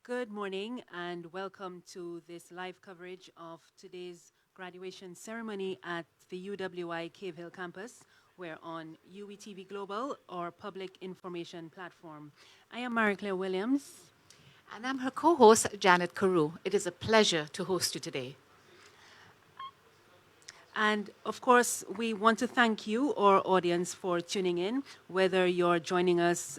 Good morning and welcome to this live coverage of today's graduation ceremony at the UWI Cave Hill campus. We're on UWITV Global, or public information platform. I am Mary Claire Williams. And I'm her co-host, Janet Carew. It is a pleasure to host you today. And of course, we want to thank you, our audience, for tuning in, whether you're joining us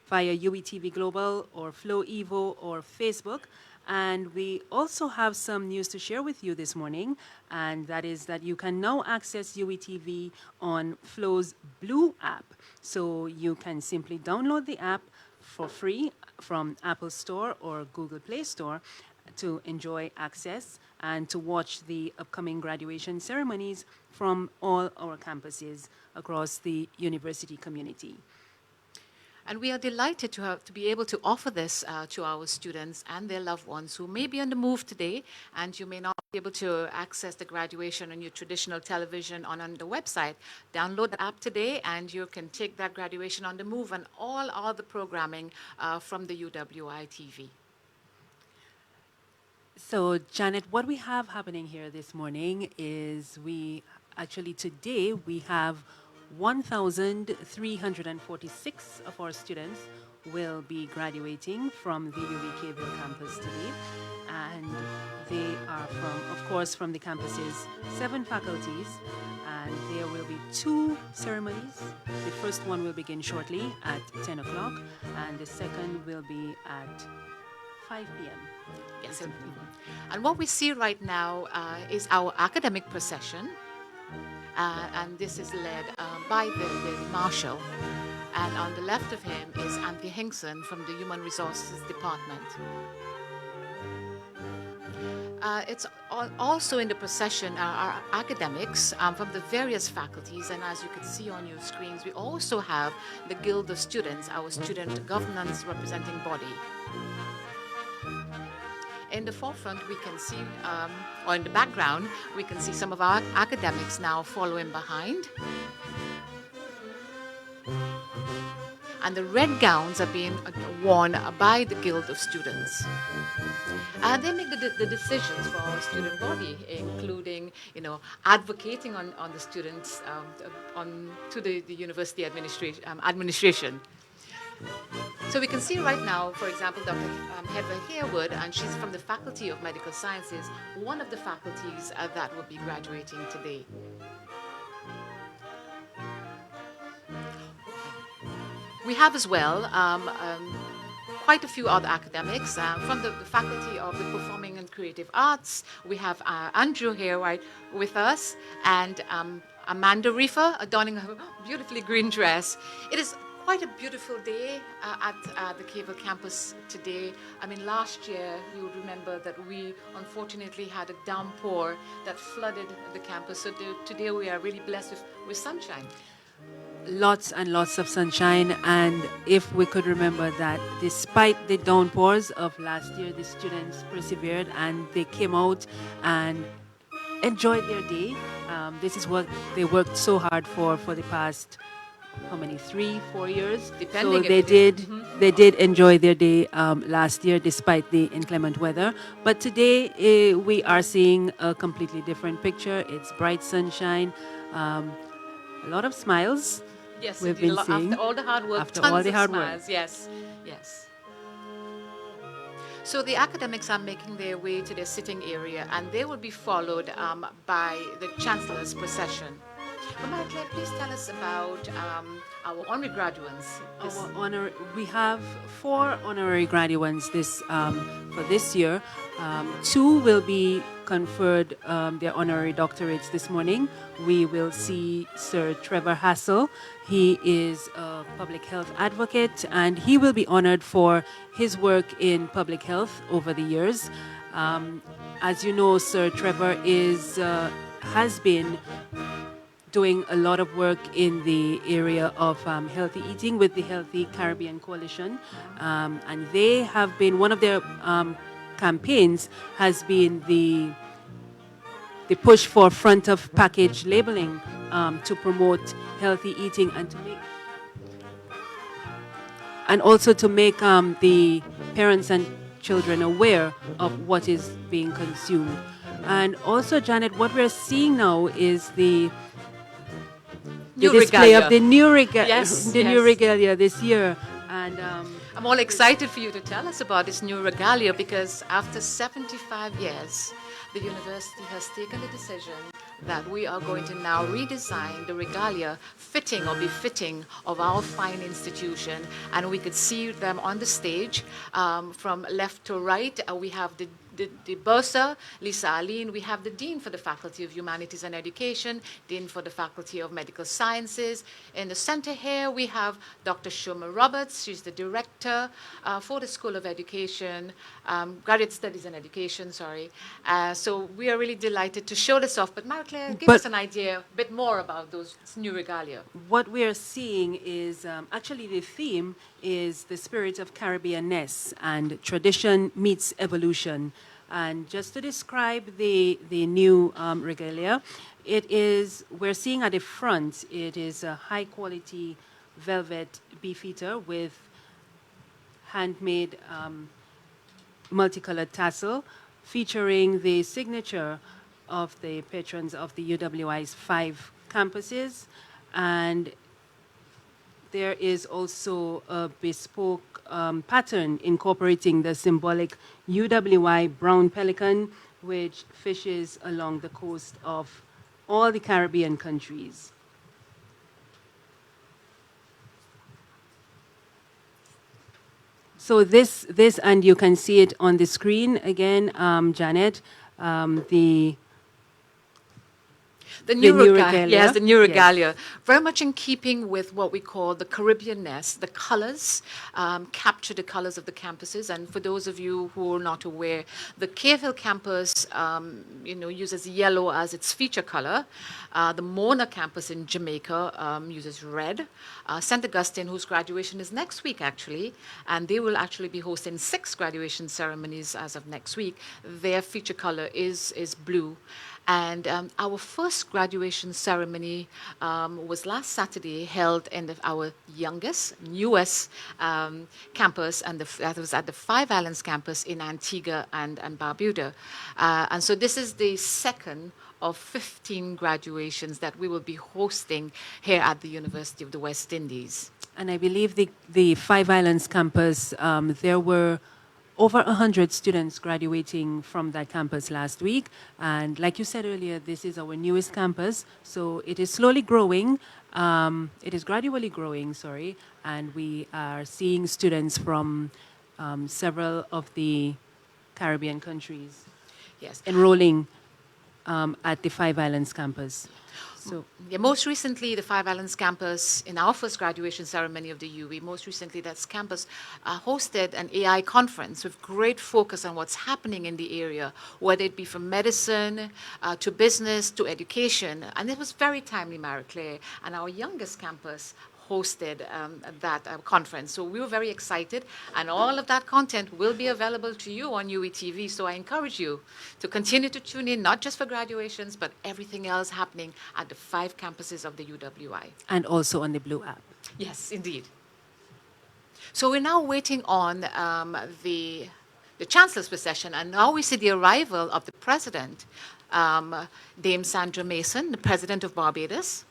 via UWITV Global or Flow Evo or Facebook. And we also have some news to share with you this morning, and that is that you can now access UWITV on Flow's Blue app. So you can simply download the app for free from Apple Store or Google Play Store to enjoy access and to watch the upcoming graduation ceremonies from all our campuses across the university community. And we are delighted to be able to offer this to our students and their loved ones who may be on the move today, and you may not be able to access the graduation on your traditional television or on the website. Download the app today, and you can take that graduation on the move and all other programming from the UWITV. So, Janet, what we have happening here this morning is today we have 1,346 of our students will be graduating from the UW Cable campus today. And they are from the campus's 7 faculties. And there will be 2 ceremonies. The first one will begin shortly at 10 o'clock, and the second will be at 5 p.m. Yes, and what we see right now is our academic procession, and this is led by the marshal. And on the left of him is Anthony Hinkson from the Human Resources Department. It's also in the procession our academics from the various faculties, and as you can see on your screens, we also have the Guild of Students, our student governance representing body. In the forefront, we can see, or in the background, we can see some of our academics now following behind. And the red gowns are being worn by the Guild of Students. They make the decisions for our student body, including, advocating on the students to the university administration. So we can see right now, for example, Dr. Heather Harewood, and she's from the Faculty of Medical Sciences, one of the faculties that will be graduating today. We have as well quite a few other academics from the Faculty of the Performing and Creative Arts. We have Andrew here right with us, and Amanda Reefer adorning her beautifully green dress. It is quite a beautiful day at the Cable campus today. I mean, last year, you would remember that we unfortunately had a downpour that flooded the campus. So today we are really blessed with sunshine. Lots and lots of sunshine, and if we could remember that despite the downpours of last year, the students persevered and they came out and enjoyed their day. This is what they worked so hard for the past 3-4 years. Depending. So they did enjoy their day last year despite the inclement weather. But today we are seeing a completely different picture. It's bright sunshine, a lot of smiles. Yes, we've been seeing after all the hard work, after tons all the of hard smiles. work. Yes. So the academics are making their way to their sitting area, and they will be followed by the Chancellor's procession. But Marie Claire, please tell us about our honorary graduates. We have 4 honorary graduates for this year. 2 will be conferred their honorary doctorates this morning. We will see Sir Trevor Hassel. He is a public health advocate, and he will be honored for his work in public health over the years. As you know, Sir Trevor has been doing a lot of work in the area of healthy eating with the Healthy Caribbean Coalition. And they have been, one of their campaigns has been the push for front of package labeling to promote healthy eating and to make and also to make the parents and children aware of what is being consumed. And also, Janet, what we're seeing now is the New display regalia. of the new Yes, the new yes. regalia this year. And I'm all excited for you to tell us about this new regalia because after 75 years, the university has taken the decision that we are going to now redesign the regalia fitting or befitting of our fine institution. And we could see them on the stage from left to right. We have the bursar, Lisa Aline. We have the Dean for the Faculty of Humanities and Education, Dean for the Faculty of Medical Sciences. In the center here, we have Dr. Shoma Roberts. She's the Director for the School of Education, Graduate Studies and Education, sorry. So we are really delighted to show this off. But Marie-Claire, give us an idea, a bit more about those new regalia. what we are seeing is actually the theme is the spirit of Caribbean-ness and tradition meets evolution. And just to describe the new regalia, we're seeing at the front, it is a high quality velvet beefeater with handmade multicolored tassel featuring the signature of the patrons of the UWI's 5 campuses. And there is also a bespoke pattern incorporating the symbolic UWI brown pelican, which fishes along the coast of all the Caribbean countries. So this, and you can see it on the screen again, Janet, The new regalia. Yes, the new Yes. regalia. Very much in keeping with what we call the Caribbean-ness. The colors capture the colors of the campuses. And for those of you who are not aware, the Cave Hill campus uses yellow as its feature color. The Mona campus in Jamaica uses red. St. Augustine, whose graduation is next week actually, and they will actually be hosting 6 graduation ceremonies as of next week, their feature color is blue. And our first graduation ceremony was last Saturday, held in our newest campus, and that was at the 5 Islands campus in Antigua and Barbuda. And so this is the second of 15 graduations that we will be hosting here at the University of the West Indies. And I believe the 5 Islands campus, there were over 100 students graduating from that campus last week. And like you said earlier, this is our newest campus. So it is slowly growing. It is gradually growing, sorry. And we are seeing students from several of the Caribbean countries enrolling at the 5 Islands campus. So, most recently, the 5 Islands campus, in our first graduation ceremony of the UWI, most recently that campus hosted an AI conference with great focus on what's happening in the area, whether it be from medicine to business to education. And it was very timely, Marie-Claire. And our youngest campus hosted that conference. So we were very excited, and all of that content will be available to you on UWITV. So I encourage you to continue to tune in, not just for graduations, but everything else happening at the 5 campuses of the UWI. And also on the Blue app. Yes, indeed. So we're now waiting on the Chancellor's procession, and now we see the arrival of the President, Dame Sandra Mason, the President of Barbados.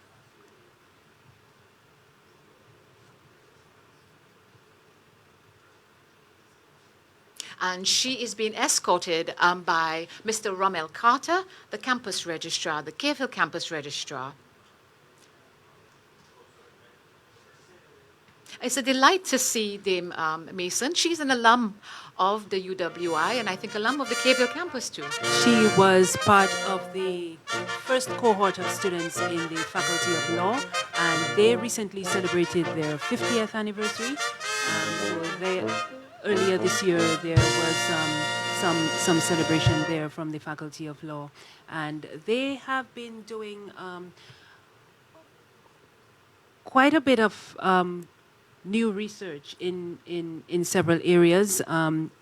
And she is being escorted by Mr. Rommel Carter, the campus registrar, the Cave Hill campus registrar. It's a delight to see Dame Mason. She's an alum of the UWI, and I think alum of the Cave Hill campus too. She was part of the first cohort of students in the Faculty of Law, and they recently celebrated their 50th anniversary. Earlier this year, there was some celebration there from the Faculty of Law. And they have been doing quite a bit of new research in several areas,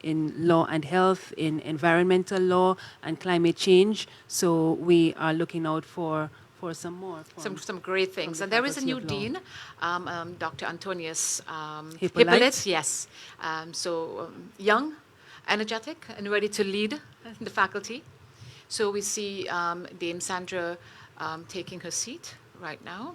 in law and health, in environmental law and climate change. So we are looking out for for some more. Some great things. the And there is a Faculty new of Law. dean, Dr. Antonius Hippolyte. yes. Young, energetic, and ready to lead the faculty. So we see Dame Sandra taking her seat right now.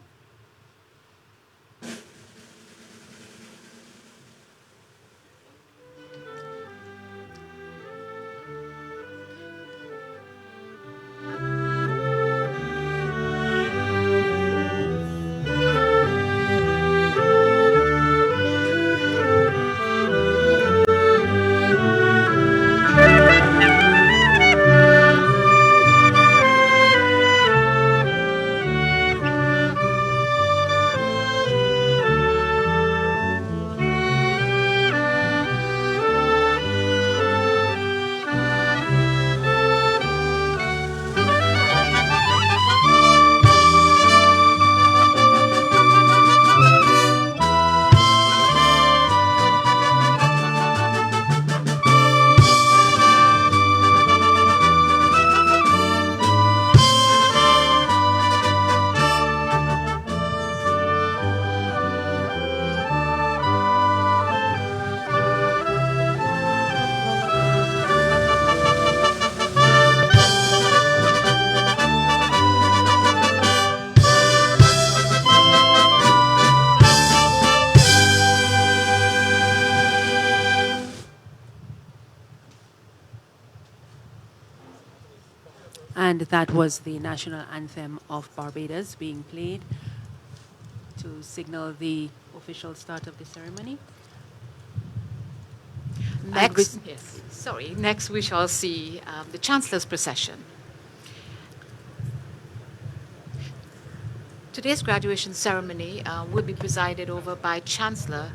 And that was the national anthem of Barbados being played to signal the official start of the ceremony. Next we shall see the Chancellor's procession. Today's graduation ceremony will be presided over by Chancellor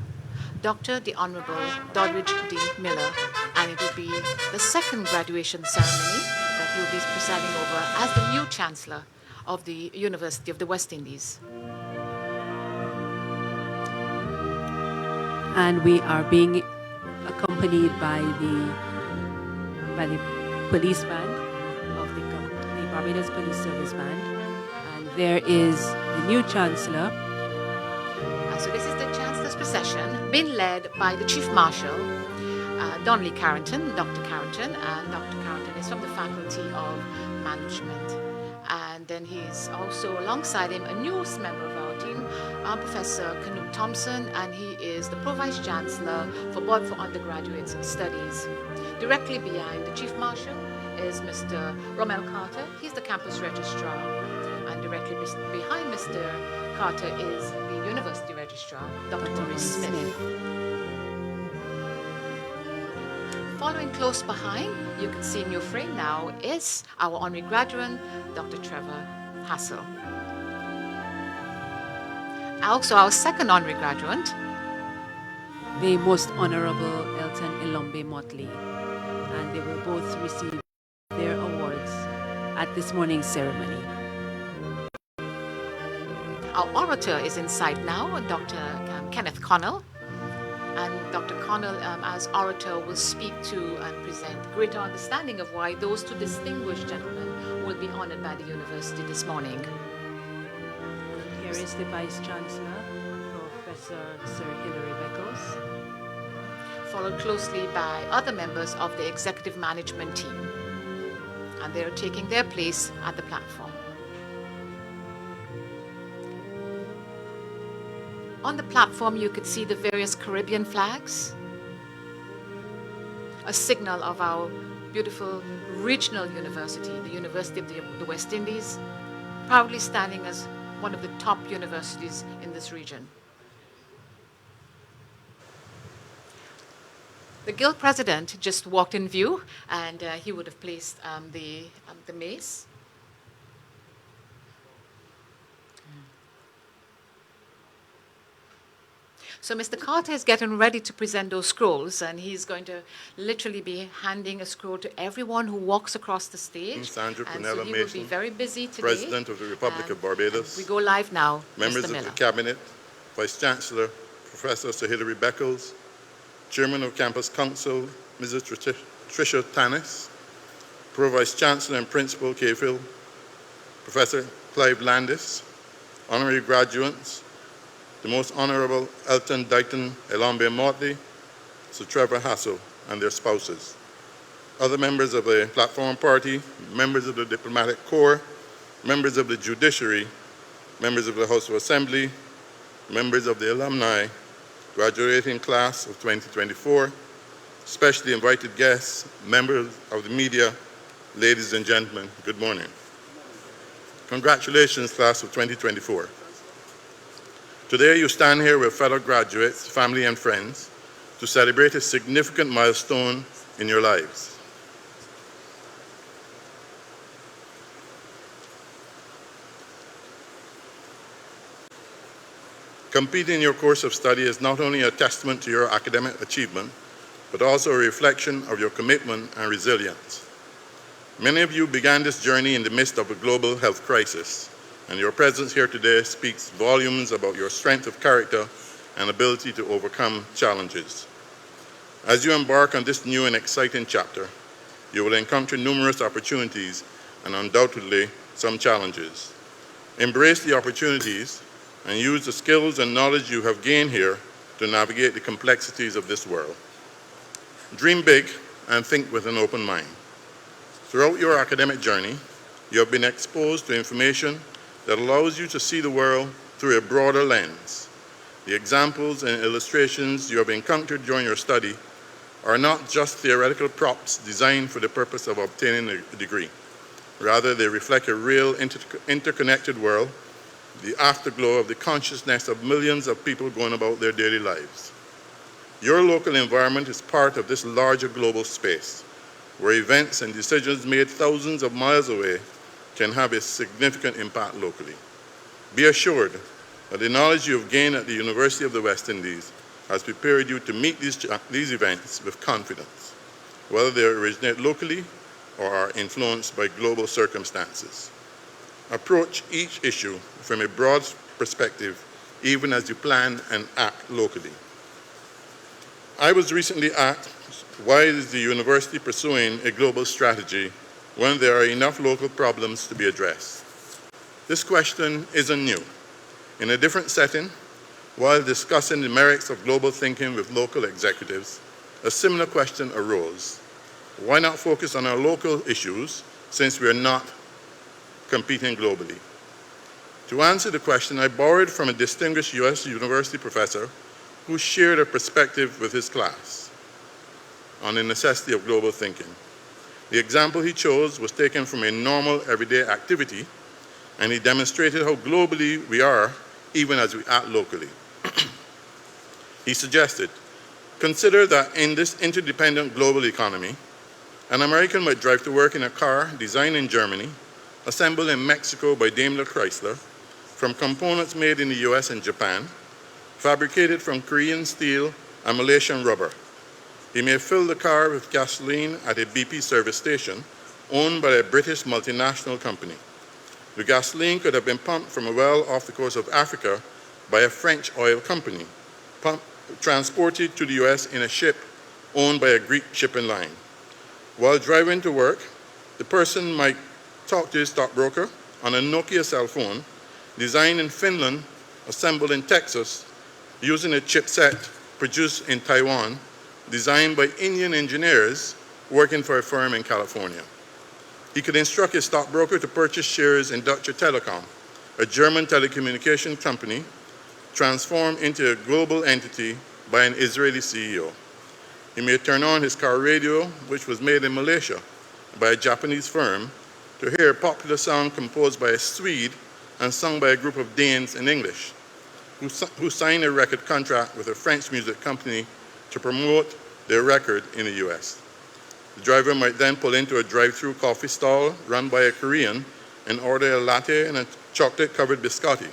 Dr. the Honorable Doddridge D. Miller, and it will be the second graduation ceremony that he will be presiding over as the new Chancellor of the University of the West Indies. And we are being accompanied by the police band of the Barbados Police Service Band. And there is the new Chancellor. So this is the Chancellor's procession, being led by the Chief Marshal, Donnelly Carrington, Dr. Carrington, and Dr. Carrington is from the Faculty of Management. And then he's also alongside him a newest member of our team, Professor Canute Thompson, and he is the Pro-Vice Chancellor for Board for Undergraduate Studies. Directly behind the Chief Marshal is Mr. Romel Carter. He's the Campus Registrar. And directly behind Mr. Carter is the University Registrar, Dr. Maurice Smith. Following close behind, you can see in your frame now, is our honorary graduate, Dr. Trevor Hassel. Also our second honorary graduate, the Most Honorable Elton Ilombe Motley. And they will both receive their awards at this morning's ceremony. Our orator is inside now, Dr. Kenneth Connell. And Dr. Connell, as orator, will speak to and present greater understanding of why those two distinguished gentlemen will be honored by the university this morning. Here is the Vice Chancellor, Professor Sir Hilary Beckles. Followed closely by other members of the executive management team. And they are taking their place at the platform. On the platform, you could see the various Caribbean flags, a signal of our beautiful regional university, the University of the West Indies, proudly standing as one of the top universities in this region. The Guild President just walked in view, and he would have placed the mace. So Mr. Carter is getting ready to present those scrolls, and he's going to literally be handing a scroll to everyone who walks across the stage. Sandra and Prunella so he will be very busy today. President of the Republic of Barbados. We go live now, Members Mr. of Miller. the Cabinet, Vice Chancellor, Professor Sir Hilary Beckles, Chairman of Campus Council, Mrs. Tricia Tannis, Pro-Vice Chancellor and Principal, Cahill, Professor Clive Landis, honorary graduates, the Most Honorable Elton Dighton Elombe Motley, Sir Trevor Hassel, and their spouses, other members of the Platform Party, members of the Diplomatic Corps, members of the Judiciary, members of the House of Assembly, members of the alumni, graduating class of 2024, specially invited guests, members of the media, ladies and gentlemen, good morning. Congratulations, class of 2024. Today you stand here with fellow graduates, family and friends to celebrate a significant milestone in your lives. Completing your course of study is not only a testament to your academic achievement, but also a reflection of your commitment and resilience. Many of you began this journey in the midst of a global health crisis, and your presence here today speaks volumes about your strength of character and ability to overcome challenges. As you embark on this new and exciting chapter, you will encounter numerous opportunities and undoubtedly some challenges. Embrace the opportunities and use the skills and knowledge you have gained here to navigate the complexities of this world. Dream big and think with an open mind. Throughout your academic journey, you have been exposed to information that allows you to see the world through a broader lens. The examples and illustrations you have encountered during your study are not just theoretical props designed for the purpose of obtaining a degree. Rather, they reflect a real interconnected world, the afterglow of the consciousness of millions of people going about their daily lives. Your local environment is part of this larger global space, where events and decisions made thousands of miles away can have a significant impact locally. Be assured that the knowledge you have gained at the University of the West Indies has prepared you to meet these events with confidence, whether they originate locally or are influenced by global circumstances. Approach each issue from a broad perspective, even as you plan and act locally. I was recently asked, why is the university pursuing a global strategy when there are enough local problems to be addressed? This question isn't new. In a different setting, while discussing the merits of global thinking with local executives, a similar question arose. Why not focus on our local issues since we are not competing globally? To answer the question, I borrowed from a distinguished US university professor who shared a perspective with his class on the necessity of global thinking. The example he chose was taken from a normal everyday activity, and he demonstrated how globally we are even as we act locally. He suggested, consider that in this interdependent global economy, an American might drive to work in a car designed in Germany, assembled in Mexico by Daimler Chrysler, from components made in the US and Japan, fabricated from Korean steel and Malaysian rubber. He may fill the car with gasoline at a BP service station owned by a British multinational company. The gasoline could have been pumped from a well off the coast of Africa by a French oil company, transported to the US in a ship owned by a Greek shipping line. While driving to work, the person might talk to his stockbroker on a Nokia cell phone designed in Finland, assembled in Texas, using a chipset produced in Taiwan, designed by Indian engineers working for a firm in California. He could instruct his stockbroker to purchase shares in Deutsche Telekom, a German telecommunication company transformed into a global entity by an Israeli CEO. He may turn on his car radio, which was made in Malaysia by a Japanese firm, to hear a popular song composed by a Swede and sung by a group of Danes in English, who signed a record contract with a French music company to promote their record in the US. The driver might then pull into a drive-through coffee stall run by a Korean and order a latte and a chocolate-covered biscotti.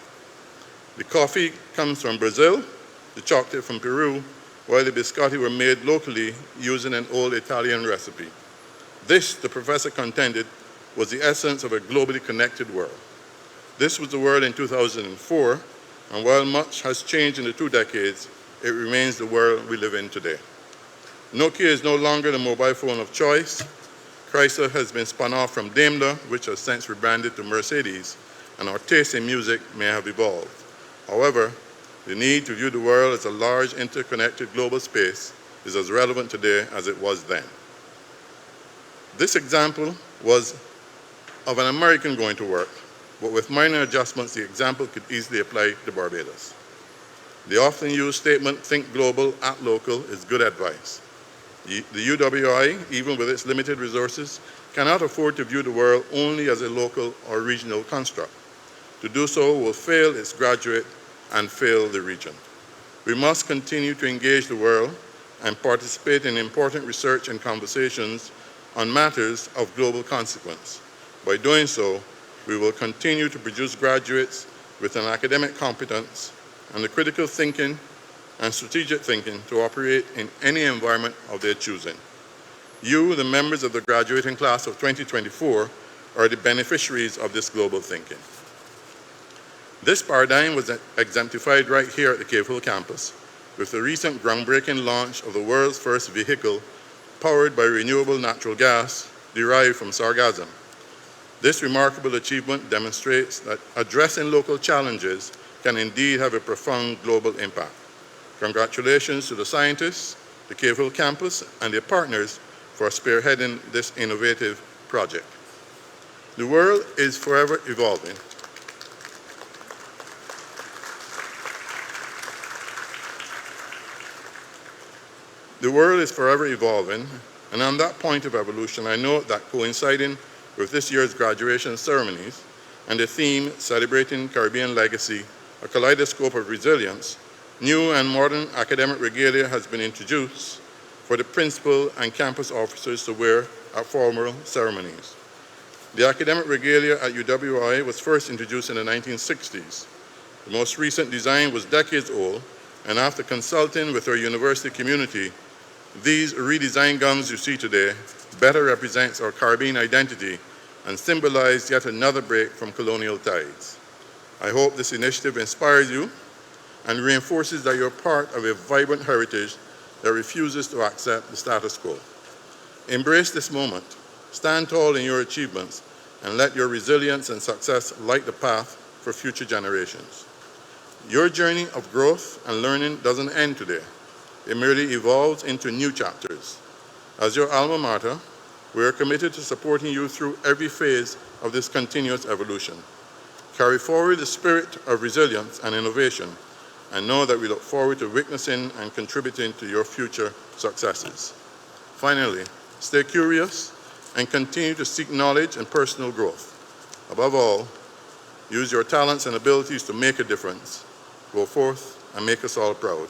The coffee comes from Brazil, the chocolate from Peru, while the biscotti were made locally using an old Italian recipe. This, the professor contended, was the essence of a globally connected world. This was the world in 2004, and while much has changed in the 2 decades, it remains the world we live in today. Nokia is no longer the mobile phone of choice. Chrysler has been spun off from Daimler, which has since rebranded to Mercedes, and our taste in music may have evolved. However, the need to view the world as a large, interconnected global space is as relevant today as it was then. This example was of an American going to work, but with minor adjustments, the example could easily apply to Barbados. The often used statement, think global, act local, is good advice. The UWI, even with its limited resources, cannot afford to view the world only as a local or regional construct. To do so will fail its graduate and fail the region. We must continue to engage the world and participate in important research and conversations on matters of global consequence. By doing so, we will continue to produce graduates with an academic competence and the critical thinking and strategic thinking to operate in any environment of their choosing. You, the members of the graduating class of 2024, are the beneficiaries of this global thinking. This paradigm was exemplified right here at the Cave Hill campus with the recent groundbreaking launch of the world's first vehicle powered by renewable natural gas derived from sargassum. This remarkable achievement demonstrates that addressing local challenges can indeed have a profound global impact. Congratulations to the scientists, the Cave Hill campus, and their partners for spearheading this innovative project. The world is forever evolving. The world is forever evolving, and on that point of evolution, I note that coinciding with this year's graduation ceremonies and the theme celebrating Caribbean legacy, a kaleidoscope of resilience, new and modern academic regalia has been introduced for the principal and campus officers to wear at formal ceremonies. The academic regalia at UWI was first introduced in the 1960s. The most recent design was decades old, and after consulting with our university community, these redesigned gowns you see today better represents our Caribbean identity and symbolize yet another break from colonial ties. I hope this initiative inspires you and reinforces that you're part of a vibrant heritage that refuses to accept the status quo. Embrace this moment, stand tall in your achievements, and let your resilience and success light the path for future generations. Your journey of growth and learning doesn't end today. It merely evolves into new chapters. As your alma mater, we are committed to supporting you through every phase of this continuous evolution. Carry forward the spirit of resilience and innovation, and know that we look forward to witnessing and contributing to your future successes. Finally, stay curious and continue to seek knowledge and personal growth. Above all, use your talents and abilities to make a difference. Go forth and make us all proud.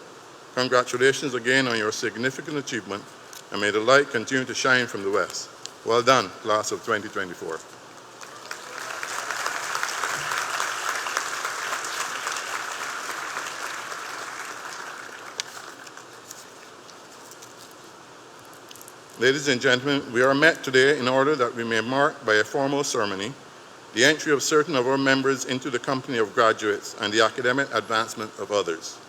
Congratulations again on your significant achievement, and may the light continue to shine from the west. Well done, class of 2024. Ladies and gentlemen, we are met today in order that we may mark by a formal ceremony the entry of certain of our members into the company of graduates and the academic advancement of others.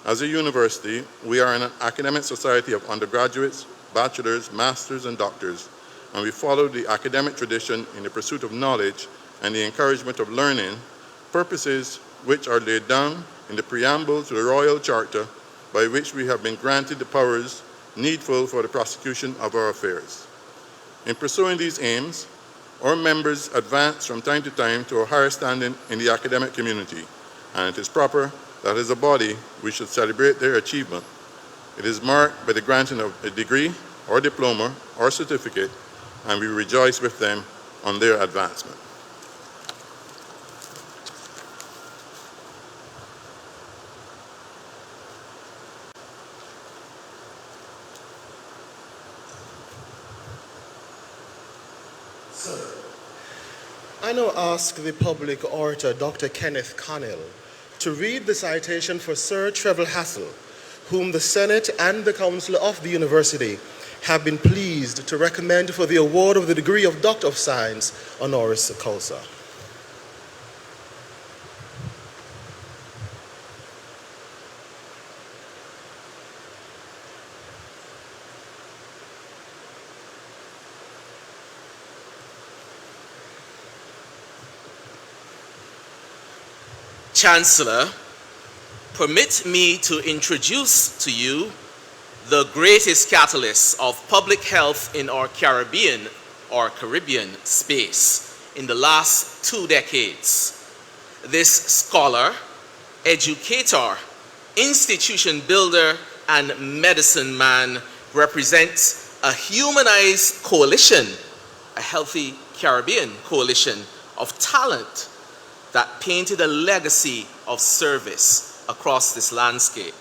As a university, we are an academic society of undergraduates, bachelors, masters, and doctors, and we follow the academic tradition in the pursuit of knowledge and the encouragement of learning, purposes which are laid down in the preamble to the Royal Charter by which we have been granted the powers needful for the prosecution of our affairs. In pursuing these aims, our members advance from time to time to a higher standing in the academic community, and it is proper that as a body we should celebrate their achievement. It is marked by the granting of a degree or diploma or certificate, and we rejoice with them on their advancement. I now ask the public orator, Dr. Kenneth Connell, to read the citation for Sir Trevor Hassel, whom the Senate and the Council of the University have been pleased to recommend for the award of the degree of Doctor of Science honoris causa. Chancellor, permit me to introduce to you the greatest catalyst of public health in our Caribbean space in the last 2 decades. This scholar, educator, institution builder, and medicine man represents a humanized coalition, a healthy Caribbean coalition of talent that painted a legacy of service across this landscape.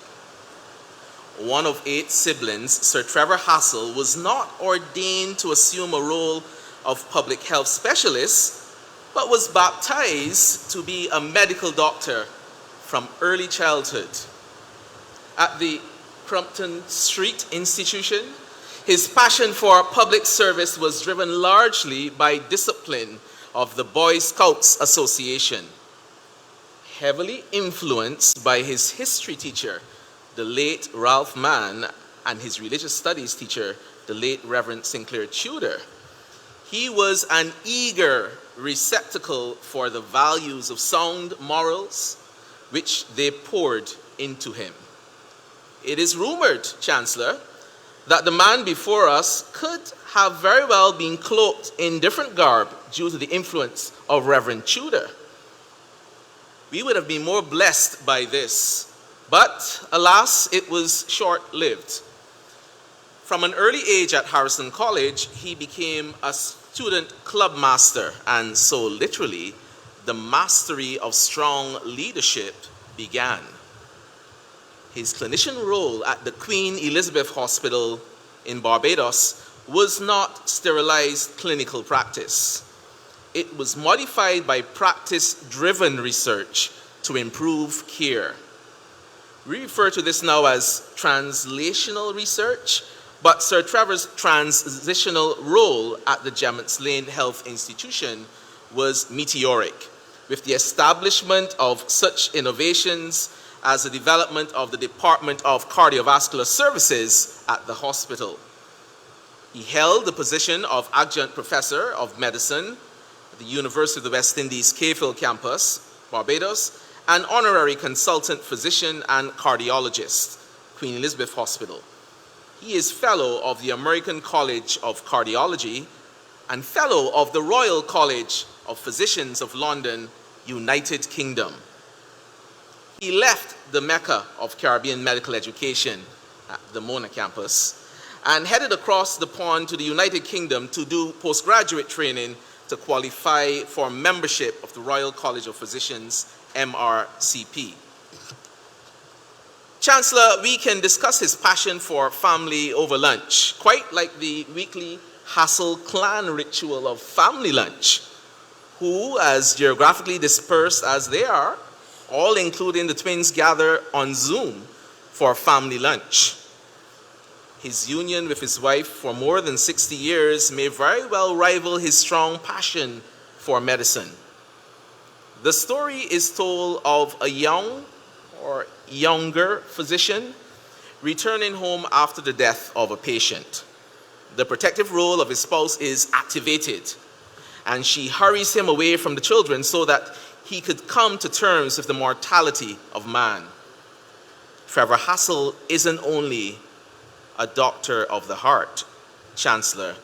One of 8 siblings, Sir Trevor Hassel, was not ordained to assume a role of public health specialist, but was baptized to be a medical doctor from early childhood. At the Crumpton Street Institution, his passion for public service was driven largely by discipline of the Boy Scouts Association, heavily influenced by his history teacher, the late Ralph Mann, and his religious studies teacher, the late Reverend Sinclair Tudor. He was an eager receptacle for the values of sound morals, which they poured into him. It is rumored, Chancellor, that the man before us could have very well been cloaked in different garb due to the influence of Reverend Tudor. We would have been more blessed by this, but alas, it was short-lived. From an early age at Harrison College, he became a student club master, and so literally, the mastery of strong leadership began. His clinician role at the Queen Elizabeth Hospital in Barbados was not sterilized clinical practice. It was modified by practice-driven research to improve care. We refer to this now as translational research, but Sir Trevor's transitional role at the Gemets Lane Health Institution was meteoric, with the establishment of such innovations as the development of the Department of Cardiovascular Services at the hospital. He held the position of Adjunct Professor of Medicine at the University of the West Indies Cayfield Campus, Barbados, and Honorary Consultant Physician and Cardiologist, Queen Elizabeth Hospital. He is Fellow of the American College of Cardiology and Fellow of the Royal College of Physicians of London, United Kingdom. He left the Mecca of Caribbean medical education at the Mona campus and headed across the pond to the United Kingdom to do postgraduate training to qualify for membership of the Royal College of Physicians, MRCP. Chancellor, we can discuss his passion for family over lunch, quite like the weekly Hassel clan ritual of family lunch, who, as geographically dispersed as they are, all including the twins, gather on Zoom for family lunch. His union with his wife for more than 60 years may very well rival his strong passion for medicine. The story is told of a young or younger physician returning home after the death of a patient. The protective role of his spouse is activated, and she hurries him away from the children so that he could come to terms with the mortality of man. Trevor Hassel isn't only a doctor of the heart, Chancellor.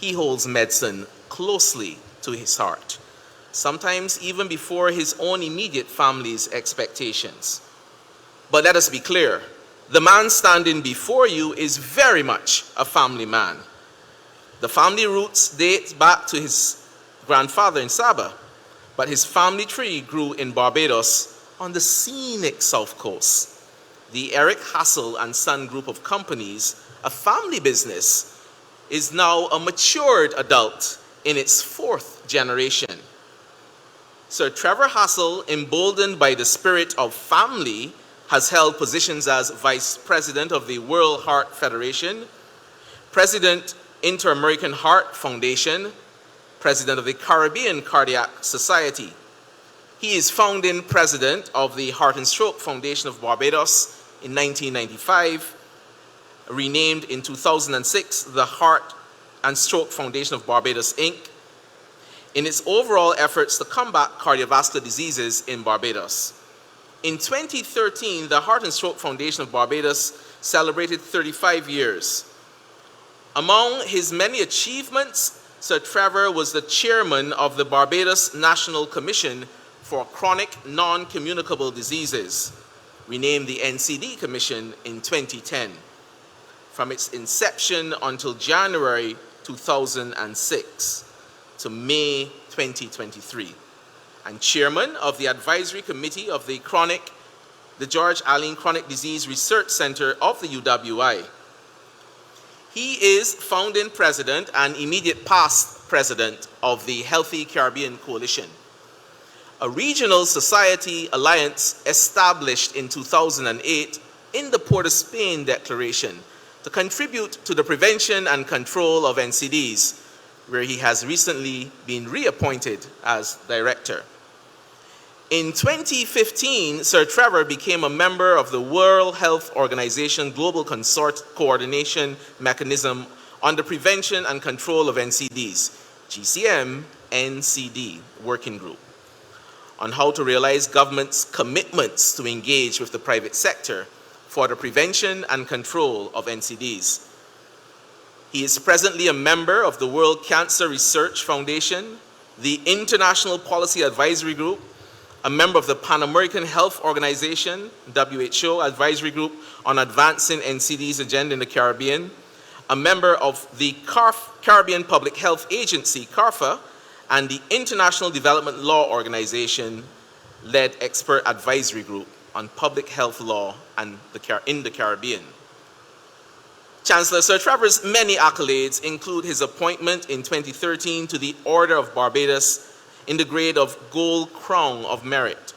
He holds medicine closely to his heart, sometimes even before his own immediate family's expectations. But let us be clear, the man standing before you is very much a family man. The family roots date back to his grandfather in Saba, but his family tree grew in Barbados on the scenic South Coast. The Eric Hassel and Son group of companies, a family business, is now a matured adult in its 4th generation. Sir Trevor Hassel, emboldened by the spirit of family, has held positions as Vice President of the World Heart Federation, President, Inter-American Heart Foundation, President of the Caribbean Cardiac Society. He is founding President of the Heart and Stroke Foundation of Barbados in 1995, renamed in 2006 the Heart and Stroke Foundation of Barbados, Inc., in its overall efforts to combat cardiovascular diseases in Barbados. In 2013, the Heart and Stroke Foundation of Barbados celebrated 35 years. Among his many achievements, Sir Trevor was the chairman of the Barbados National Commission for Chronic Non-Communicable Diseases, renamed the NCD Commission in 2010, from its inception until January 2006 to May 2023, and chairman of the advisory committee of the George Allen Chronic Disease Research Center of the UWI. He is founding president and immediate past president of the Healthy Caribbean Coalition, a regional society alliance established in 2008 in the Port of Spain Declaration to contribute to the prevention and control of NCDs, where he has recently been reappointed as director. In 2015, Sir Trevor became a member of the World Health Organization Global Coordination Mechanism on the Prevention and Control of NCDs, GCM-NCD Working Group, on how to realize government's commitments to engage with the private sector for the prevention and control of NCDs. He is presently a member of the World Cancer Research Foundation, the International Policy Advisory Group, a member of the Pan American Health Organization, WHO Advisory Group on Advancing NCD's Agenda in the Caribbean, a member of the Caribbean Public Health Agency, CARPHA, and the International Development Law Organization led expert advisory group on public health law and in the Caribbean. Chancellor Sir Trevor's many accolades include his appointment in 2013 to the Order of Barbados in the grade of Gold Crown of Merit,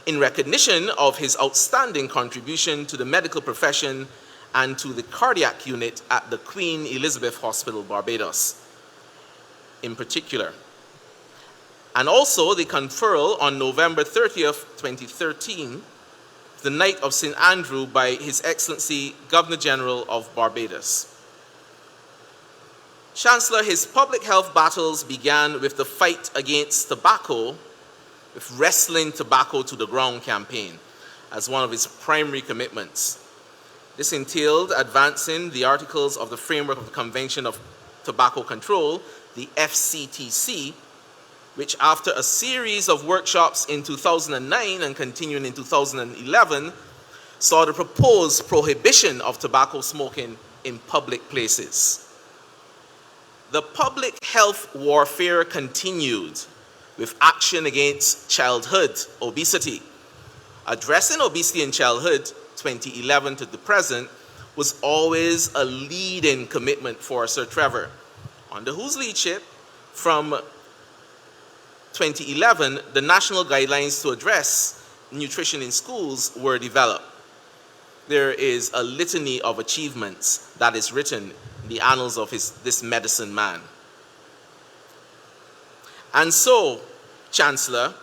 in recognition of his outstanding contribution to the medical profession and to the cardiac unit at the Queen Elizabeth Hospital, Barbados, in particular. And also the conferral on November 30th, 2013, the Knight of St. Andrew by His Excellency Governor General of Barbados. Chancellor, his public health battles began with the fight against tobacco, with Wrestling Tobacco to the Ground campaign as one of his primary commitments. This entailed advancing the articles of the framework of the Convention of Tobacco Control, the FCTC, which after a series of workshops in 2009 and continuing in 2011, saw the proposed prohibition of tobacco smoking in public places. The public health warfare continued with action against childhood obesity. Addressing obesity in childhood, 2011 to the present, was always a leading commitment for Sir Trevor, under whose leadership, from 2011, the national guidelines to address nutrition in schools were developed. There is a litany of achievements that is written in the annals of this medicine man. And so, Chancellor,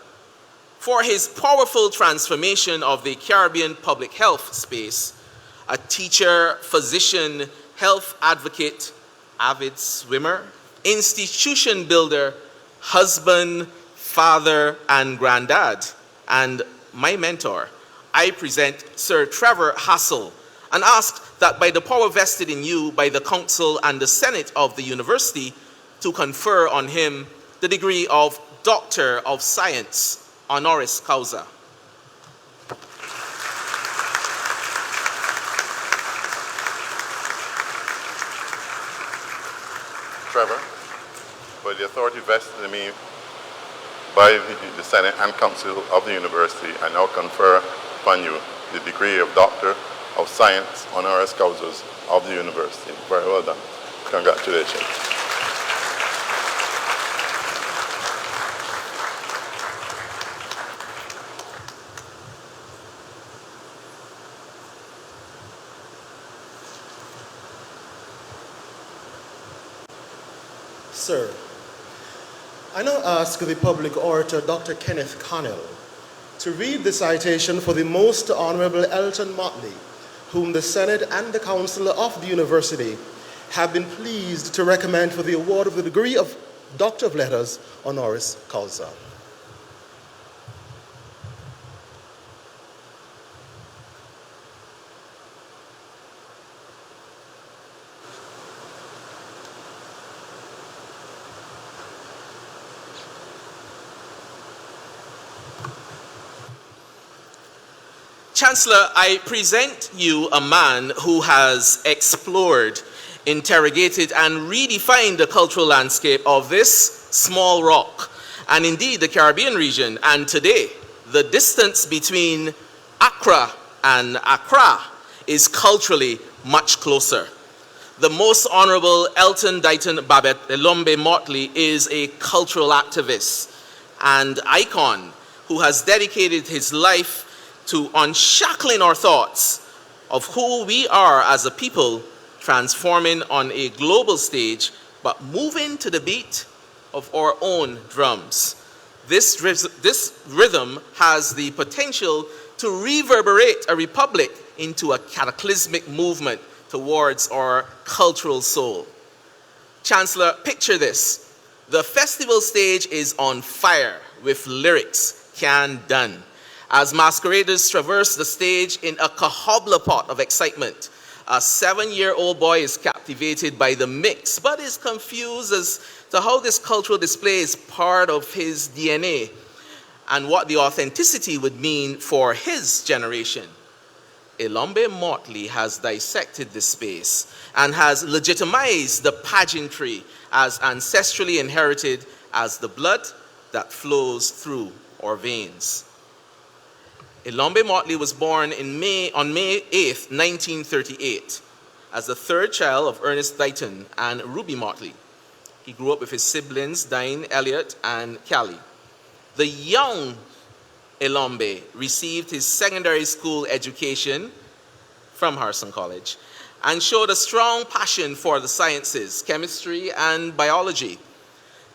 for his powerful transformation of the Caribbean public health space, a teacher, physician, health advocate, avid swimmer, institution builder, husband, father, and granddad, and my mentor, I present Sir Trevor Hassel and ask that by the power vested in you by the Council and the Senate of the University to confer on him the degree of Doctor of Science, honoris causa. Trevor, by the authority vested in me by the Senate and Council of the University, I now confer upon you the degree of Doctor of Science, honoris causa of the University. Very well done. Congratulations. Sir, I now ask the public orator, Dr. Kenneth Connell, to read the citation for the Most Honorable Elton Motley, whom the Senate and the Council of the University have been pleased to recommend for the award of the degree of Doctor of Letters, honoris causa. Chancellor, I present you a man who has explored, interrogated, and redefined the cultural landscape of this small rock, and indeed the Caribbean region. And today, the distance between Accra and Accra is culturally much closer. The Most Honorable Elton Dighton Babet Elombe Motley is a cultural activist and icon who has dedicated his life to unshackling our thoughts of who we are as a people, transforming on a global stage, but moving to the beat of our own drums. This rhythm has the potential to reverberate a republic into a cataclysmic movement towards our cultural soul. Chancellor, picture this. The festival stage is on fire with lyrics can done, as masqueraders traverse the stage in a cobblepot of excitement. A 7-year-old boy is captivated by the mix, but is confused as to how this cultural display is part of his DNA and what the authenticity would mean for his generation. Elombe Motley has dissected this space and has legitimized the pageantry as ancestrally inherited as the blood that flows through our veins. Elombe Motley was born on May 8th, 1938, as the third child of Ernest Dighton and Ruby Motley. He grew up with his siblings, Dine, Elliot, and Callie. The young Elombe received his secondary school education from Harrison College and showed a strong passion for the sciences, chemistry, and biology.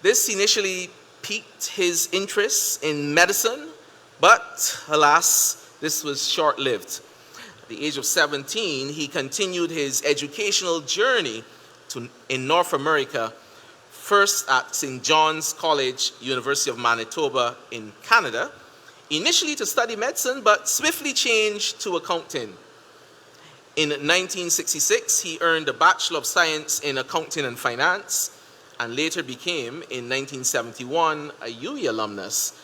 This initially piqued his interest in medicine, but alas, this was short-lived. At the age of 17, he continued his educational journey in North America, first at St. John's College, University of Manitoba in Canada, initially to study medicine, but swiftly changed to accounting. In 1966, he earned a Bachelor of Science in Accounting and Finance, and later became, in 1971, a UWI alumnus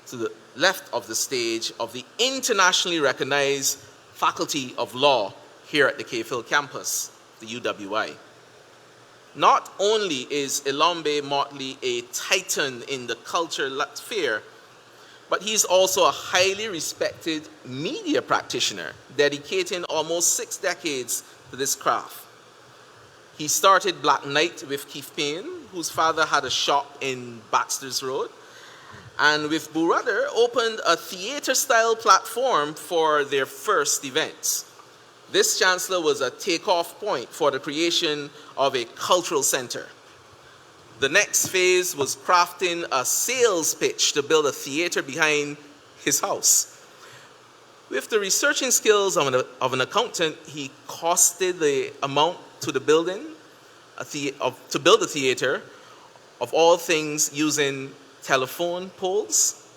to the left of the stage of the internationally recognized Faculty of Law here at the Cave campus, the UWI. Not only is Elombe Motley a titan in the cultural sphere, but he's also a highly respected media practitioner, dedicating almost 6 decades to this craft. He started Black Knight with Keith Payne, whose father had a shop in Baxter's Road, and with Brother opened a theater-style platform for their first events. This, Chancellor, was a takeoff point for the creation of a cultural center. The next phase was crafting a sales pitch to build a theater behind his house. With the researching skills of an accountant, he costed the amount to the building, to build a theater, of all things using telephone poles.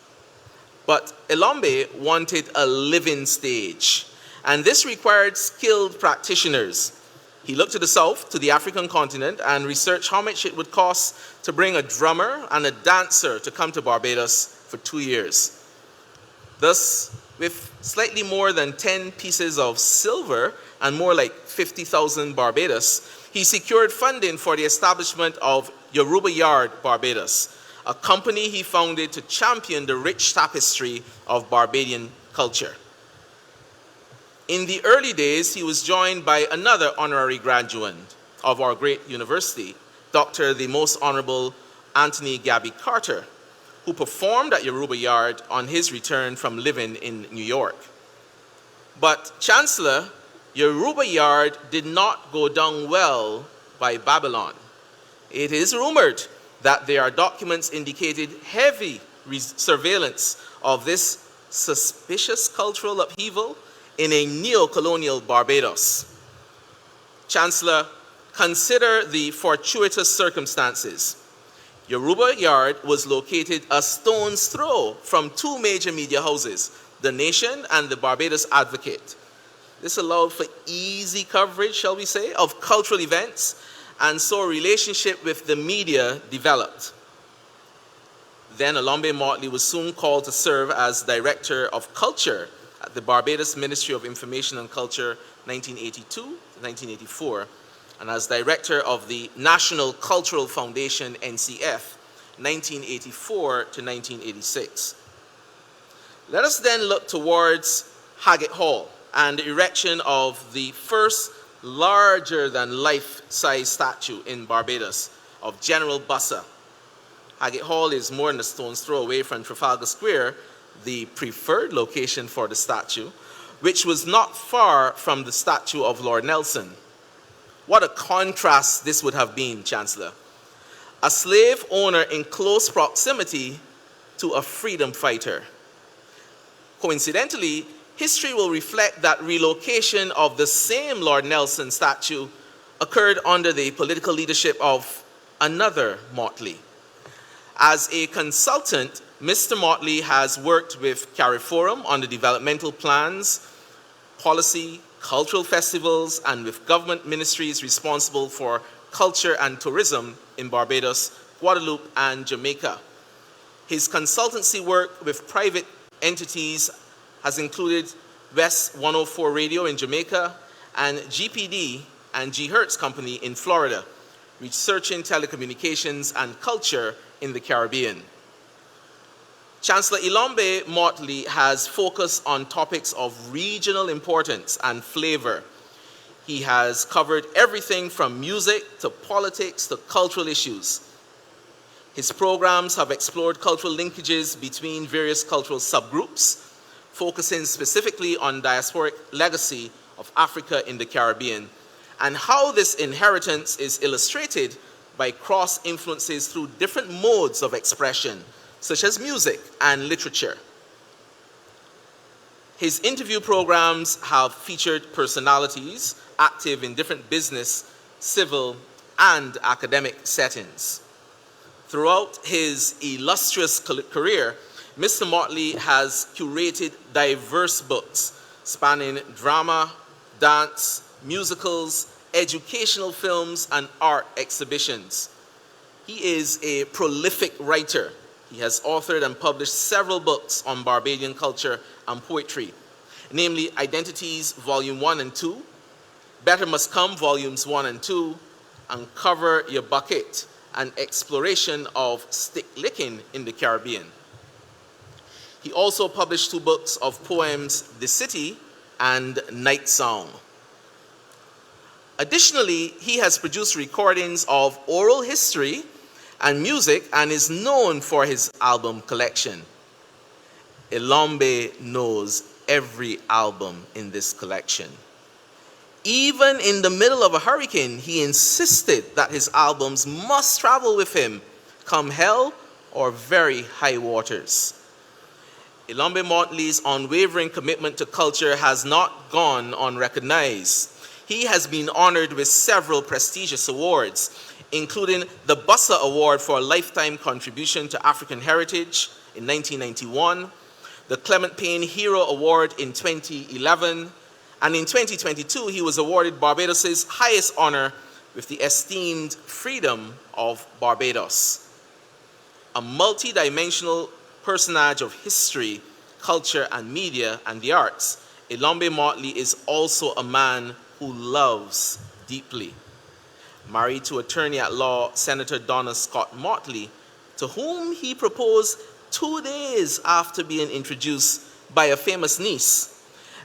But Elombe wanted a living stage, and this required skilled practitioners. He looked to the south, to the African continent, and researched how much it would cost to bring a drummer and a dancer to come to Barbados for 2 years. Thus, with slightly more than 10 pieces of silver and more like 50,000 Barbados, he secured funding for the establishment of Yoruba Yard Barbados, a company he founded to champion the rich tapestry of Barbadian culture. In the early days, he was joined by another honorary graduate of our great university, Dr. the Most Honorable Anthony Gabby Carter, who performed at Yoruba Yard on his return from living in New York. But Chancellor, Yoruba Yard did not go down well by Babylon. It is rumored that there are documents indicating heavy surveillance of this suspicious cultural upheaval in a neo-colonial Barbados. Chancellor, consider the fortuitous circumstances. Yoruba Yard was located a stone's throw from 2 major media houses, The Nation and the Barbados Advocate. This allowed for easy coverage, shall we say, of cultural events, and so a relationship with the media developed. Then Elombe Motley was soon called to serve as Director of Culture at the Barbados Ministry of Information and Culture 1982 to 1984, and as director of the National Cultural Foundation, NCF, 1984 to 1986. Let us then look towards Haggett Hall and the erection of the first larger-than-life-size statue in Barbados of General Bussa. Haggett Hall is more than a stone's throw away from Trafalgar Square, the preferred location for the statue, which was not far from the statue of Lord Nelson. What a contrast this would have been, Chancellor. A slave owner in close proximity to a freedom fighter. Coincidentally, history will reflect that relocation of the same Lord Nelson statue occurred under the political leadership of another Motley. As a consultant, Mr. Motley has worked with CARIFORUM on the developmental plans, policy, cultural festivals, and with government ministries responsible for culture and tourism in Barbados, Guadeloupe, and Jamaica. His consultancy work with private entities has included West 104 Radio in Jamaica and GPD and G Hertz Company in Florida, researching telecommunications and culture in the Caribbean. Chancellor Ilombe Motley has focused on topics of regional importance and flavor. He has covered everything from music to politics to cultural issues. His programs have explored cultural linkages between various cultural subgroups, focusing specifically on diasporic legacy of Africa in the Caribbean, and how this inheritance is illustrated by cross-influences through different modes of expression, such as music and literature. His interview programs have featured personalities active in different business, civil, and academic settings. Throughout his illustrious career, Mr. Motley has curated diverse books spanning drama, dance, musicals, educational films, and art exhibitions. He is a prolific writer. He has authored and published several books on Barbadian culture and poetry, namely Identities, Volume 1 and 2, Better Must Come, Volumes 1 and 2, and Cover Your Bucket, an exploration of stick licking in the Caribbean. He also published 2 books of poems, The City and Night Song. Additionally, he has produced recordings of oral history and music and is known for his album collection. Ilombe knows every album in this collection. Even in the middle of a hurricane, he insisted that his albums must travel with him, come hell or very high waters. Ilombe Motley's unwavering commitment to culture has not gone unrecognized. He has been honored with several prestigious awards, including the Bussa Award for a Lifetime Contribution to African Heritage in 1991, the Clement Payne Hero Award in 2011, and in 2022 he was awarded Barbados' highest honor with the esteemed Freedom of Barbados. A multi-dimensional personage of history, culture, and media and the arts, Ilombe Motley is also a man who loves deeply. Married to attorney at law Senator Donna Scott Motley, to whom he proposed 2 days after being introduced by a famous niece,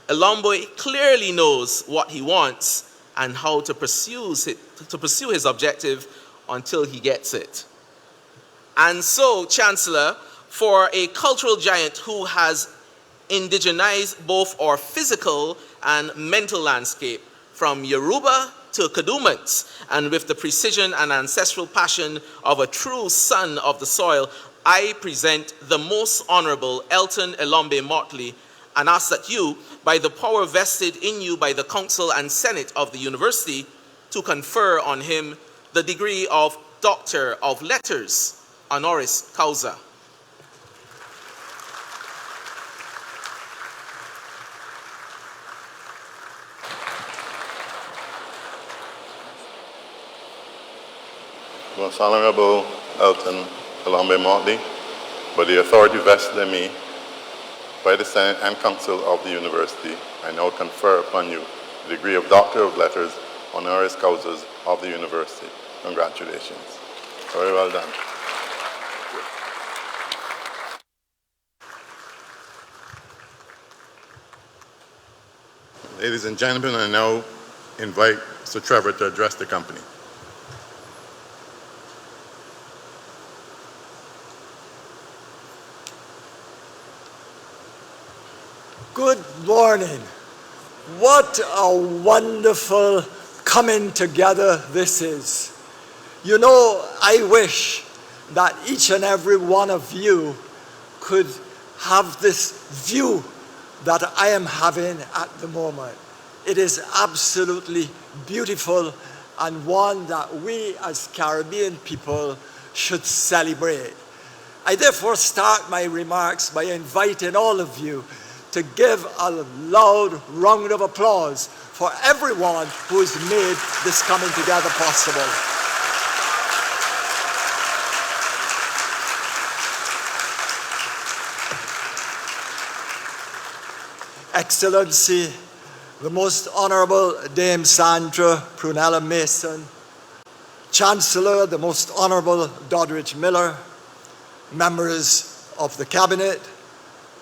Ilombe clearly knows what he wants and how to pursue his objective until he gets it. And so, Chancellor, for a cultural giant who has indigenized both our physical and mental landscape, from Yoruba to Kadumans, and with the precision and ancestral passion of a true son of the soil, I present the Most Honorable Elton Ilombe Motley and ask that you, by the power vested in you by the Council and Senate of the University, to confer on him the degree of Doctor of Letters, honoris causa. Most Honorable Elton Ilombe Motley, by the authority vested in me by the Senate and Council of the University, I now confer upon you the degree of Doctor of Letters, honoris causa of the University. Congratulations. Very well done. Ladies and gentlemen, I now invite Sir Trevor to address the company. Good morning. What a wonderful coming together this is. You know, I wish that each and every one of you could have this view that I am having at the moment. It is absolutely beautiful and one that we as Caribbean people should celebrate. I therefore start my remarks by inviting all of you to give a loud round of applause for everyone who has made this coming together possible. Excellency, the Most Honorable Dame Sandra Prunella Mason, Chancellor, the Most Honorable Doddridge Miller, members of the Cabinet,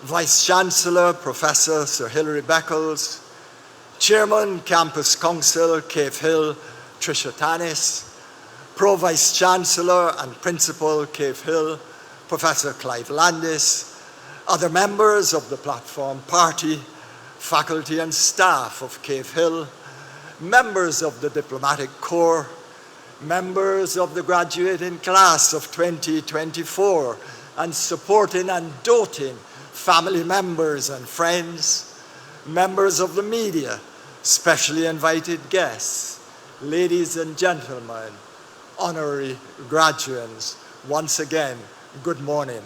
Vice Chancellor, Professor Sir Hilary Beckles, Chairman, Campus Council, Cave Hill, Tricia Tanis, Pro-Vice Chancellor and Principal, Cave Hill, Professor Clive Landis, other members of the Platform Party, faculty and staff of Cave Hill, members of the Diplomatic Corps, members of the graduating class of 2024, and supporting and doting family members and friends, members of the media, specially invited guests, ladies and gentlemen, honorary graduates, once again, good morning.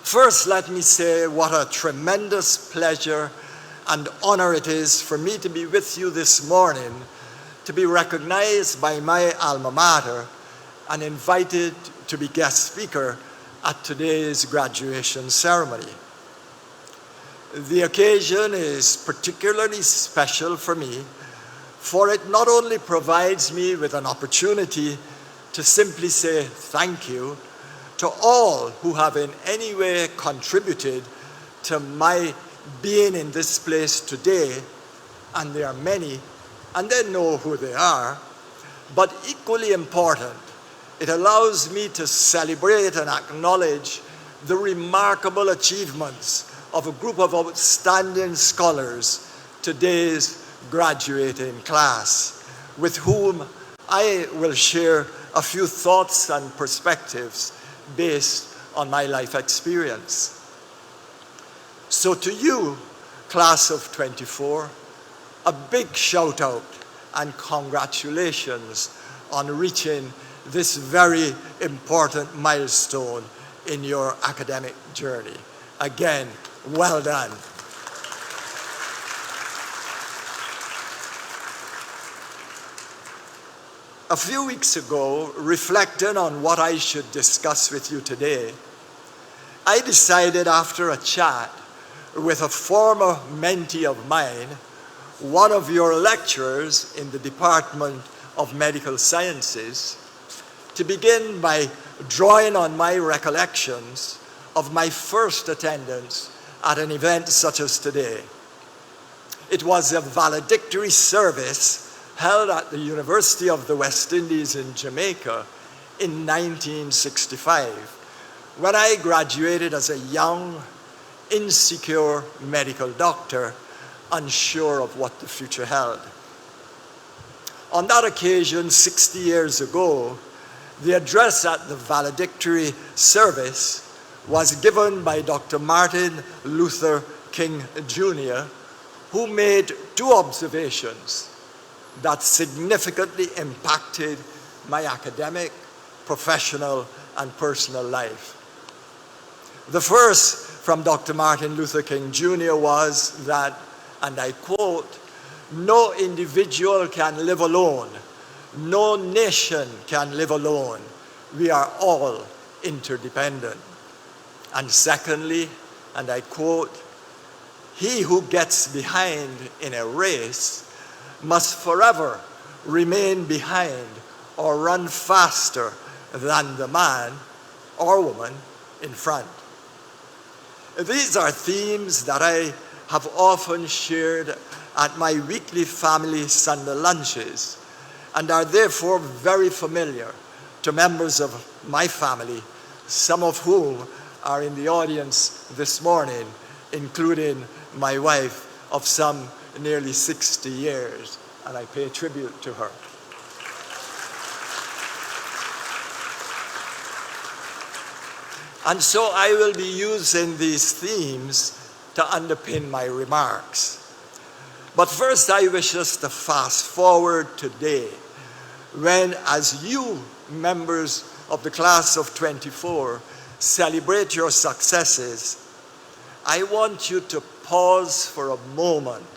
First, let me say what a tremendous pleasure and honor it is for me to be with you this morning, to be recognized by my alma mater and invited to be guest speaker at today's graduation ceremony. The occasion is particularly special for me, for it not only provides me with an opportunity to simply say thank you to all who have in any way contributed to my being in this place today, and there are many, and they know who they are, but equally important, it allows me to celebrate and acknowledge the remarkable achievements of a group of outstanding scholars, today's graduating class, with whom I will share a few thoughts and perspectives based on my life experience. So to you, class of 24, a big shout out and congratulations on reaching this very important milestone in your academic journey. Again, well done. A few weeks ago, reflecting on what I should discuss with you today, I decided after a chat with a former mentee of mine, one of your lecturers in the Department of Medical Sciences, to begin by drawing on my recollections of my first attendance at an event such as today. It was a valedictory service held at the University of the West Indies in Jamaica in 1965, when I graduated as a young, insecure medical doctor, unsure of what the future held. On that occasion, 60 years ago, the address at the valedictory service was given by Dr. Martin Luther King Jr., who made two observations that significantly impacted my academic, professional, and personal life. The first from Dr. Martin Luther King Jr. was that, and I quote, "No individual can live alone. No nation can live alone. We are all interdependent." And secondly, and I quote, "He who gets behind in a race must forever remain behind or run faster than the man or woman in front." These are themes that I have often shared at my weekly family Sunday lunches and are therefore very familiar to members of my family, some of whom are in the audience this morning, including my wife of some nearly 60 years, and I pay tribute to her. And so I will be using these themes to underpin my remarks. But first I wish us to fast forward today when, as you members of the class of 24 celebrate your successes, I want you to pause for a moment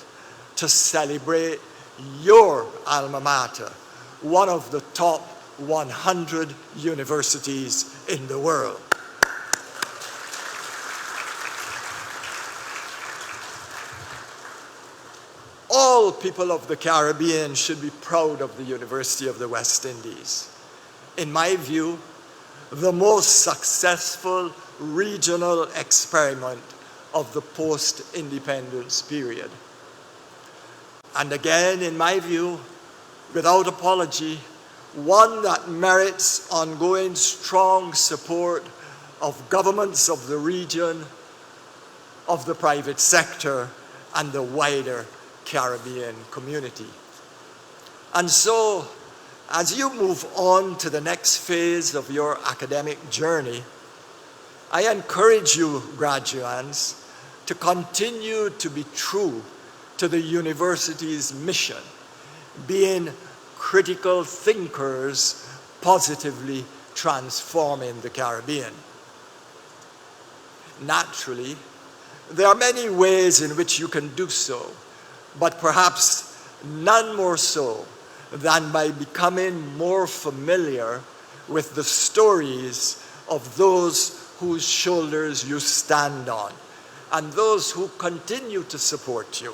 to celebrate your alma mater, one of the top 100 universities in the world. All people of the Caribbean should be proud of the University of the West Indies. In my view, the most successful regional experiment of the post-independence period. And again, in my view, without apology, one that merits ongoing strong support of governments of the region, of the private sector, and the wider Caribbean community. And so, as you move on to the next phase of your academic journey, I encourage you, graduates, to continue to be true to the university's mission, being critical thinkers positively transforming the Caribbean. Naturally, there are many ways in which you can do so, but perhaps none more so than by becoming more familiar with the stories of those whose shoulders you stand on and those who continue to support you.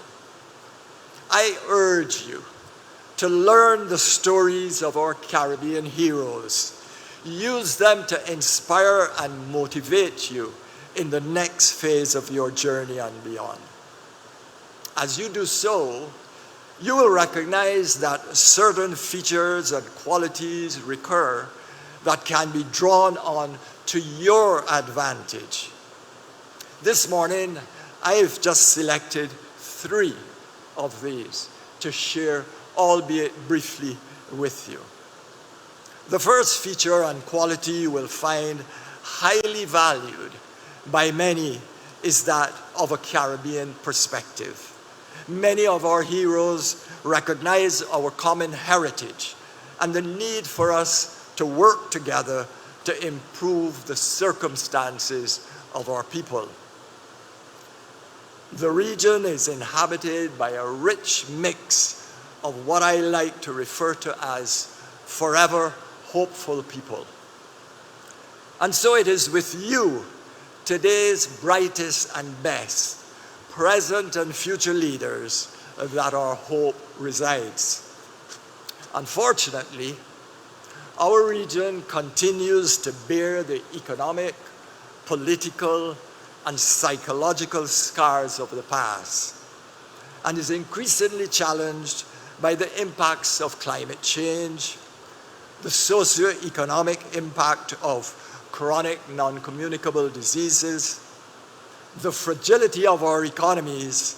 I urge you to learn the stories of our Caribbean heroes. Use them to inspire and motivate you in the next phase of your journey and beyond. As you do so, you will recognize that certain features and qualities recur that can be drawn on to your advantage. This morning, I've just selected 3 of these to share, albeit briefly, with you. The first feature and quality you will find highly valued by many is that of a Caribbean perspective. Many of our heroes recognize our common heritage and the need for us to work together to improve the circumstances of our people. The region is inhabited by a rich mix of what I like to refer to as forever hopeful people. And so it is with you, today's brightest and best, present and future leaders, that our hope resides. Unfortunately, our region continues to bear the economic, political, and psychological scars of the past, and is increasingly challenged by the impacts of climate change, the socio-economic impact of chronic non-communicable diseases, the fragility of our economies,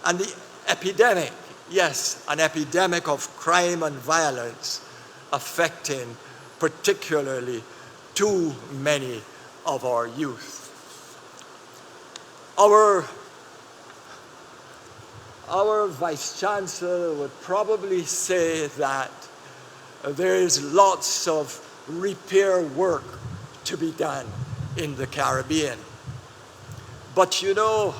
and the epidemic, yes, an epidemic of crime and violence affecting particularly too many of our youth. Our Vice-Chancellor would probably say that there is lots of repair work to be done in the Caribbean. But you know,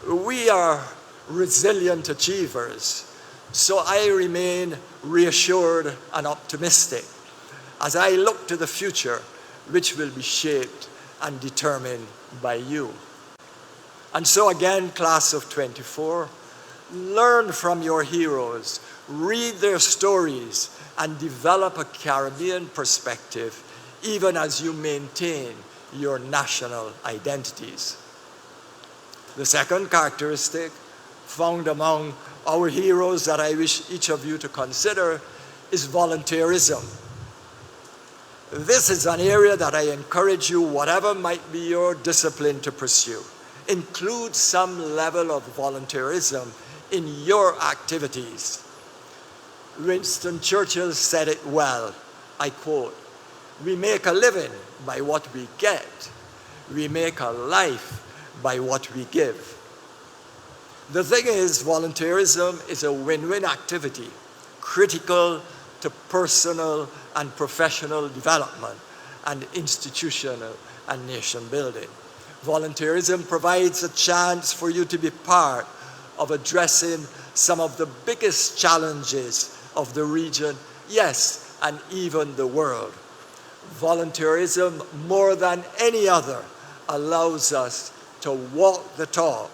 we are resilient achievers, so I remain reassured and optimistic as I look to the future, which will be shaped and determined by you. And so again, class of 24, learn from your heroes, read their stories, and develop a Caribbean perspective, even as you maintain your national identities. The second characteristic found among our heroes that I wish each of you to consider is volunteerism. This is an area that I encourage you, whatever might be your discipline, to pursue. Include some level of volunteerism in your activities. Winston Churchill said it well, I quote, "We make a living by what we get. We make a life by what we give." The thing is, volunteerism is a win-win activity, critical to personal and professional development and institutional and nation building. Volunteerism provides a chance for you to be part of addressing some of the biggest challenges of the region, yes, and even the world. Volunteerism, more than any other, allows us to walk the talk,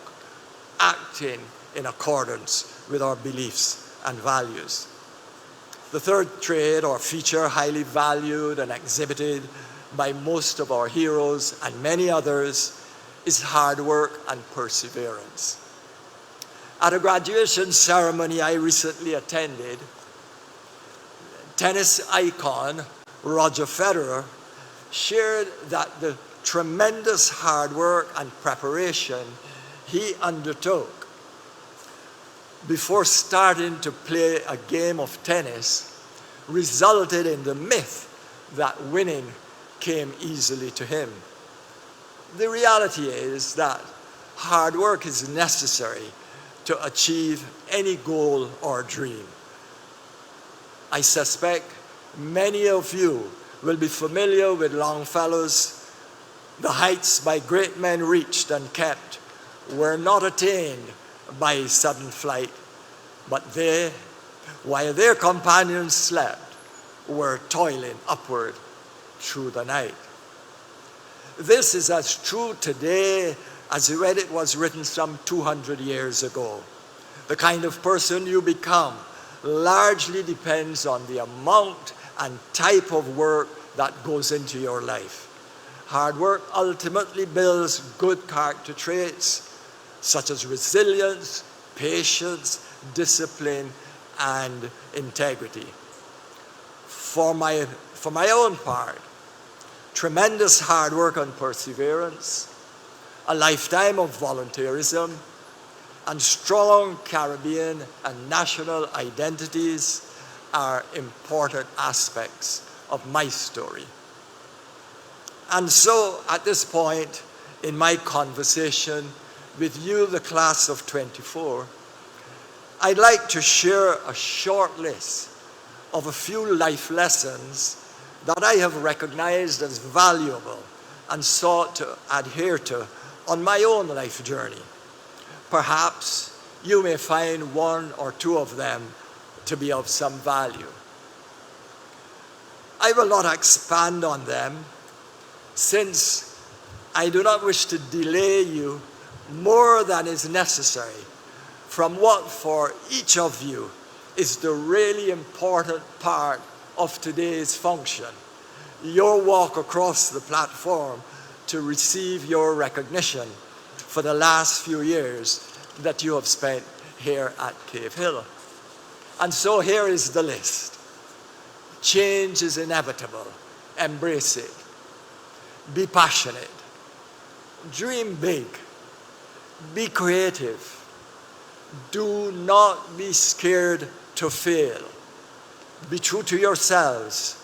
acting in accordance with our beliefs and values. The third trait or feature highly valued and exhibited by most of our heroes and many others is hard work and perseverance. At a graduation ceremony I recently attended, tennis icon Roger Federer shared that the tremendous hard work and preparation he undertook before starting to play a game of tennis resulted in the myth that winning came easily to him. The reality is that hard work is necessary to achieve any goal or dream. I suspect many of you will be familiar with Longfellow's "The heights by great men reached and kept were not attained by sudden flight, but they, while their companions slept, were toiling upward through the night." This is as true today as when it was written some 200 years ago. The kind of person you become largely depends on the amount and type of work that goes into your life. Hard work ultimately builds good character traits such as resilience, patience, discipline, and integrity. For my own part, tremendous hard work and perseverance, a lifetime of volunteerism, and strong Caribbean and national identities are important aspects of my story. And so, at this point in my conversation with you, the class of 24, I'd like to share a short list of a few life lessons that I have recognized as valuable and sought to adhere to on my own life journey. Perhaps you may find one or two of them to be of some value. I will not expand on them, since I do not wish to delay you more than is necessary from what for each of you is the really important part of today's function, your walk across the platform to receive your recognition for the last few years that you have spent here at Cave Hill. And so here is the list. Change is inevitable. Embrace it. Be passionate. Dream big. Be creative. Do not be scared to fail. Be true to yourselves.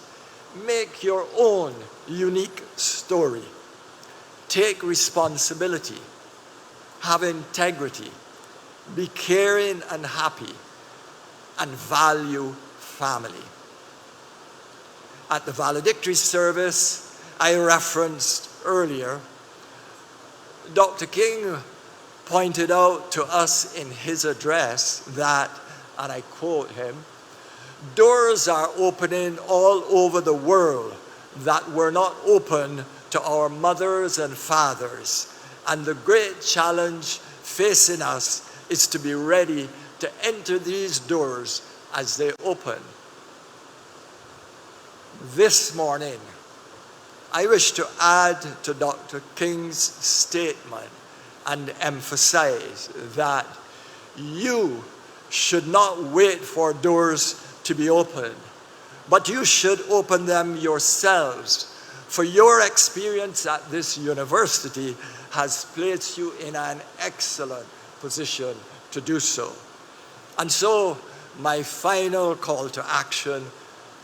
Make your own unique story. Take responsibility. Have integrity. Be caring and happy. And value family. At the valedictory service I referenced earlier, Dr. King pointed out to us in his address that, and I quote him, "Doors are opening all over the world that were not open to our mothers and fathers And the great challenge facing us is to be ready to enter these doors as they open. This morning, I wish to add to Dr. King's statement and emphasize that you should not wait for doors to be opened, but you should open them yourselves. For your experience at this university has placed you in an excellent position to do so. And so, my final call to action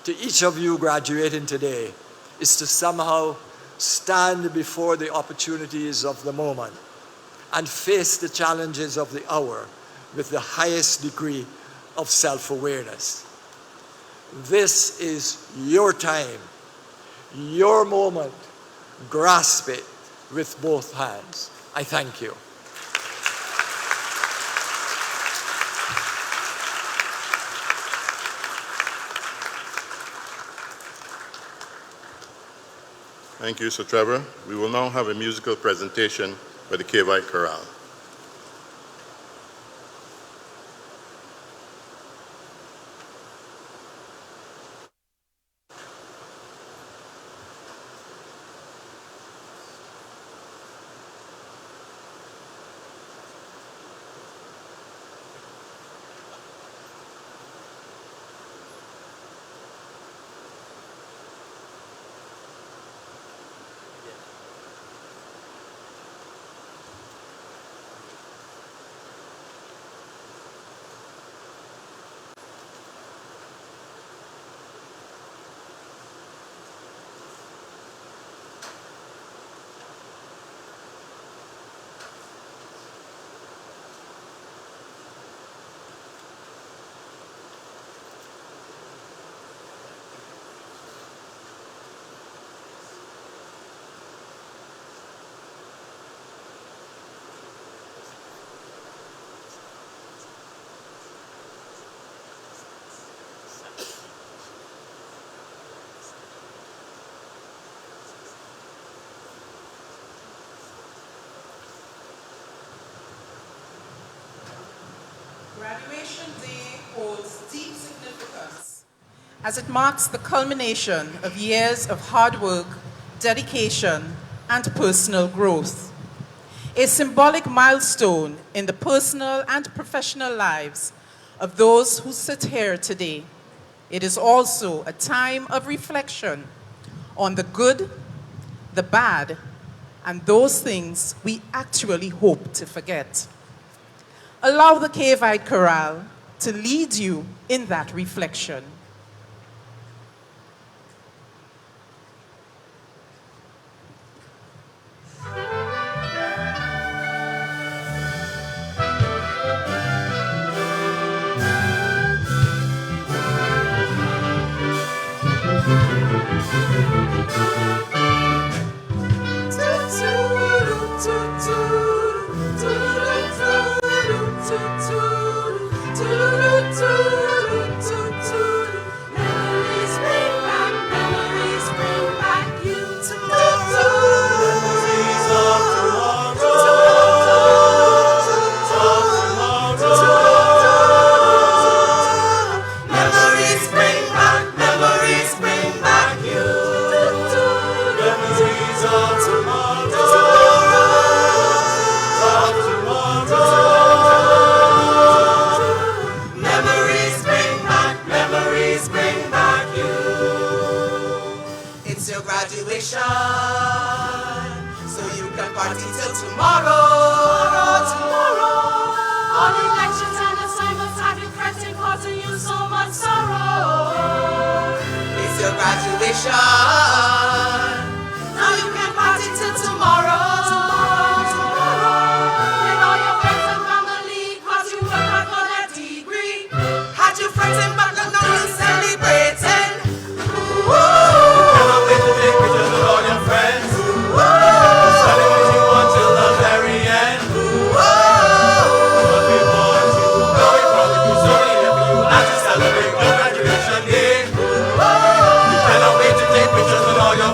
to each of you graduating today is to somehow stand before the opportunities of the moment and face the challenges of the hour with the highest degree of self-awareness. This is your time, your moment. Grasp it with both hands. I thank you. Thank you, Sir Trevor. We will now have a musical presentation by the Cavite Chorale. Graduation Day holds deep significance as it marks the culmination of years of hard work, dedication, and personal growth. A symbolic milestone in the personal and professional lives of those who sit here today. It is also a time of reflection on the good, the bad, and those things we actually hope to forget. Allow the Cavite Chorale to lead you in that reflection. Celebrate your graduation day. You cannot wait to take pictures with all your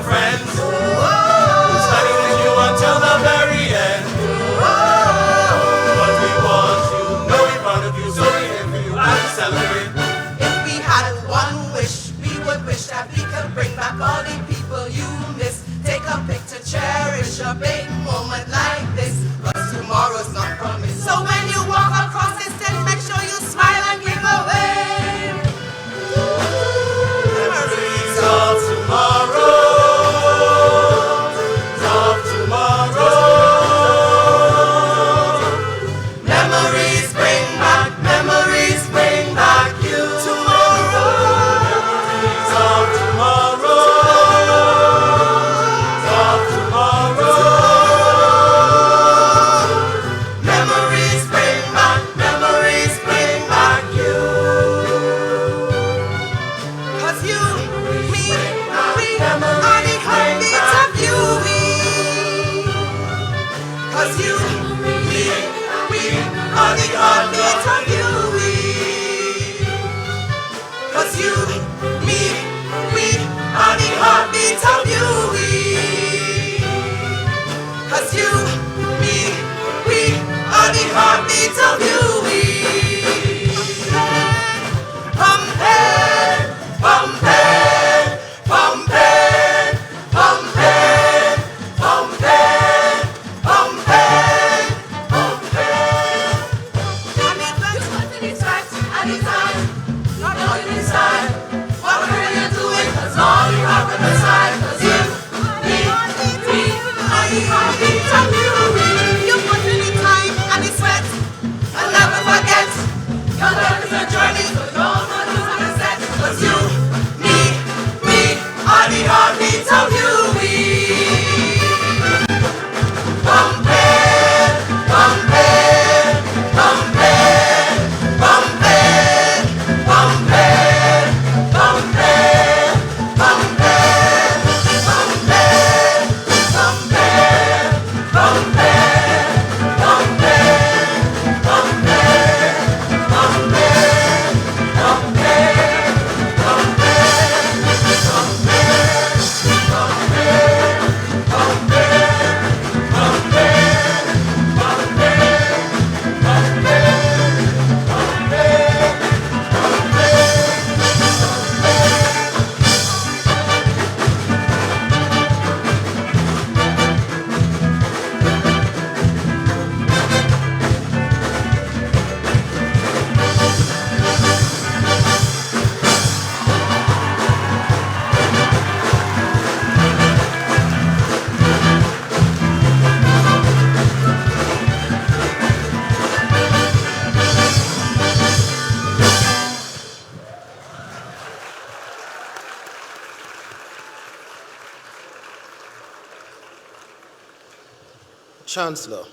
Chancellor,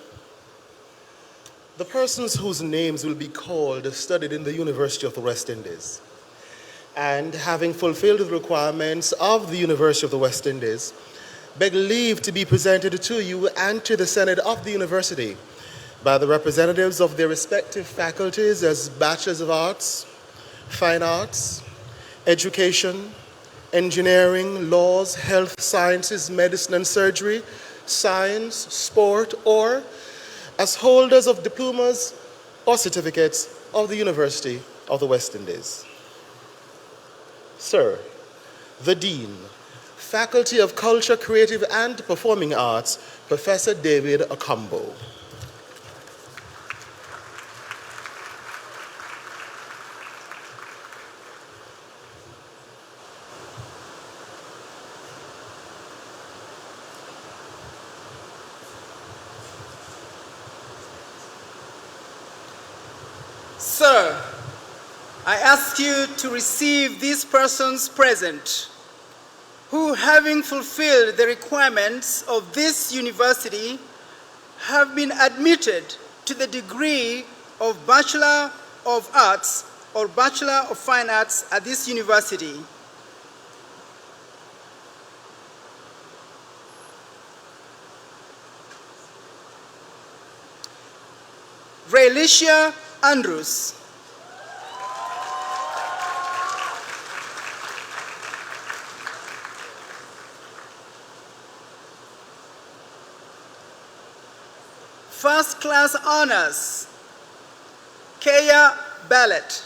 the persons whose names will be called studied in the University of the West Indies, and having fulfilled the requirements of the University of the West Indies, beg leave to be presented to you and to the Senate of the University by the representatives of their respective faculties as Bachelors of Arts, Fine Arts, Education, Engineering, Laws, Health Sciences, Medicine and Surgery, Science, Sport, or as holders of diplomas or certificates of the University of the West Indies. Sir, the Dean, Faculty of Culture, Creative and Performing Arts, Professor David Akambo. Sir, I ask you to receive these persons present, who, having fulfilled the requirements of this university, have been admitted to the degree of Bachelor of Arts or Bachelor of Fine Arts at this university. Raylicia Andrews. First class honors, Kaya Bartlett.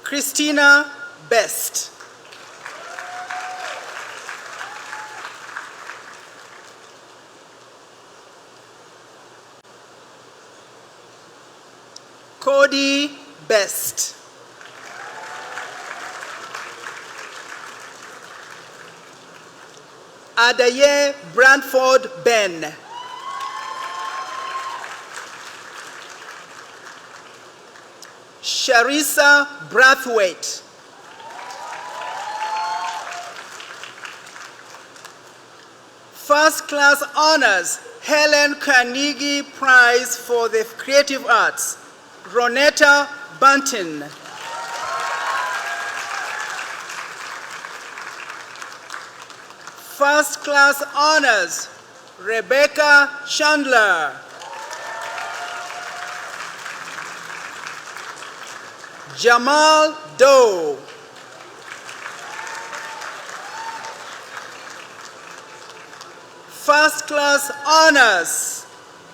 Christina Best. Cody Best. Adaye Branford Ben. Sharissa Brathwaite. First class honors, Helen Carnegie Prize for the Creative Arts, Ronetta Bunton. First class honors, Rebecca Chandler. Jamal Doe. First class honors,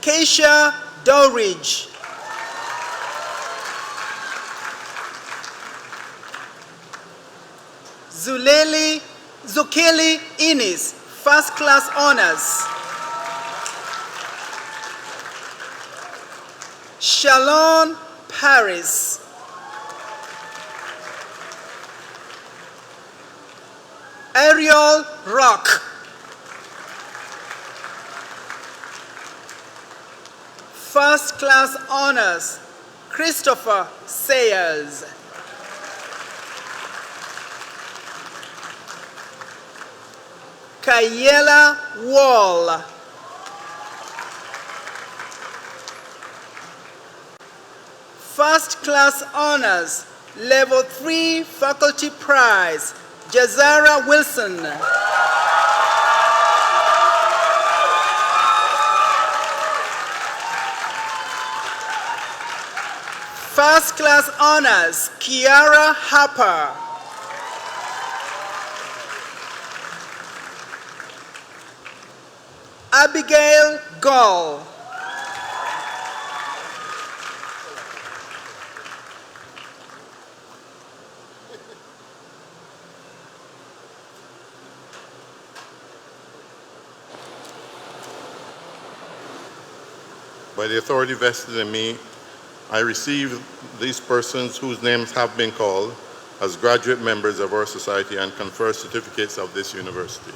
Keisha Dorridge. Zukeli Innis, first class honors. Shalon Paris. Ariel Rock. First class honors, Christopher Sayers. Kayela Wall. First class honors, level 3 faculty prize, Jazara Wilson. First class honors, Kiara Harper. Abigail Gall. By the authority vested in me, I receive these persons whose names have been called as graduate members of our society and confer certificates of this university.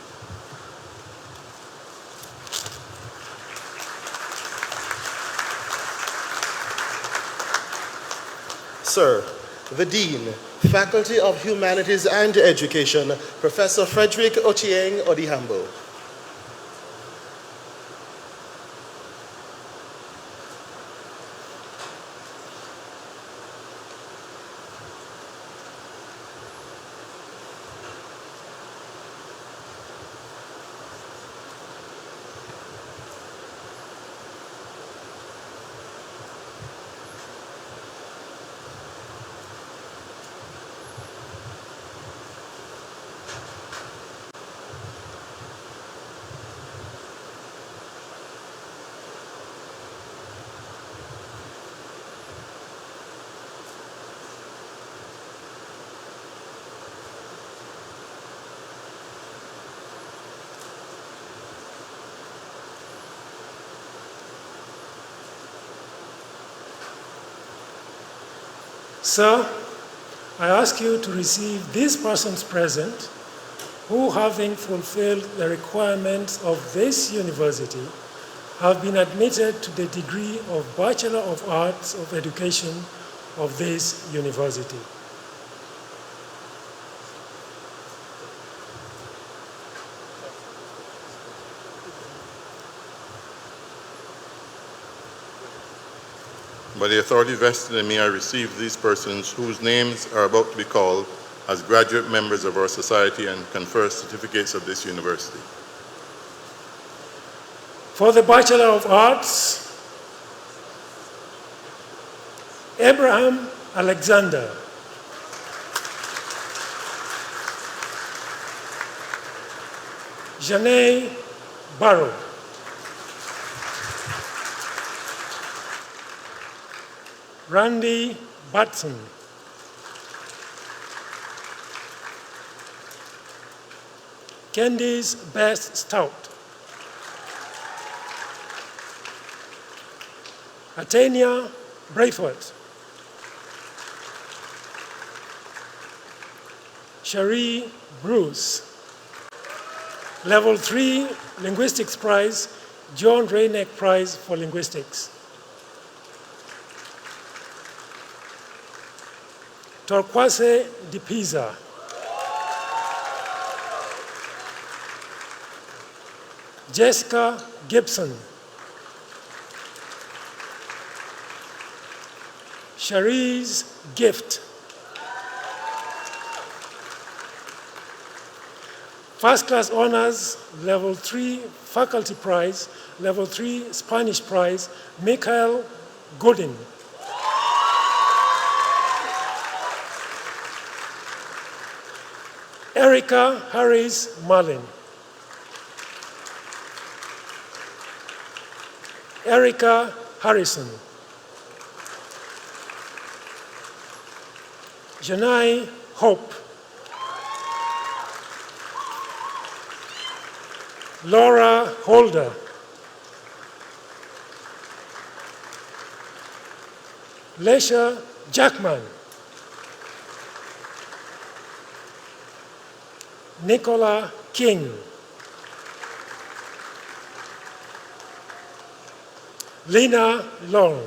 Sir, the Dean, Faculty of Humanities and Education, Professor Frederick Ochieng Odihambo. Sir, I ask you to receive these persons present who, having fulfilled the requirements of this university, have been admitted to the degree of Bachelor of Arts of Education of this university. By the authority vested in me, I receive these persons whose names are about to be called as graduate members of our society and confer certificates of this university. For the Bachelor of Arts, Abraham Alexander. Janae Barrow. Randy Batson. Candice Best Stout. Atania Braithwaite. Cherie Bruce. Level 3 Linguistics Prize, John Rayneck Prize for Linguistics. Torquase de Pisa. Jessica Gibson. Cherise Gift. First class honors, level 3 faculty prize, level 3 Spanish prize, Michael Godin. Erica Harris Marlin. Erica Harrison. Janai Hope. Laura Holder. Lesha Jackman. Nicola King. Lena Long.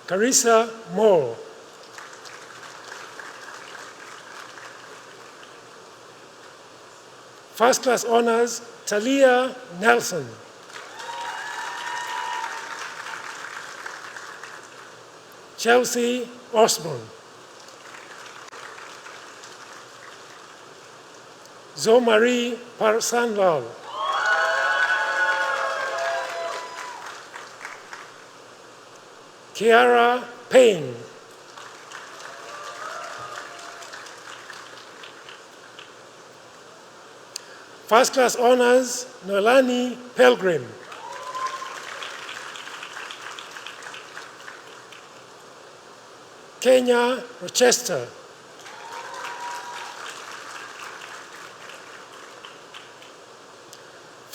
Carissa Moore. First class honors, Talia Nelson. Chelsea Osborne. Zoe-Marie Parsanlal. Kiara Payne. First class honors, Nolani Pelgrim. Kenya Rochester.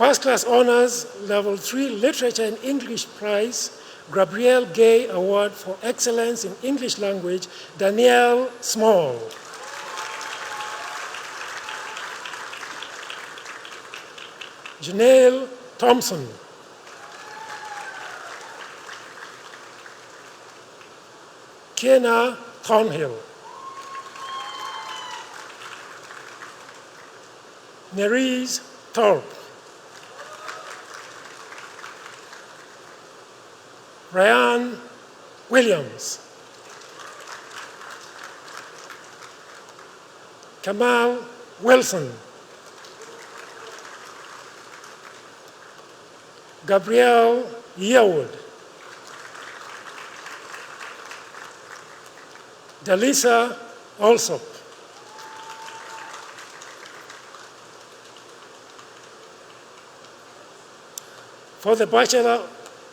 First class honors, level 3 Literature and English Prize, Gabrielle Gay Award for Excellence in English Language, Danielle Small. Janelle Thompson. Kiana Thornhill, Nerese Thorpe, Ryan Williams, Kamal Wilson, Gabrielle Yearwood, Dalisa Alsop, for the Bachelor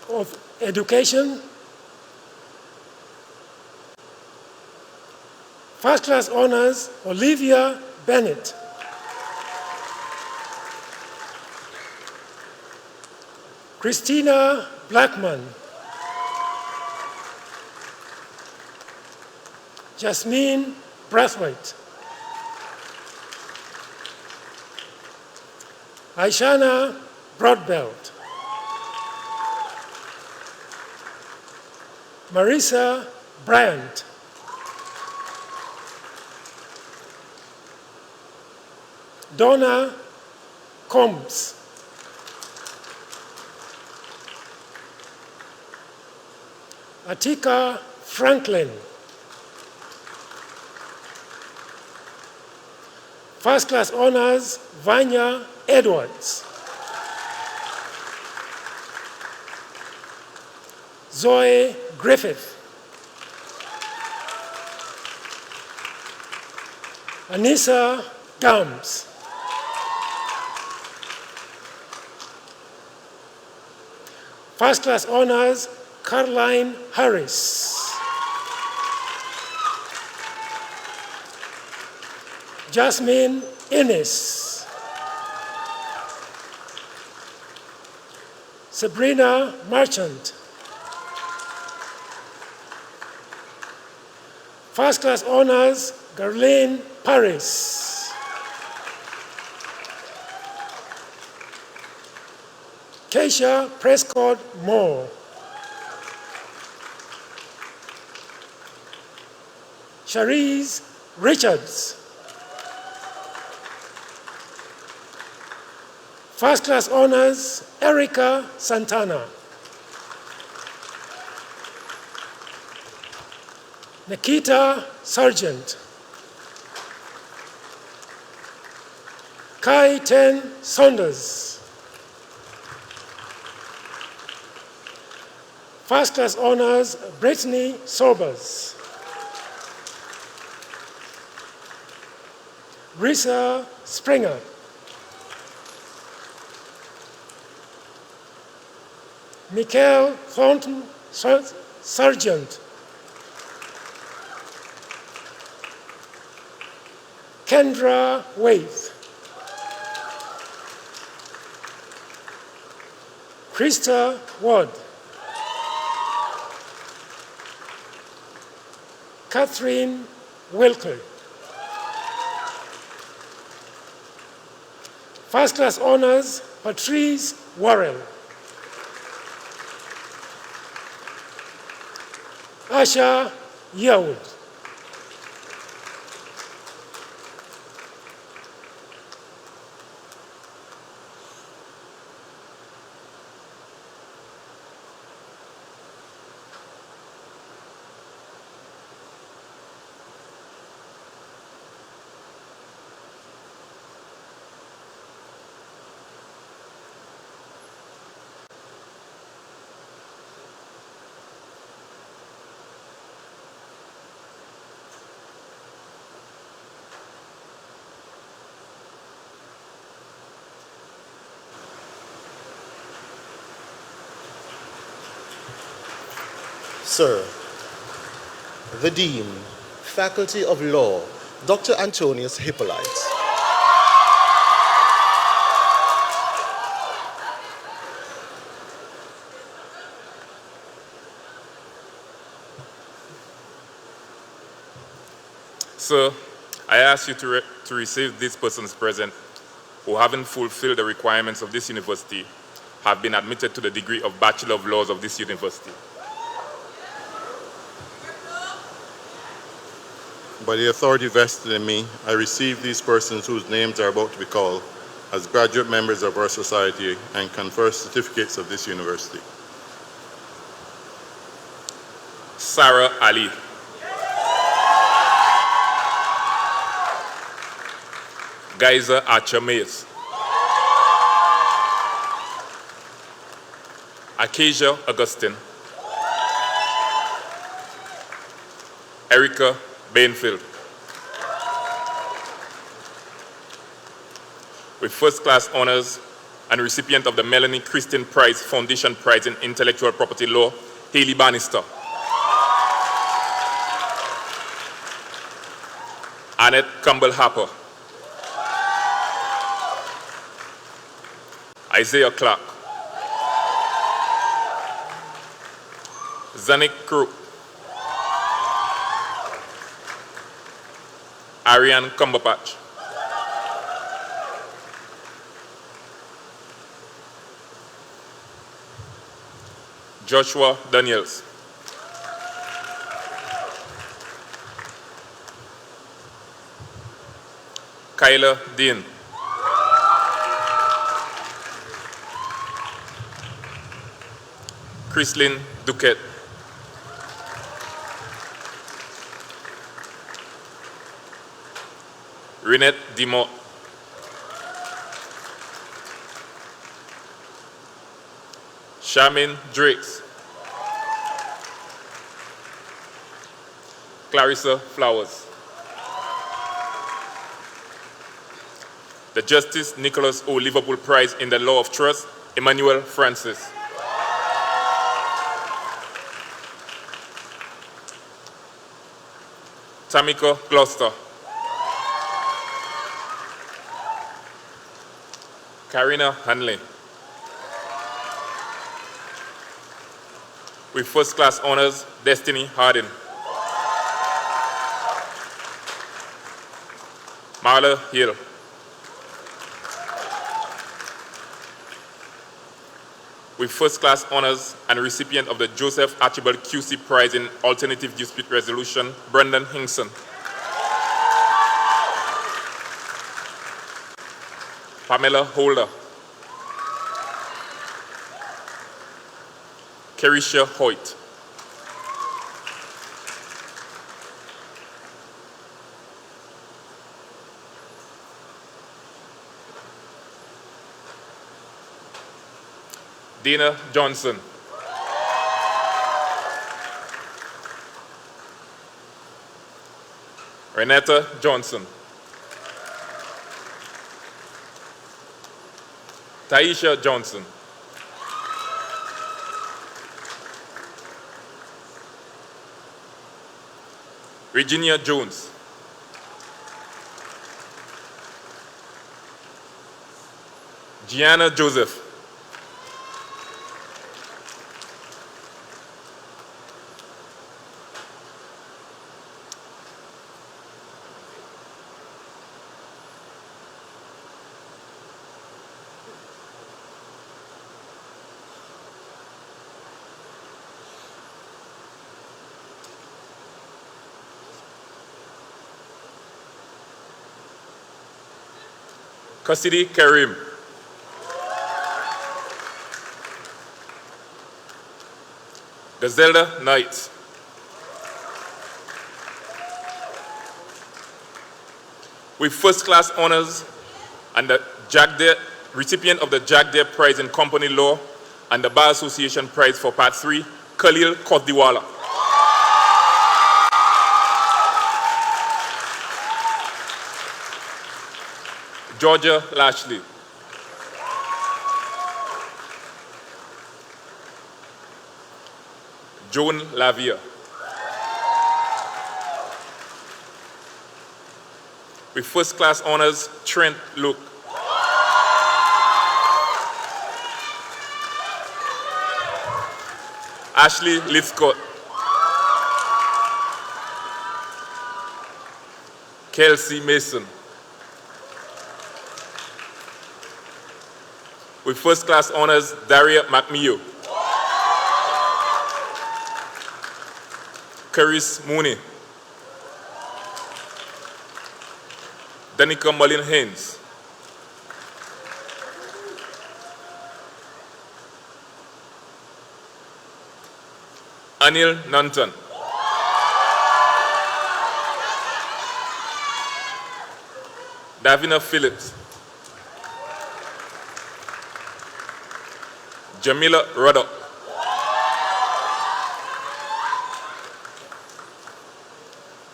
of Education, First Class Honors, Olivia Bennett, Christina Blackman, Jasmine Brathwaite, Aishana Broadbelt, Marisa Bryant, Donna Combs, Atika Franklin, First Class Honors, Vanya Edwards, Zoe Griffith, Anissa Gams, First Class Honors, Caroline Harris, Jasmine Innes, Sabrina Marchant, First Class Honors, Garlene Paris, Keisha Prescott Moore, Sharice Richards, First Class Honors, Erica Santana, Nikita Sargent, Kai Ten Saunders, First Class Honors, Brittany Sobers, Risa Springer, Michael Thornton Sargent, Kendra Waith, Krista Ward, Catherine Wilker, First Class Honors, Patrice Worrell, Asha Yearwood, Sir, the Dean, Faculty of Law, Dr. Antonius Hippolyte. Sir, I ask you to receive these persons present who, having fulfilled the requirements of this university, have been admitted to the degree of Bachelor of Laws of this university. by the authority vested in me, I receive these persons whose names are about to be called as graduate members of our society and confer certificates of this university. Sarah Ali. Geyser Archer Mays. Acacia Augustine. Erica Bainfield. With first class honors and recipient of the Melanie Christian Prize Foundation Prize in Intellectual Property Law, Haley Bannister. Annette Campbell Harper. Isaiah Clark. Zanik Crook. Ariane Cumberpatch. Joshua Daniels. Kyla Dean. Chrislyn Duquette. Renette Dimot. Charmaine Drakes. Clarissa Flowers. The Justice Nicholas O. Liverpool Prize in the Law of Trust, Emmanuel Francis. Tamika Gloucester. Karina Hanley. With first class honors, Destiny Hardin. Marla Hill. With first class honors and recipient of the Joseph Archibald QC Prize in Alternative Dispute Resolution, Brendan Hinkson. Pamela Holder. Kerisha Hoyt. Dana Johnson. Renata Johnson. Taisha Johnson. Virginia Jones. Gianna Joseph. Cassidy Karim. Gazelda Knight. With first class honors and the recipient of the Jack Dare Prize in Company Law and the Bar Association Prize for Part 3, Khalil Kotdiwala. Georgia Lashley. Joan Lavia. With first class honors, Trent Luke. Ashley Lithcott. Kelsey Mason. With first class honors, Daria McMeo. Caris Mooney. Danica Mullin Haynes. Anil Nantan. Davina Phillips. Jamila Ruddock.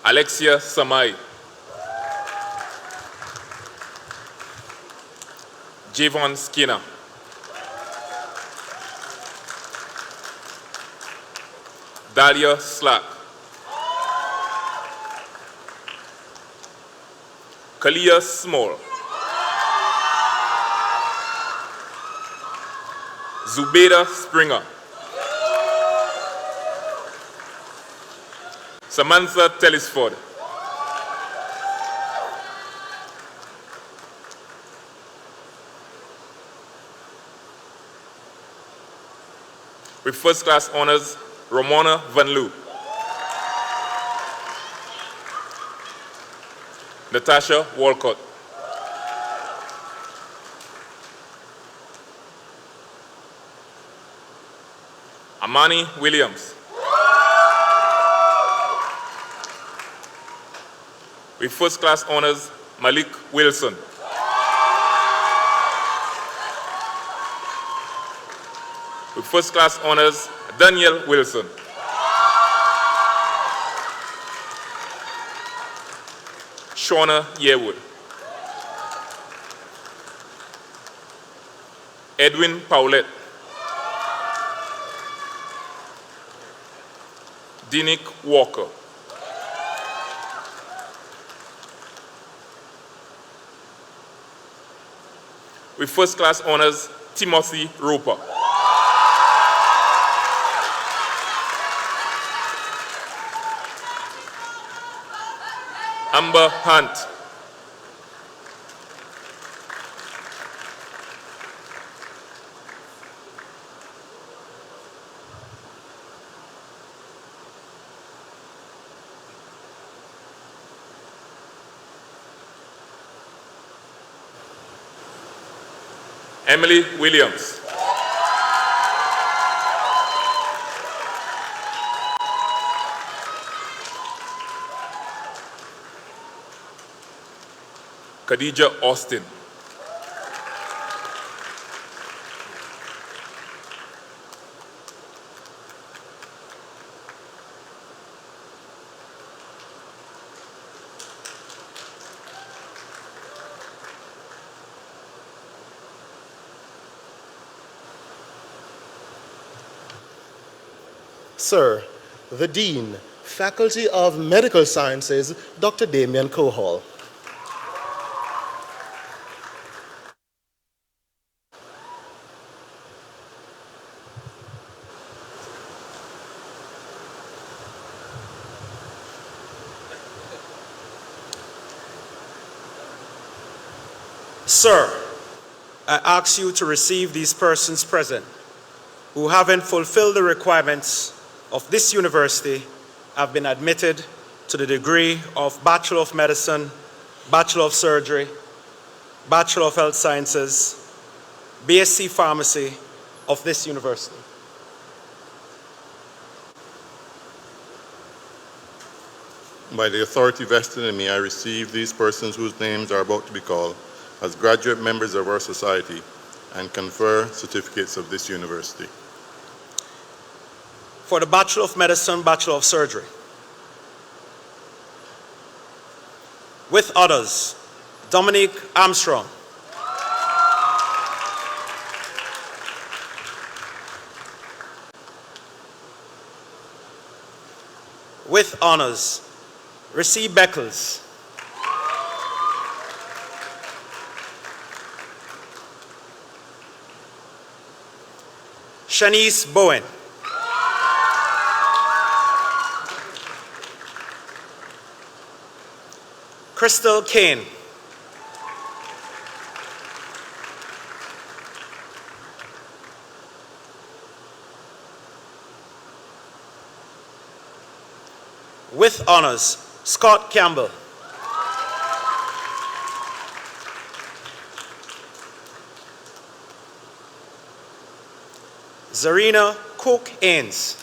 Alexia Samai. Javon Skinner. Dahlia Slack. Kalia Small. Zubeda Springer. Samantha Tellisford. With first class honors, Ramona Van Loo. Natasha Walcott. Amani Williams. With first class honors, Malik Wilson. With first class honors, Daniel Wilson. Shauna Yearwood. Edwin Paulette. Dinick Walker. With first class honors, Timothy Roper. Amber Hunt. Emily Williams. Khadija Austin. Sir, the Dean, Faculty of Medical Sciences, Dr. Damian Cohall. Sir, I ask you to receive these persons present who, having fulfilled the requirements of this university, have been admitted to the degree of Bachelor of Medicine, Bachelor of Surgery, Bachelor of Health Sciences, BSc Pharmacy of this university. By the authority vested in me, I receive these persons whose names are about to be called as graduate members of our society and confer certificates of this university. For the Bachelor of Medicine, Bachelor of Surgery. With others, Dominique Armstrong. With honors, Ricci Beckles. Shanice Bowen. Crystal Kane. With honors, Scott Campbell. Zarina Cook-Ains.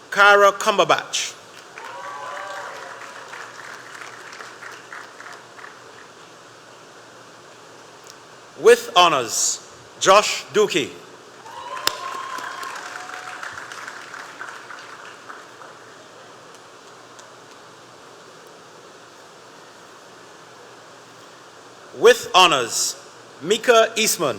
Kara Cumberbatch. With honors, Josh Dookie. With honors, Mika Eastman.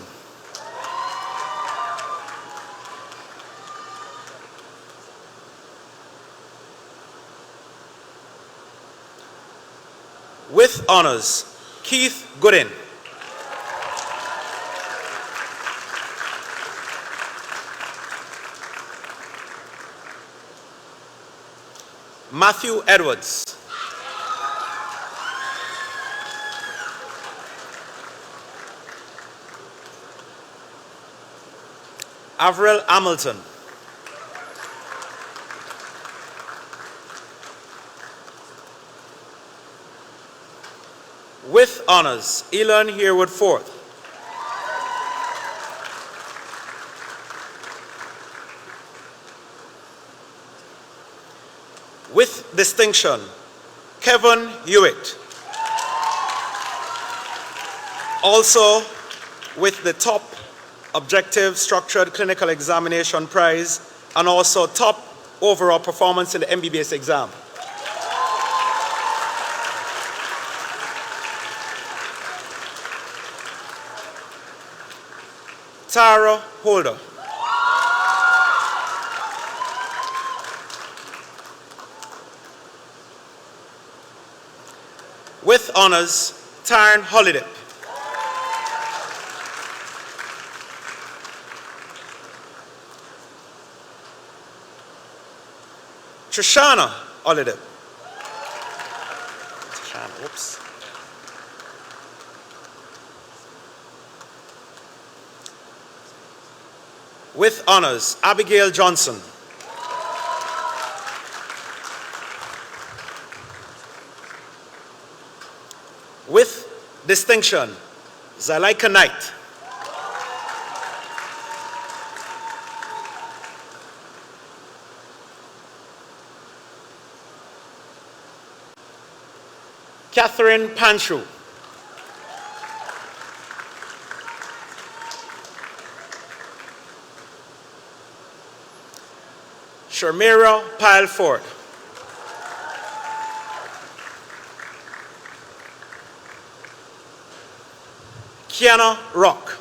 With honors, Keith Gooden. Matthew Edwards. Avril Hamilton. With honors, Elon Herwood Ford. With distinction, Kevin Hewitt. Also with the top objective structured clinical examination prize and also top overall performance in the MBBS exam. Tara Holder. With honors, Taryn Holiday. Trishana Holiday. Trishana, whoops. With honors, Abigail Johnson. With distinction, Zalaika Knight. Catherine Panchu. Sharmira Pileford. Kiana Rock.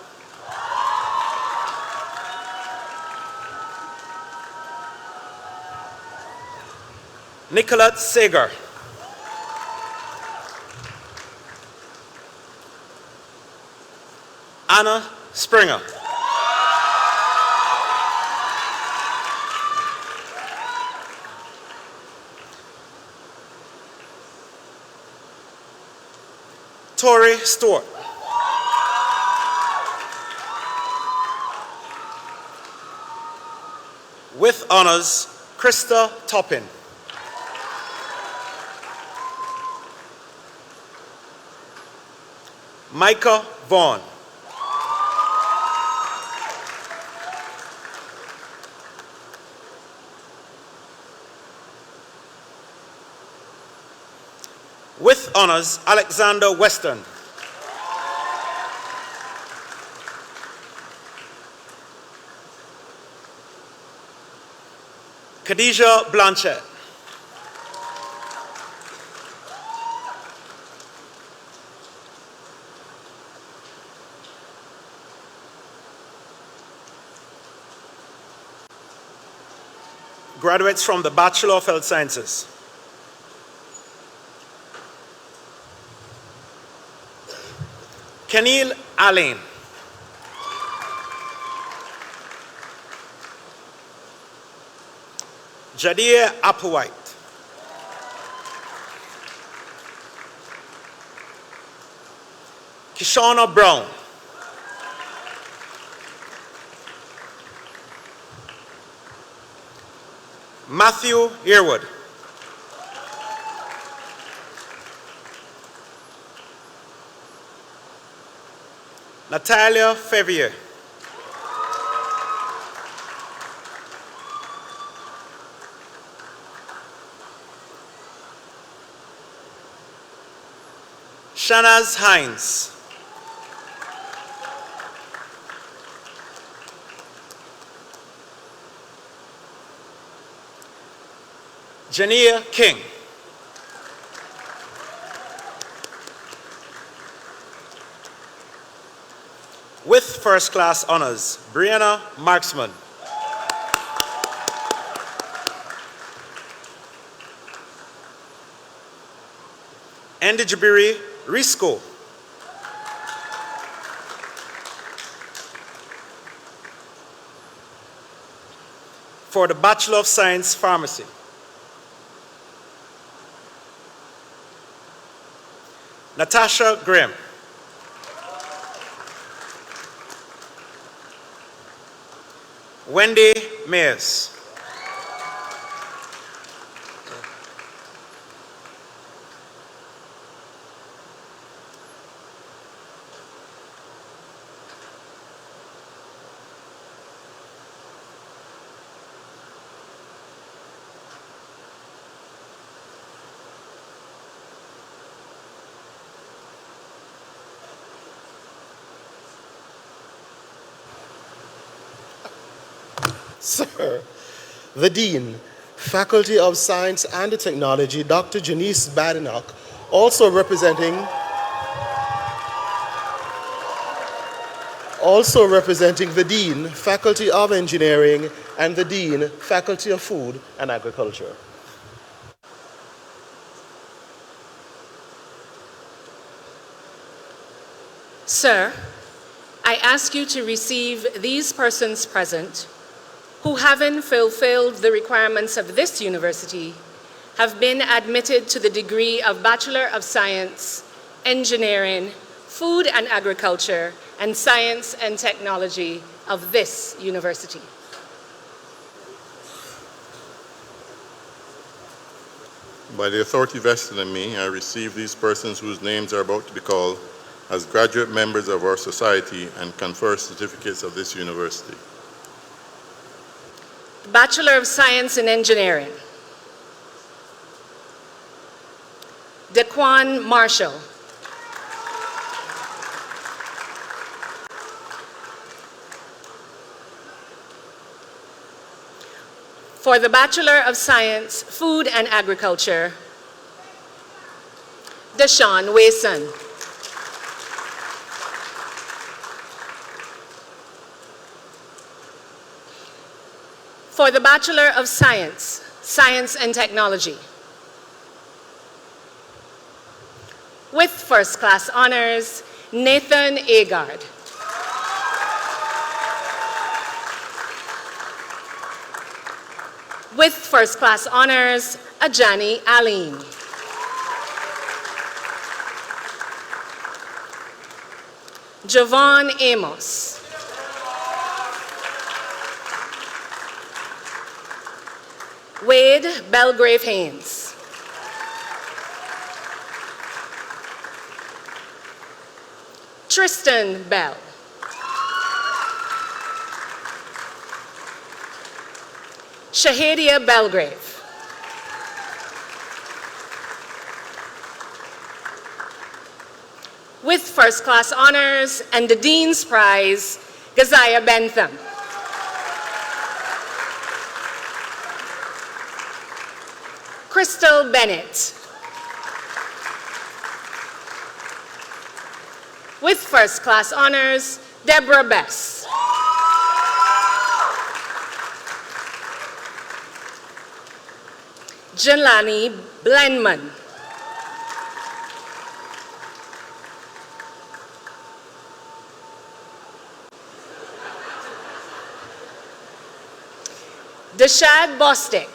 Nicolette Sager. Anna Springer. Tori Stewart. With honors, Krista Toppin. Micah Vaughn. With honors, Alexander Weston. Khadijah Blanchett. Graduates from the Bachelor of Health Sciences. Kenil Allen. Jadir Applewhite. Kishona Brown. Matthew Earwood. Natalia Fevier. Shanaz Hines. Jania King. With first-class honors, Brianna Marksman. Andy Jabiri Risco. For the Bachelor of Science, Pharmacy. Natasha Graham. Wendy Mayers. Sir, the Dean, Faculty of Science and Technology, Dr. Janice Badenoch, also representing the Dean, Faculty of Engineering, and the Dean, Faculty of Food and Agriculture. Sir, I ask you to receive these persons present who, having fulfilled the requirements of this university, have been admitted to the degree of Bachelor of Science, Engineering, Food and Agriculture, and Science and Technology of this university. By the authority vested in me, I receive these persons whose names are about to be called as graduate members of our society and confer certificates of this university. Bachelor of Science in Engineering, Daquan Marshall. For the Bachelor of Science, Food and Agriculture, Deshaun Wason. For the Bachelor of Science, Science and Technology, with first-class honors, Nathan Agard. With first-class honors, Ajani Aline. Javon Amos. Wade Belgrave Haynes. Tristan Bell. Shahadia Belgrave. With first-class honors and the Dean's Prize, Gazaya Bentham. Crystal Bennett. With first-class honors, Deborah Bess. Jelani Blenman. Deshad Bostick.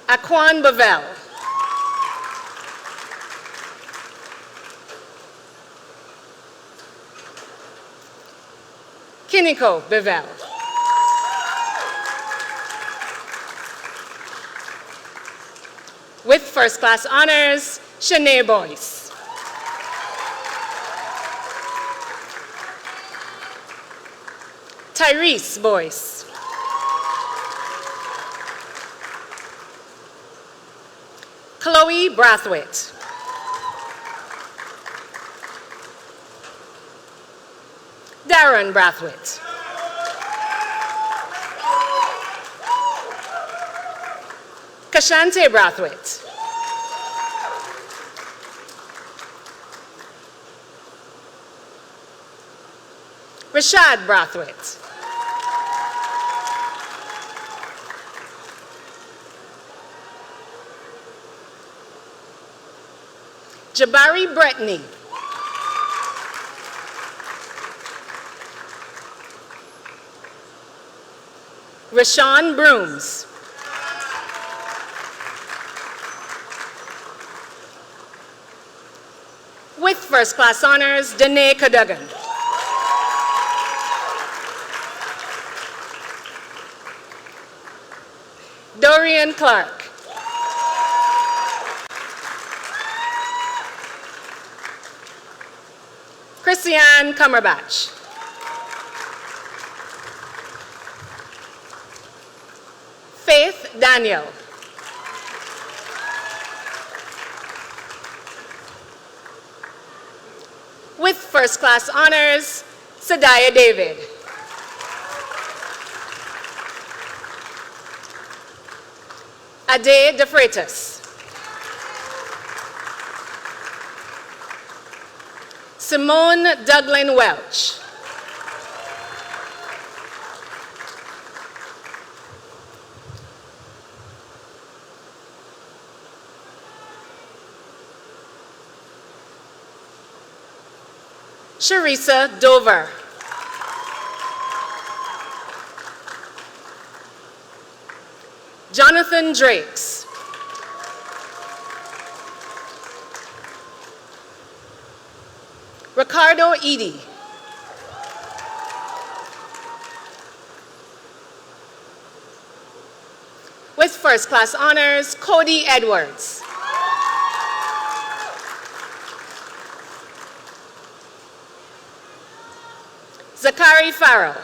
Aquan Bavel. Kiniko Bevel. With first-class honors, Shanae Boyce. Tyrese Boyce. Chloe Brathwaite. Darren Brathwaite. Kashante Brathwaite. Rashad Brathwaite. Jabari Brittany. Rashawn Brooms. With first class honors, Danae Cadogan. Dorian Clark. Christiane Cumberbatch. Faith Daniel. With first class honors, Sadiah David. Ade De Freitas. Simone Douglin Welch. Sharissa Dover. Jonathan Drakes. Ricardo Edie. With first class honors, Cody Edwards. Zachary Farrell.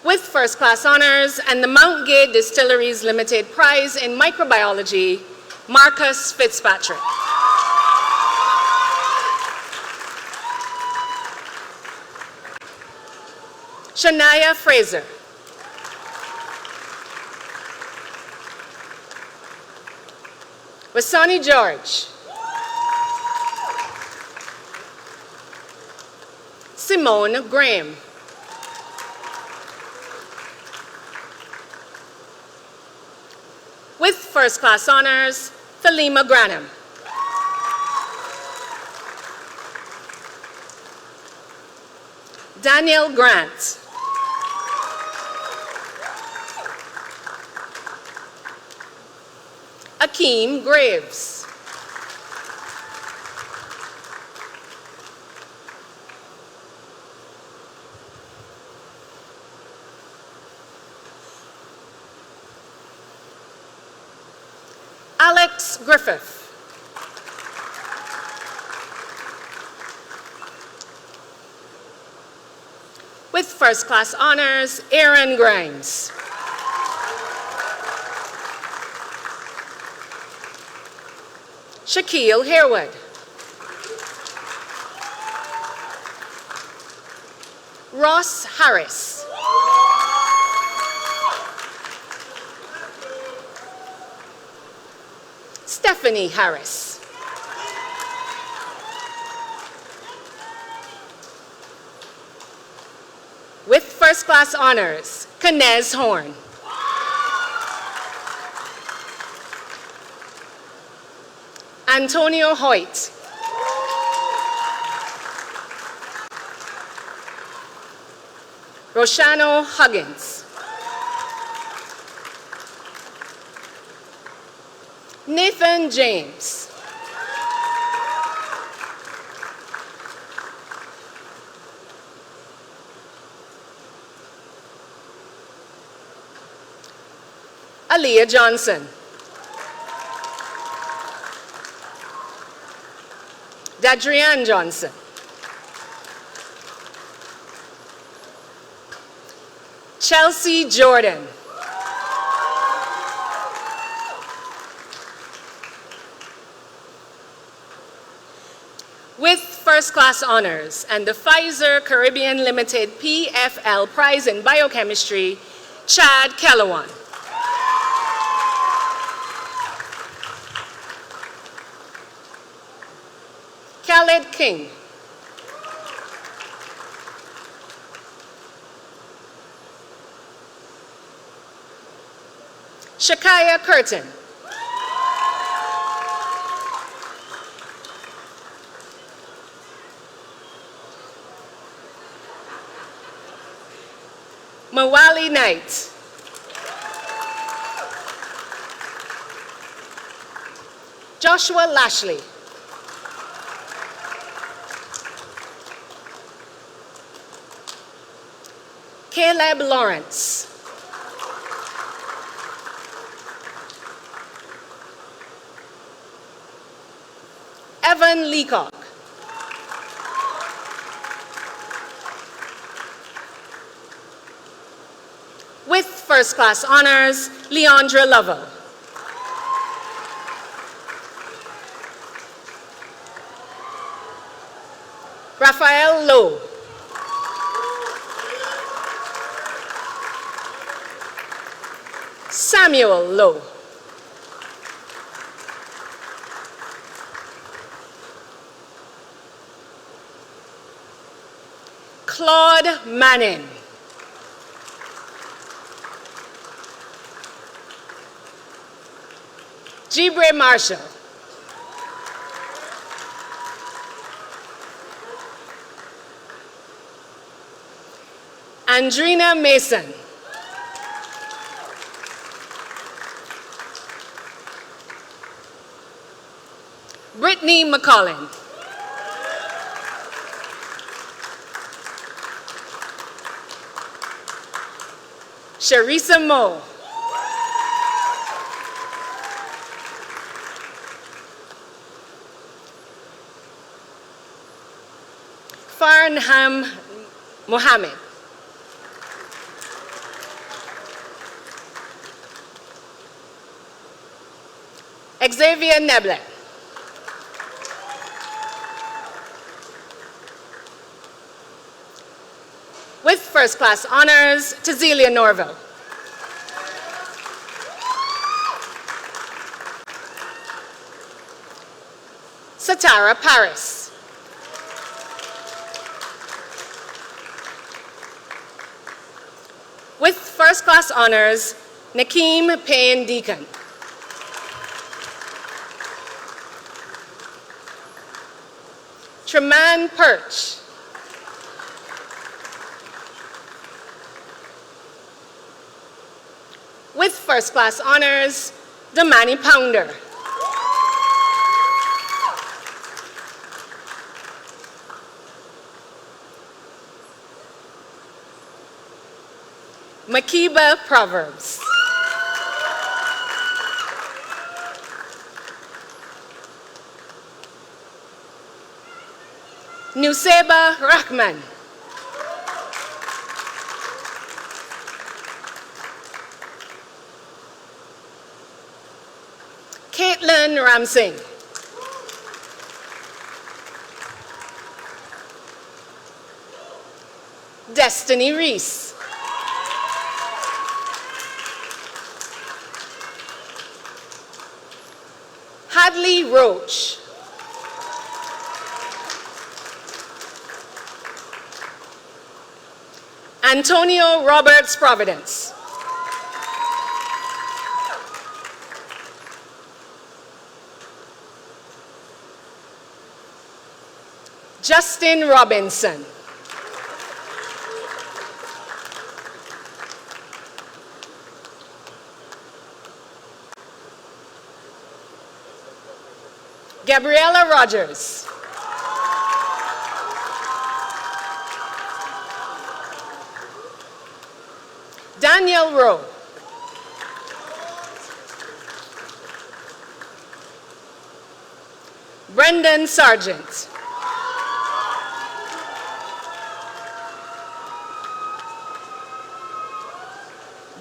With first class honors and the Mount Gay Distilleries Limited Prize in Microbiology, Marcus Fitzpatrick. Shania Fraser. Wasani George. Simone Graham. With first class honors, Thelema Granham. Daniel Grant. Akeem Graves. Alex Griffith. With first class honors, Aaron Grimes. Shaquille Harewood. Ross Harris. Stephanie Harris. With first class honors, Kanez Horn. Antonio Hoyt. Roshano Huggins. Nathan James. Aaliyah Johnson. Dadrian Johnson. Chelsea Jordan. With first-class honors and the Pfizer Caribbean Limited PFL Prize in Biochemistry, Chad Kellewan. Khaled King. Shakaya Curtin. Mawali Knight. Joshua Lashley. Caleb Lawrence. Evan Leacock. With first-class honors, Leandra Lovell. Raphael Lowe. Samuel Lowe. Claude Manning. Jibre Marshall. Andrina Mason. Brittany McCollin. Sharissa Moe. Farnham Mohammed. Xavier Neble. With first-class honors, Tazelia Norville. Satara Paris. With first-class honors, Nakeem Payne Deacon. Treman Perch. With first-class honors, Damani Pounder. Makiba Proverbs. Nuseba Rahman. Caitlin Ramsing. Destiny Reese. Hadley Roach. Antonio Roberts Providence. Justin Robinson. Gabriella Rogers. Daniel Rowe. Brendan Sargent.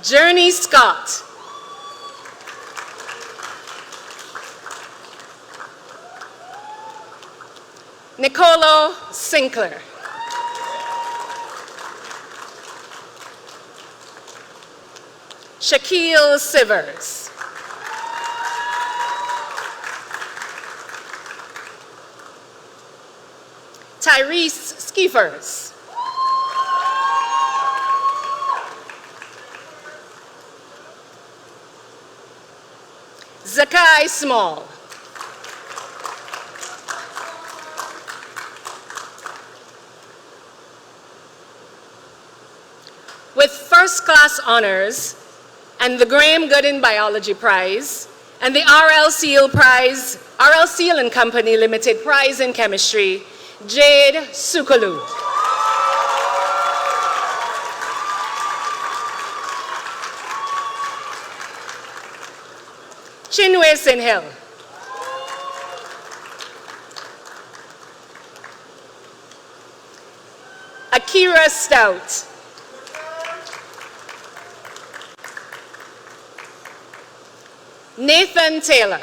Journey Scott. Nicolo Sinclair. Shaquille Sivers. Tyrese Skeefers. Zakai Small. With first-class honors and the Graham Gooden Biology Prize and the R.L. Seal Prize, R.L. Seal and Company Limited Prize in Chemistry, Jade Sukulu. Chinwe Sinhill. Akira Stout. Nathan Taylor.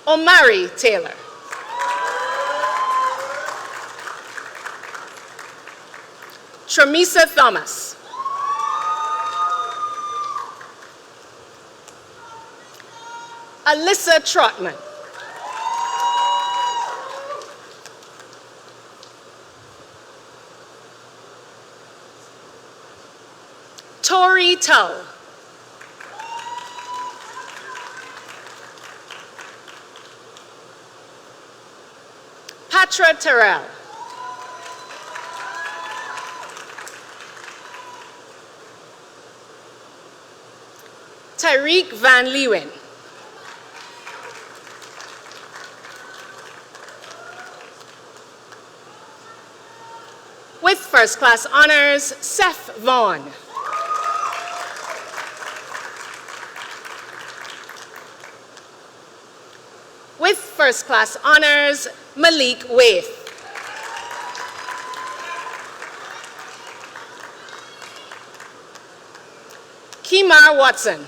Omari Taylor. Tramisa Thomas. Alyssa Trotman. Tori Tull. Patra Terrell. Tyreek Van Leeuwen. With first-class honors, Seth Vaughn. With first-class honors, Malik Waith. Kimar Watson.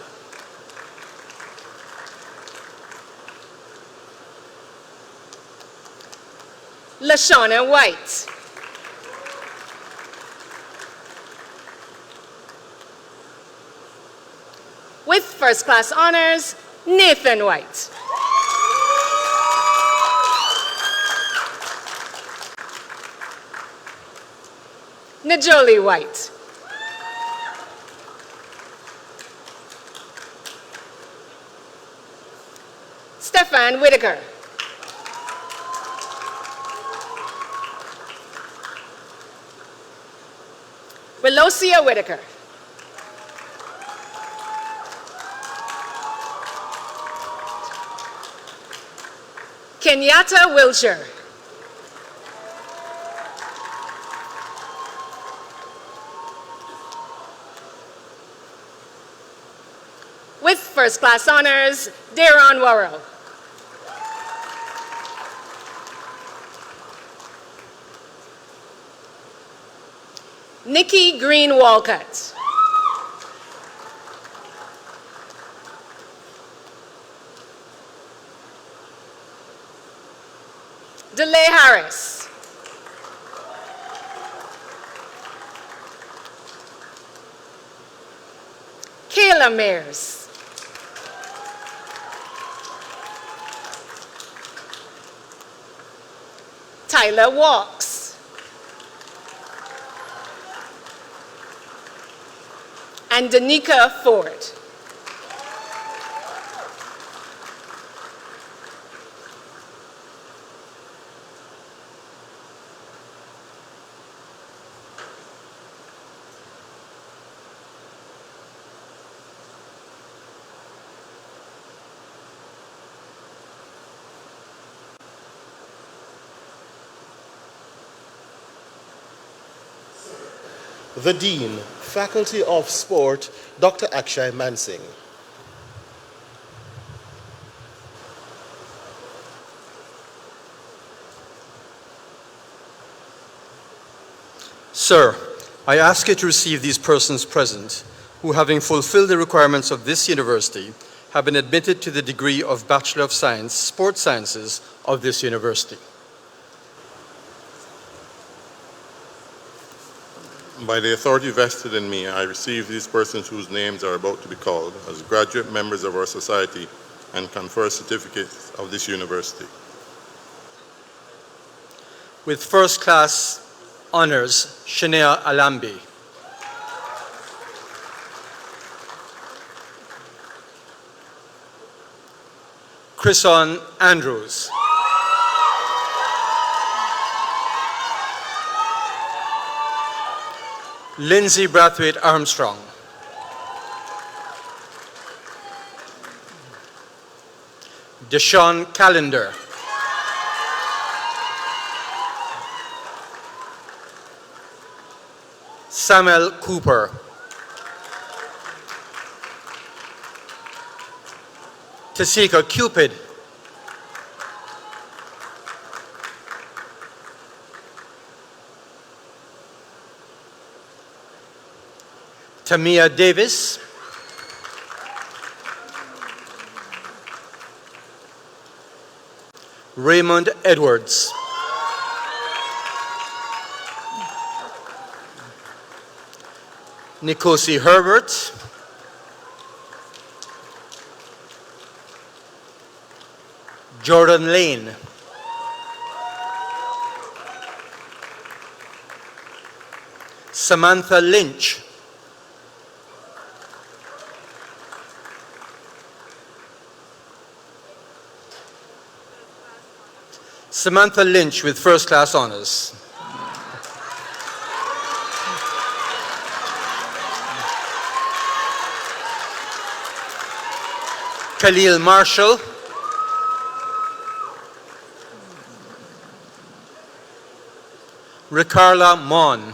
Lashana White. With first-class honors, Nathan White. Najoli White. Stefan Whitaker. Velocia Whitaker. Kenyatta Wilshire. With first-class honors, Daron Worrell. Nikki Green Walcott. DeLay Harris. Kayla Mears. Tyler Walks. And Danica Ford. The Dean, Faculty of Sport, Dr. Akshay Mansingh. Sir, I ask you to receive these persons present who, having fulfilled the requirements of this university, have been admitted to the degree of Bachelor of Science, Sports Sciences of this university. By the authority vested in me, I receive these persons whose names are about to be called as graduate members of our society and confer certificates of this university. With first-class honors, Shania Alambi. Chrison Andrews. Lindsay Brathwaite Armstrong. Deshaun Callender. Samuel Cooper. Tasika Cupid. Tamia Davis. Raymond Edwards. Nikosi Herbert. Jordan Lane. Samantha Lynch. Samantha Lynch with first-class honors. Khalil Marshall. Ricarla Mon.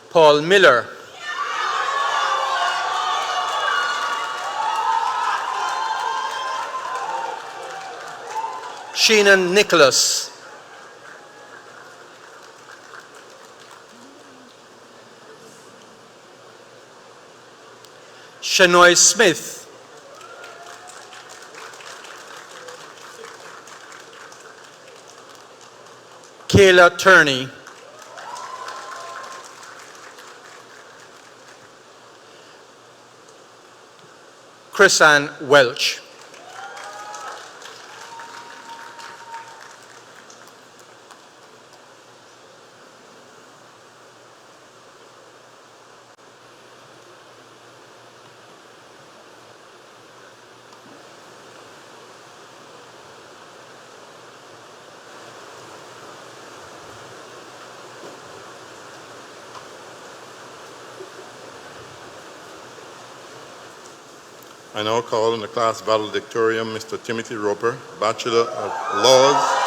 Paul Miller. Sheenan Nicholas. Shanoy Smith. Kayla Turney. Chrisanne Welch. I now call on the class valedictorian, Mr. Timothy Roper, Bachelor of Laws.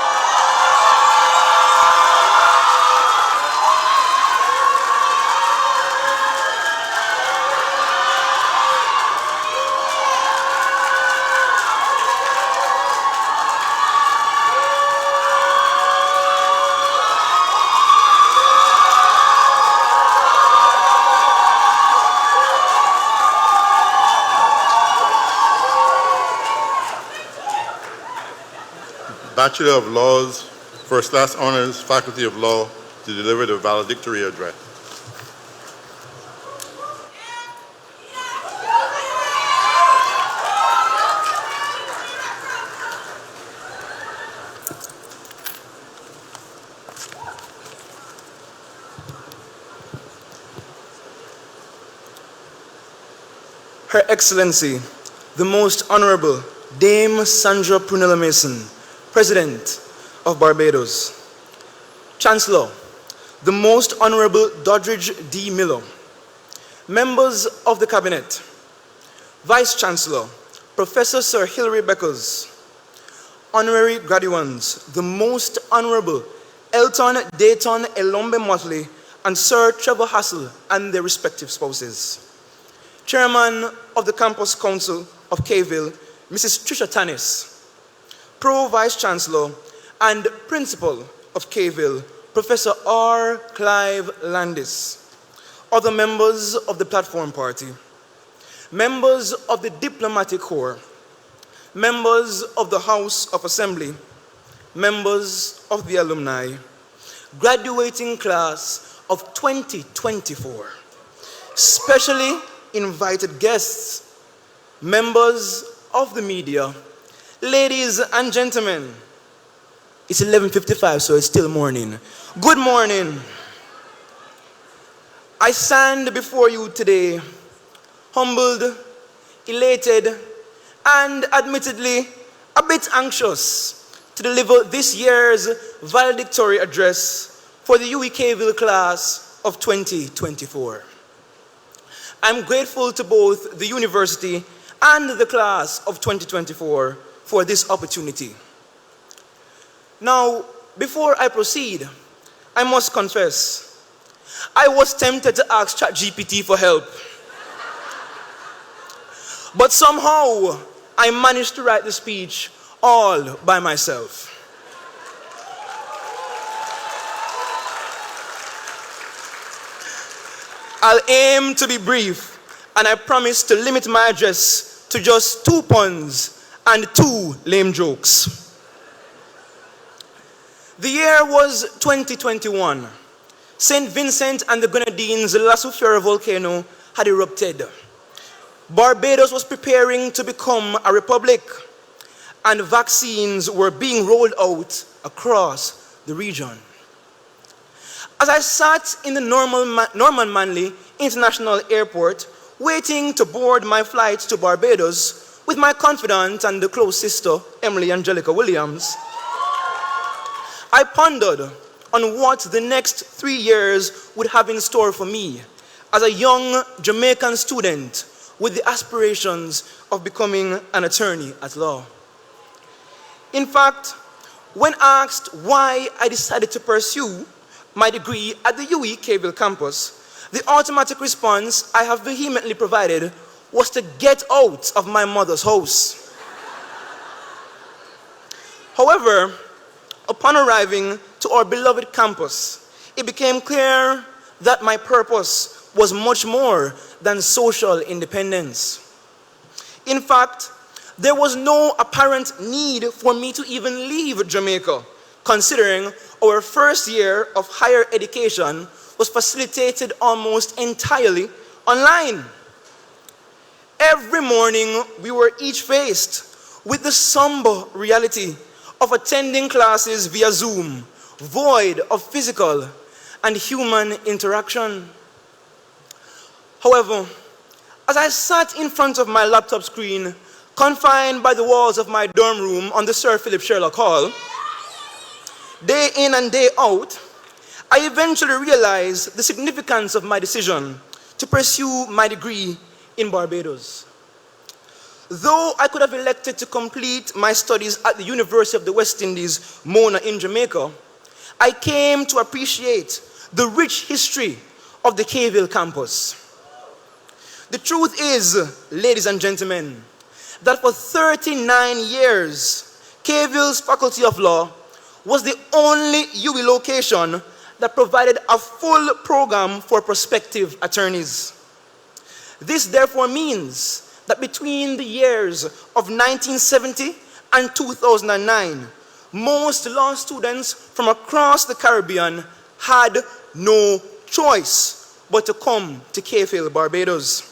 Bachelor of Laws, First Class Honors, Faculty of Law, to deliver the valedictory address. Her Excellency, the Most Honorable Dame Sandra Prunella Mason, President of Barbados. Chancellor, the Most Honorable Doddridge D. Miller. Members of the Cabinet. Vice Chancellor, Professor Sir Hilary Beckers. Honorary graduands, the Most Honorable Elton Dayton Elombe Motley and Sir Trevor Hassel and their respective spouses. Chairman of the Campus Council of K-Ville, Mrs. Trisha Tannis. Pro Vice Chancellor and Principal of Cave Hill, Professor R. Clive Landis, other members of the Platform Party, members of the Diplomatic Corps, members of the House of Assembly, members of the alumni, graduating class of 2024, specially invited guests, members of the media, ladies and gentlemen. It's 11:55, so it's still morning. Good morning. I stand before you today, humbled, elated, and admittedly a bit anxious to deliver this year's valedictory address for the UWITV class of 2024. I'm grateful to both the university and the class of 2024 for this opportunity. Now, before I proceed, I must confess, I was tempted to ask ChatGPT for help. But somehow, I managed to write the speech all by myself. I'll aim to be brief, and I promise to limit my address to just 2 puns and 2 lame jokes. The year was 2021. St. Vincent and the Grenadines' La Soufrière volcano had erupted. Barbados was preparing to become a republic, and vaccines were being rolled out across the region. As I sat in the Norman Manley International Airport, waiting to board my flight to Barbados with my confidant and the close sister, Emily Angelica Williams, I pondered on what the next 3 years would have in store for me as a young Jamaican student with the aspirations of becoming an attorney at law. In fact, when asked why I decided to pursue my degree at the UWI campus, the automatic response I have vehemently provided was to get out of my mother's house. However, upon arriving to our beloved campus, it became clear that my purpose was much more than social independence. In fact, there was no apparent need for me to even leave Jamaica, considering our first year of higher education was facilitated almost entirely online. Every morning, we were each faced with the somber reality of attending classes via Zoom, void of physical and human interaction. However, as I sat in front of my laptop screen, confined by the walls of my dorm room on the Sir Philip Sherlock Hall, day in and day out, I eventually realized the significance of my decision to pursue my degree in Barbados. Though I could have elected to complete my studies at the University of the West Indies, Mona in Jamaica, I came to appreciate the rich history of the Cave Hill campus. The truth is, ladies and gentlemen, that for 39 years, Cave Hill's Faculty of Law was the only UWI location that provided a full program for prospective attorneys. This therefore means that between the years of 1970 and 2009, most law students from across the Caribbean had no choice but to come to Cave Hill, Barbados.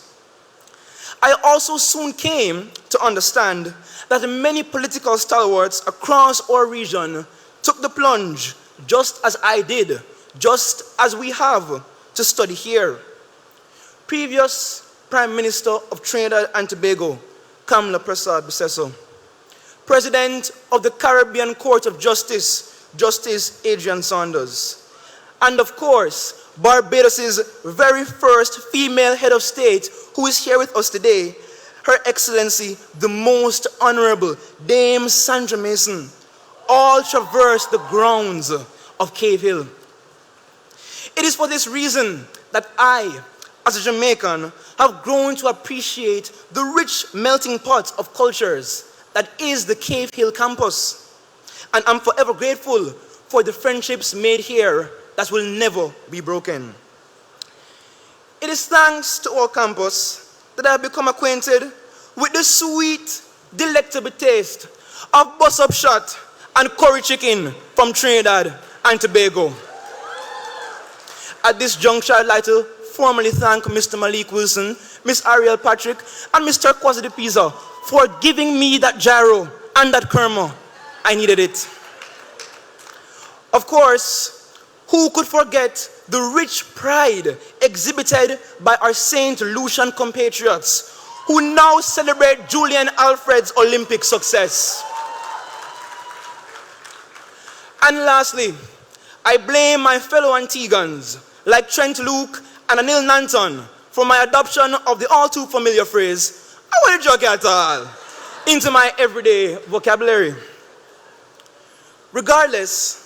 I also soon came to understand that many political stalwarts across our region took the plunge just as I did, just as we have, to study here. Previous Prime Minister of Trinidad and Tobago, Kamla Prasad Buseso. President of the Caribbean Court of Justice, Justice Adrian Saunders. And of course, Barbados' very first female head of state, who is here with us today, Her Excellency, the Most Honorable Dame Sandra Mason, all traverse the grounds of Cave Hill. It is for this reason that I, as a Jamaican, have grown to appreciate the rich melting pot of cultures that is the Cave Hill campus. and I'm forever grateful for the friendships made here that will never be broken. It is thanks to our campus that I have become acquainted with the sweet, delectable taste of bus-up shot and curry chicken from Trinidad and Tobago. At this juncture, I'd like to formally thank Mr. Malik Wilson, Miss Ariel Patrick, and Mr. Kwasi de Pisa for giving me that gyro and that kurma. I needed it. Of course, who could forget the rich pride exhibited by our St. Lucian compatriots who now celebrate Julian Alfred's Olympic success. And lastly, I blame my fellow Antiguans like Trent Luke and Anil Nanton for my adoption of the all too familiar phrase, "I want to joke at all," into my everyday vocabulary. Regardless,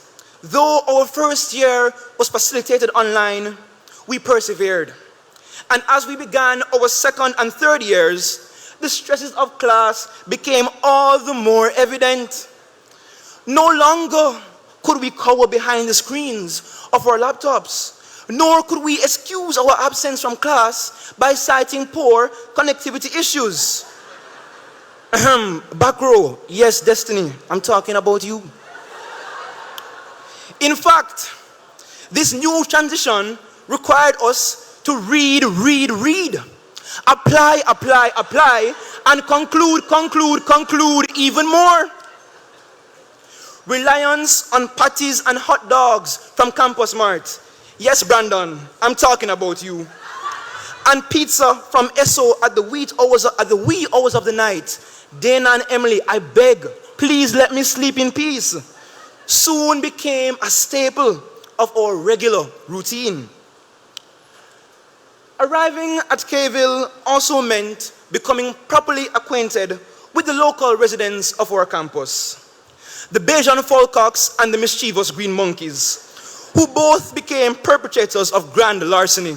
though our first year was facilitated online, we persevered. And as we began our second and third years, the stresses of class became all the more evident. No longer could we cower behind the screens of our laptops, nor could we excuse our absence from class by citing poor connectivity issues. Back row, yes, Destiny, I'm talking about you. In fact, this new transition required us to read, apply, and conclude even more. Reliance on patties and hot dogs from Campus Mart. Yes, Brandon, I'm talking about you. And pizza from Esso at the wee hours of the night. Dana and Emily, I beg, please let me sleep in peace, soon became a staple of our regular routine. Arriving at Kville also meant becoming properly acquainted with the local residents of our campus, the Bajan Falcocks and the mischievous Green Monkeys, who both became perpetrators of grand larceny.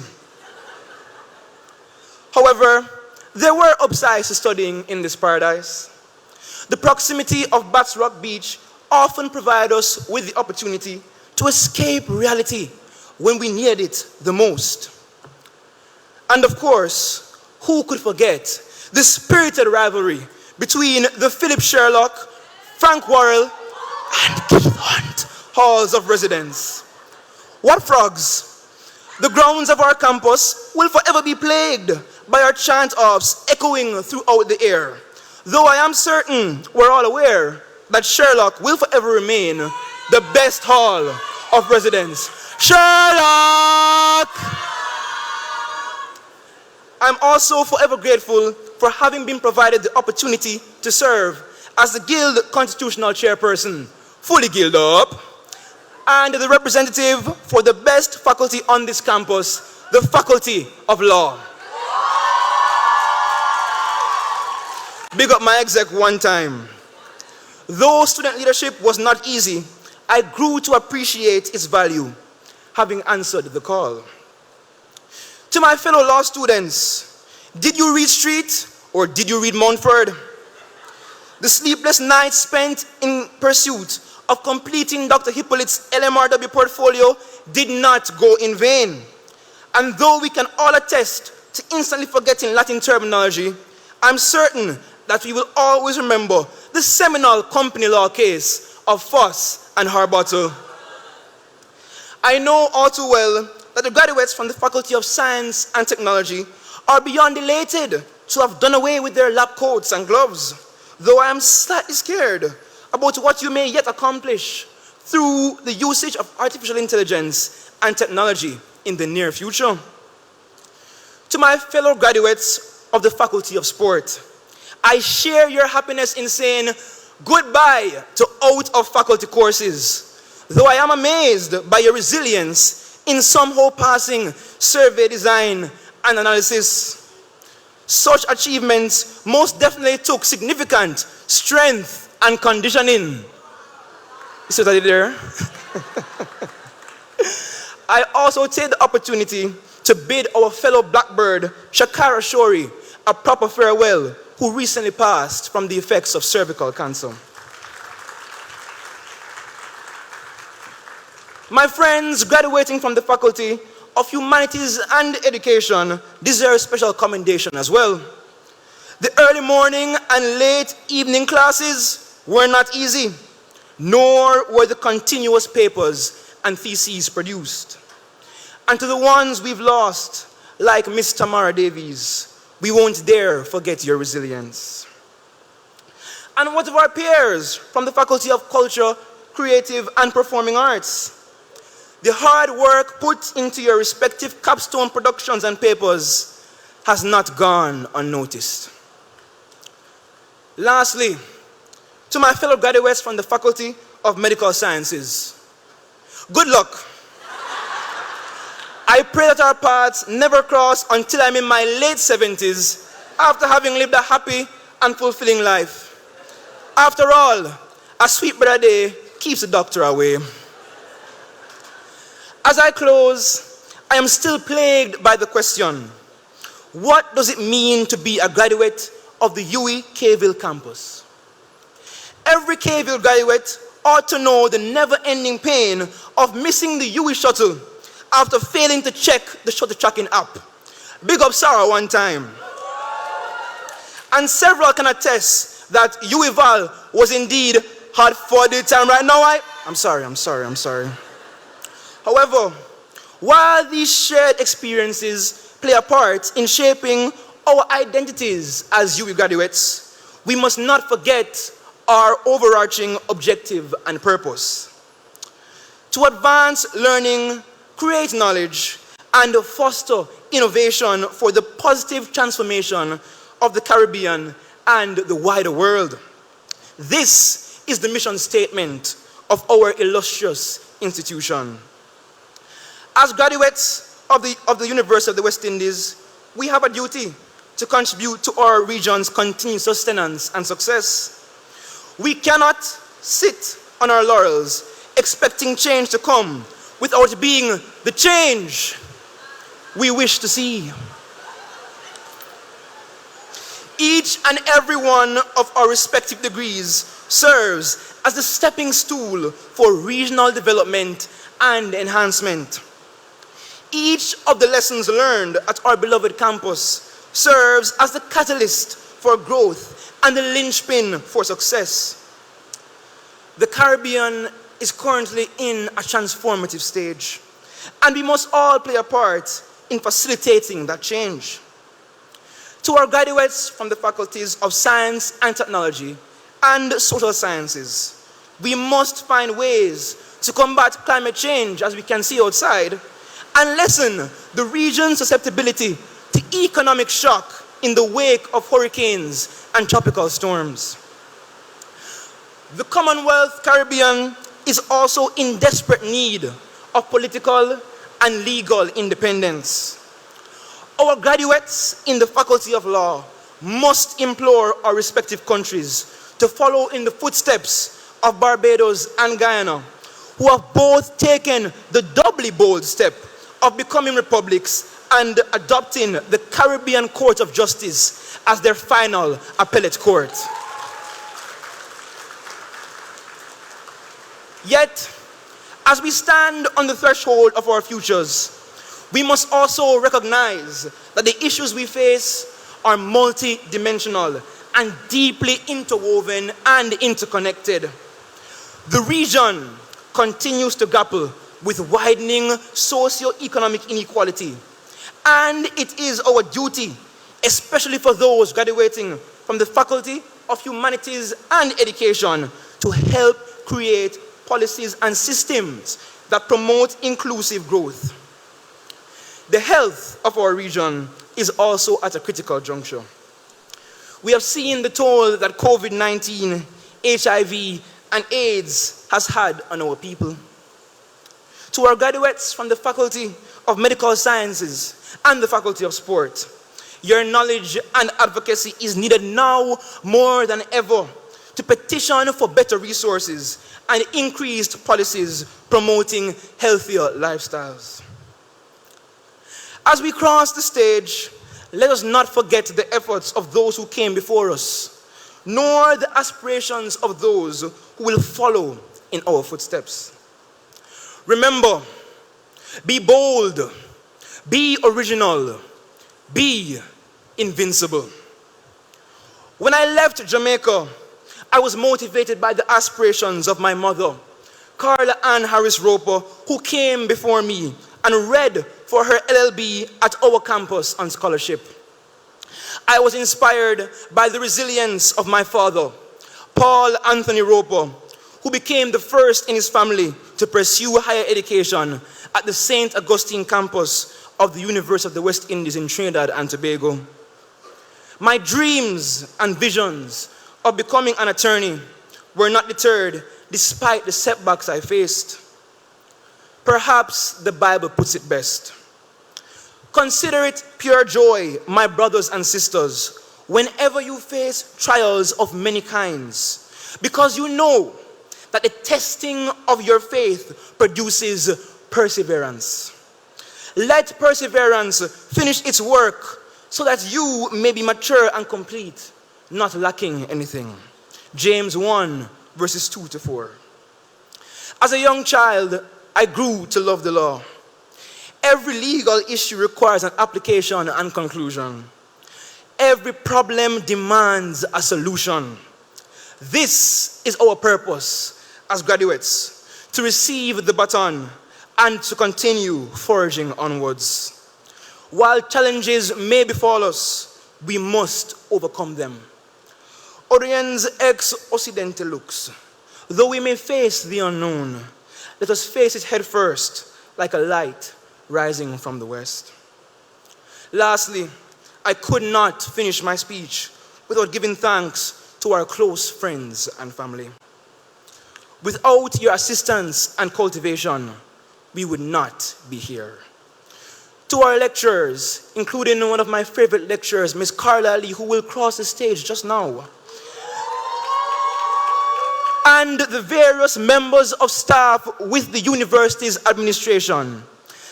However, there were upsides to studying in this paradise. The proximity of Bats Rock Beach often provided us with the opportunity to escape reality when we needed it the most. And of course, who could forget the spirited rivalry between the Philip Sherlock, Frank Worrell, and Keith Hunt halls of residence? What frogs? The grounds of our campus will forever be plagued by our chant-offs echoing throughout the air, though I am certain we're all aware that Sherlock will forever remain the best hall of residence. Sherlock! I'm also forever grateful for having been provided the opportunity to serve as the Guild Constitutional Chairperson, fully Guild up, and the representative for the best faculty on this campus, the Faculty of Law. Big up my exec one time. Though student leadership was not easy, I grew to appreciate its value, having answered the call. To my fellow law students, did you read Street or did you read Montford? The sleepless nights spent in pursuit of completing Dr. Hippolyte's LMRW portfolio did not go in vain. And though we can all attest to instantly forgetting Latin terminology, I'm certain that we will always remember the seminal company law case of Foss and Harbottle. I know all too well that the graduates from the Faculty of Science and Technology are beyond elated to have done away with their lab coats and gloves, though I am slightly scared about what you may yet accomplish through the usage of artificial intelligence and technology in the near future. To my fellow graduates of the Faculty of Sport, I share your happiness in saying goodbye to out-of-faculty courses, though I am amazed by your resilience in somehow passing survey design and analysis. Such achievements most definitely took significant strength and conditioning. You see what I did there? I also take the opportunity to bid our fellow Blackbird, Shakara Shori, a proper farewell, who recently passed from the effects of cervical cancer. My friends graduating from the Faculty of Humanities and Education deserve special commendation as well. The early morning and late evening classes were not easy, nor were the continuous papers and theses produced. And to the ones we've lost, like Miss Tamara Davies, we won't dare forget your resilience. And what of our peers from the Faculty of Culture, Creative and Performing Arts? The hard work put into your respective capstone productions and papers has not gone unnoticed. Lastly, to my fellow graduates from the Faculty of Medical Sciences, good luck. I pray that our paths never cross until I'm in my late 70s after having lived a happy and fulfilling life. After all, a sweet bread a day keeps the doctor away. As I close, I am still plagued by the question, what does it mean to be a graduate of the UWI campus? Every KVille graduate ought to know the never-ending pain of missing the UWI shuttle after failing to check the shuttle tracking app. Big up Sarah one time. And several can attest that UWI was indeed hard for the time. Right now, I'm sorry. However, while these shared experiences play a part in shaping our identities as UWI graduates, we must not forget our overarching objective and purpose: to advance learning, create knowledge, and foster innovation for the positive transformation of the Caribbean and the wider world. This is the mission statement of our illustrious institution. As graduates of the University of the West Indies, we have a duty to contribute to our region's continued sustenance and success. We cannot sit on our laurels expecting change to come without being the change we wish to see. Each and every one of our respective degrees serves as the stepping stool for regional development and enhancement. Each of the lessons learned at our beloved campus serves as the catalyst for growth and the linchpin for success. The Caribbean is currently in a transformative stage, and we must all play a part in facilitating that change. To our graduates from the faculties of Science and Technology and Social Sciences, we must find ways to combat climate change, as we can see outside, and lessen the region's susceptibility to economic shock in the wake of hurricanes and tropical storms. The Commonwealth Caribbean is also in desperate need of political and legal independence. Our graduates in the Faculty of Law must implore our respective countries to follow in the footsteps of Barbados and Guyana, who have both taken the doubly bold step of becoming republics and adopting the Caribbean Court of Justice as their final appellate court. Yet, as we stand on the threshold of our futures, we must also recognize that the issues we face are multidimensional and deeply interwoven and interconnected. The region continues to grapple with widening socio-economic inequality, and it is our duty, especially for those graduating from the Faculty of Humanities and Education, to help create policies and systems that promote inclusive growth. The health of our region is also at a critical juncture. We have seen the toll that COVID-19, HIV, and AIDS has had on our people. To our graduates from the Faculty of Medical Sciences and the Faculty of Sport, your knowledge and advocacy is needed now more than ever to petition for better resources and increased policies promoting healthier lifestyles. As we cross the stage, let us not forget the efforts of those who came before us, nor the aspirations of those who will follow in our footsteps. Remember, be bold, be original, be invincible. When I left Jamaica, I was motivated by the aspirations of my mother, Carla Ann Harris Roper, who came before me and read for her LLB at our campus on scholarship. I was inspired by the resilience of my father, Paul Anthony Roper, who became the first in his family to pursue higher education at the St. Augustine campus of the University of the West Indies in Trinidad and Tobago. My dreams and visions of becoming an attorney were not deterred despite the setbacks I faced. Perhaps the Bible puts it best. Consider it pure joy, my brothers and sisters, whenever you face trials of many kinds, because you know that the testing of your faith produces perseverance. Let perseverance finish its work so that you may be mature and complete, not lacking anything. James 1, verses 2 to 4. As a young child, I grew to love the law. Every legal issue requires an application and conclusion. Every problem demands a solution. This is our purpose as graduates, to receive the baton and to continue forging onwards. While challenges may befall us, we must overcome them. Oriens ex occidente lux. Though we may face the unknown, let us face it head first, like a light rising from the west. Lastly, I could not finish my speech without giving thanks to our close friends and family. Without your assistance and cultivation, we would not be here. To our lecturers, including one of my favorite lecturers, Ms. Carla Lee, who will cross the stage just now, and the various members of staff with the university's administration,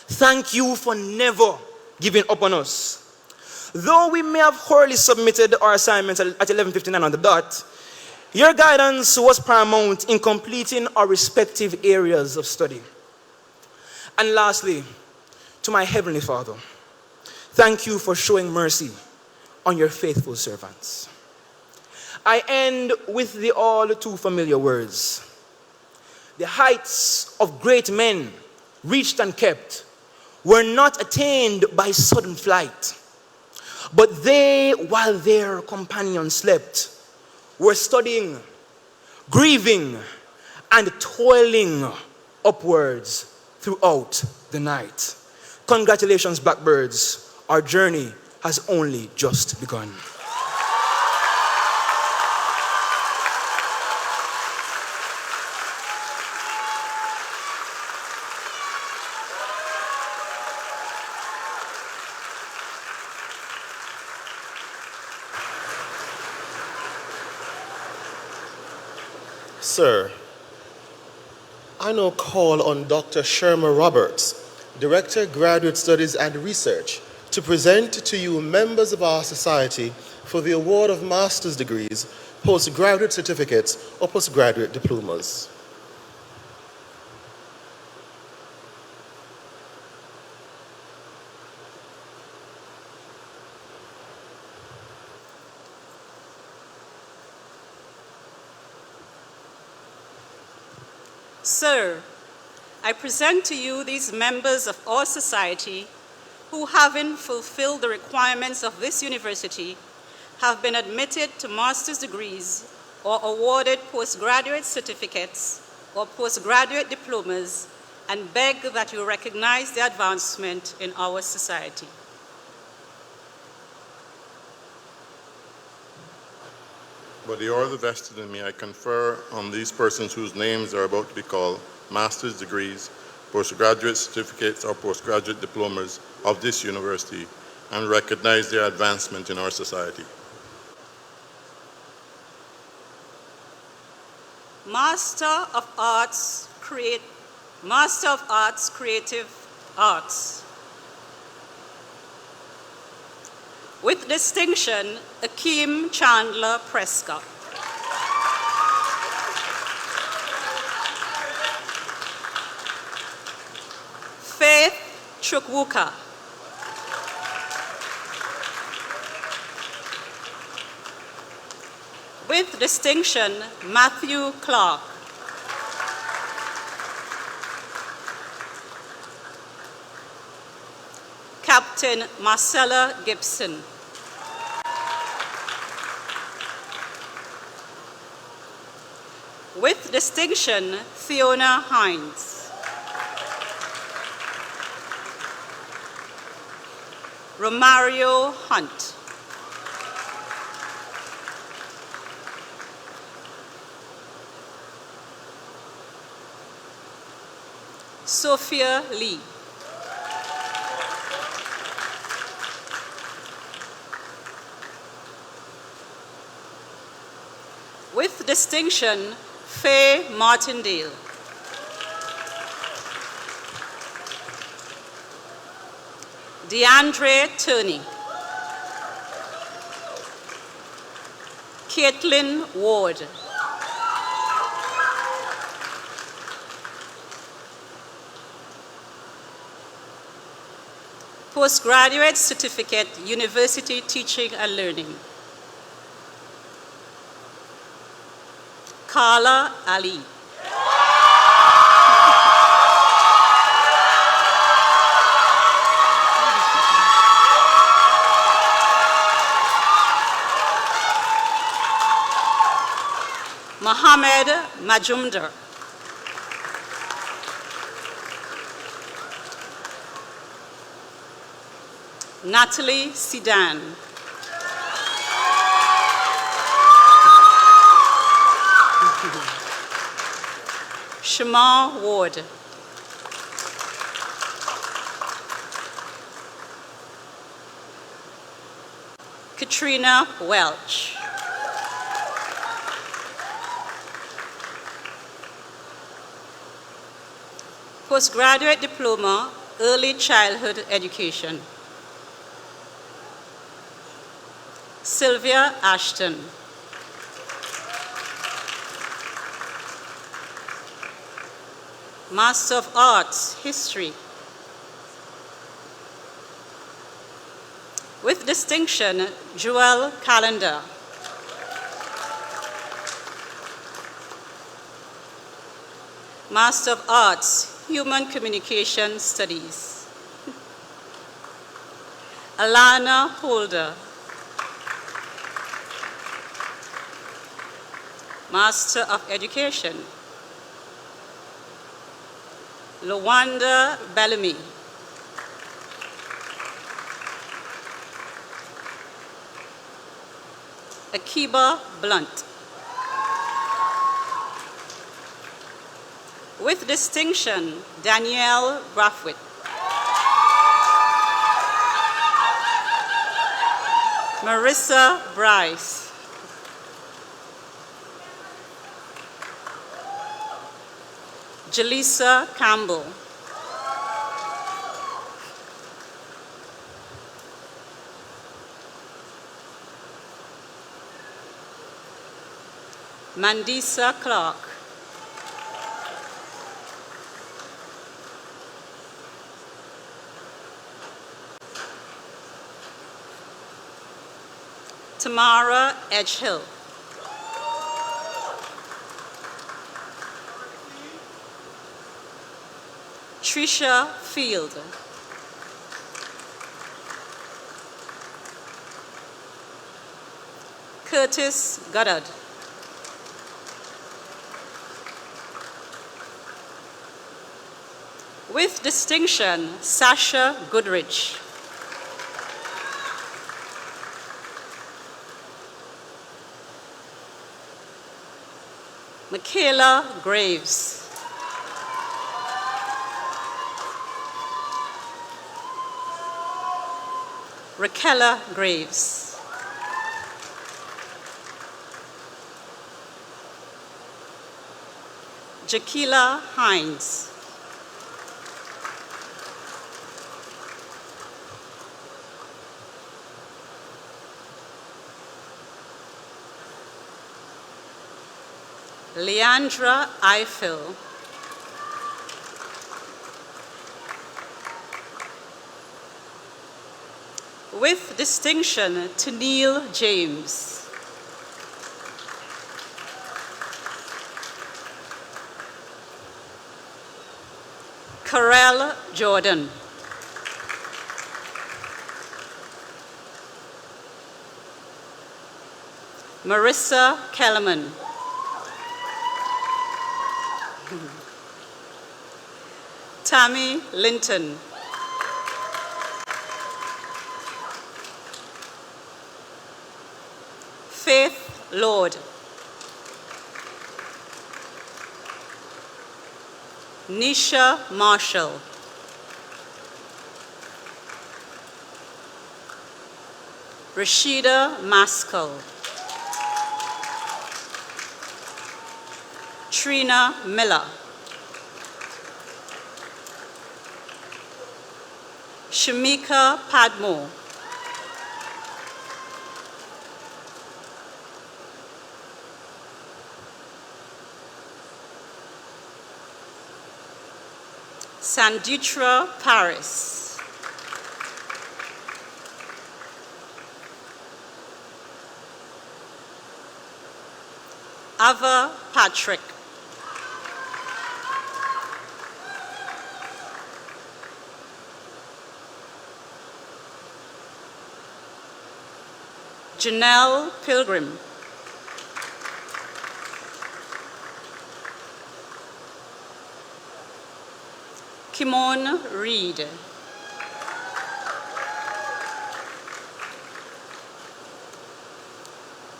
thank you for never giving up on us. Though we may have wholly submitted our assignments at 11:59 on the dot, your guidance was paramount in completing our respective areas of study. And lastly, to my Heavenly Father, thank you for showing mercy on your faithful servants. I end with the all too familiar words. The heights of great men reached and kept were not attained by sudden flight, but they, while their companions slept, were studying, grieving, and toiling upwards throughout the night. Congratulations, Blackbirds. Our journey has only just begun. Sir, I now call on Dr. Sherma Roberts, Director, Graduate Studies and Research, to present to you members of our society for the award of master's degrees, postgraduate certificates, or postgraduate diplomas. Sir, I present to you these members of our society who, having fulfilled the requirements of this university, have been admitted to master's degrees or awarded postgraduate certificates or postgraduate diplomas, and beg that you recognize their advancement in our society. By the order vested in me, I confer on these persons whose names are about to be called master's degrees, postgraduate certificates, or postgraduate diplomas of this university, and recognize their advancement in our society. Master of Arts, Creative Arts. With distinction, Akeem Chandler Prescott. Chukwuka. With distinction, Matthew Clark. Captain Marcella Gibson. With distinction, Fiona Hines. Romario Hunt. Sophia Lee. With distinction, Faye Martindale. DeAndre Turney. Caitlin Ward. Postgraduate Certificate, University Teaching and Learning. Carla Ali. Mohammed Majumdar. Natalie Sidan. Shamar Ward. Katrina Welch. Postgraduate Diploma, Early Childhood Education. Sylvia Ashton. Master of Arts, History. With distinction, Joel Calendar. Master of Arts, Human Communication Studies. Alana Holder. Master of Education. Lawanda Bellamy. Akiba Blunt. With distinction, Danielle Brathwaite. Marissa Bryce. Jaleesa Campbell. Mandisa Clark. Tamara Edgehill. Trisha Field. Curtis Goddard. With distinction, Sasha Goodrich. Michaela Graves. Raquella Graves. Jaquila Hines. Leandra Eiffel. With distinction to Neil James. Karel Jordan. Marissa Kellerman. Tammy Linton. Faith Lord. Nisha Marshall. Rashida Maskell. Trina Miller. Shamika Padmore. Sanditra Paris. Ava Patrick. Janelle Pilgrim. Kimon Reed.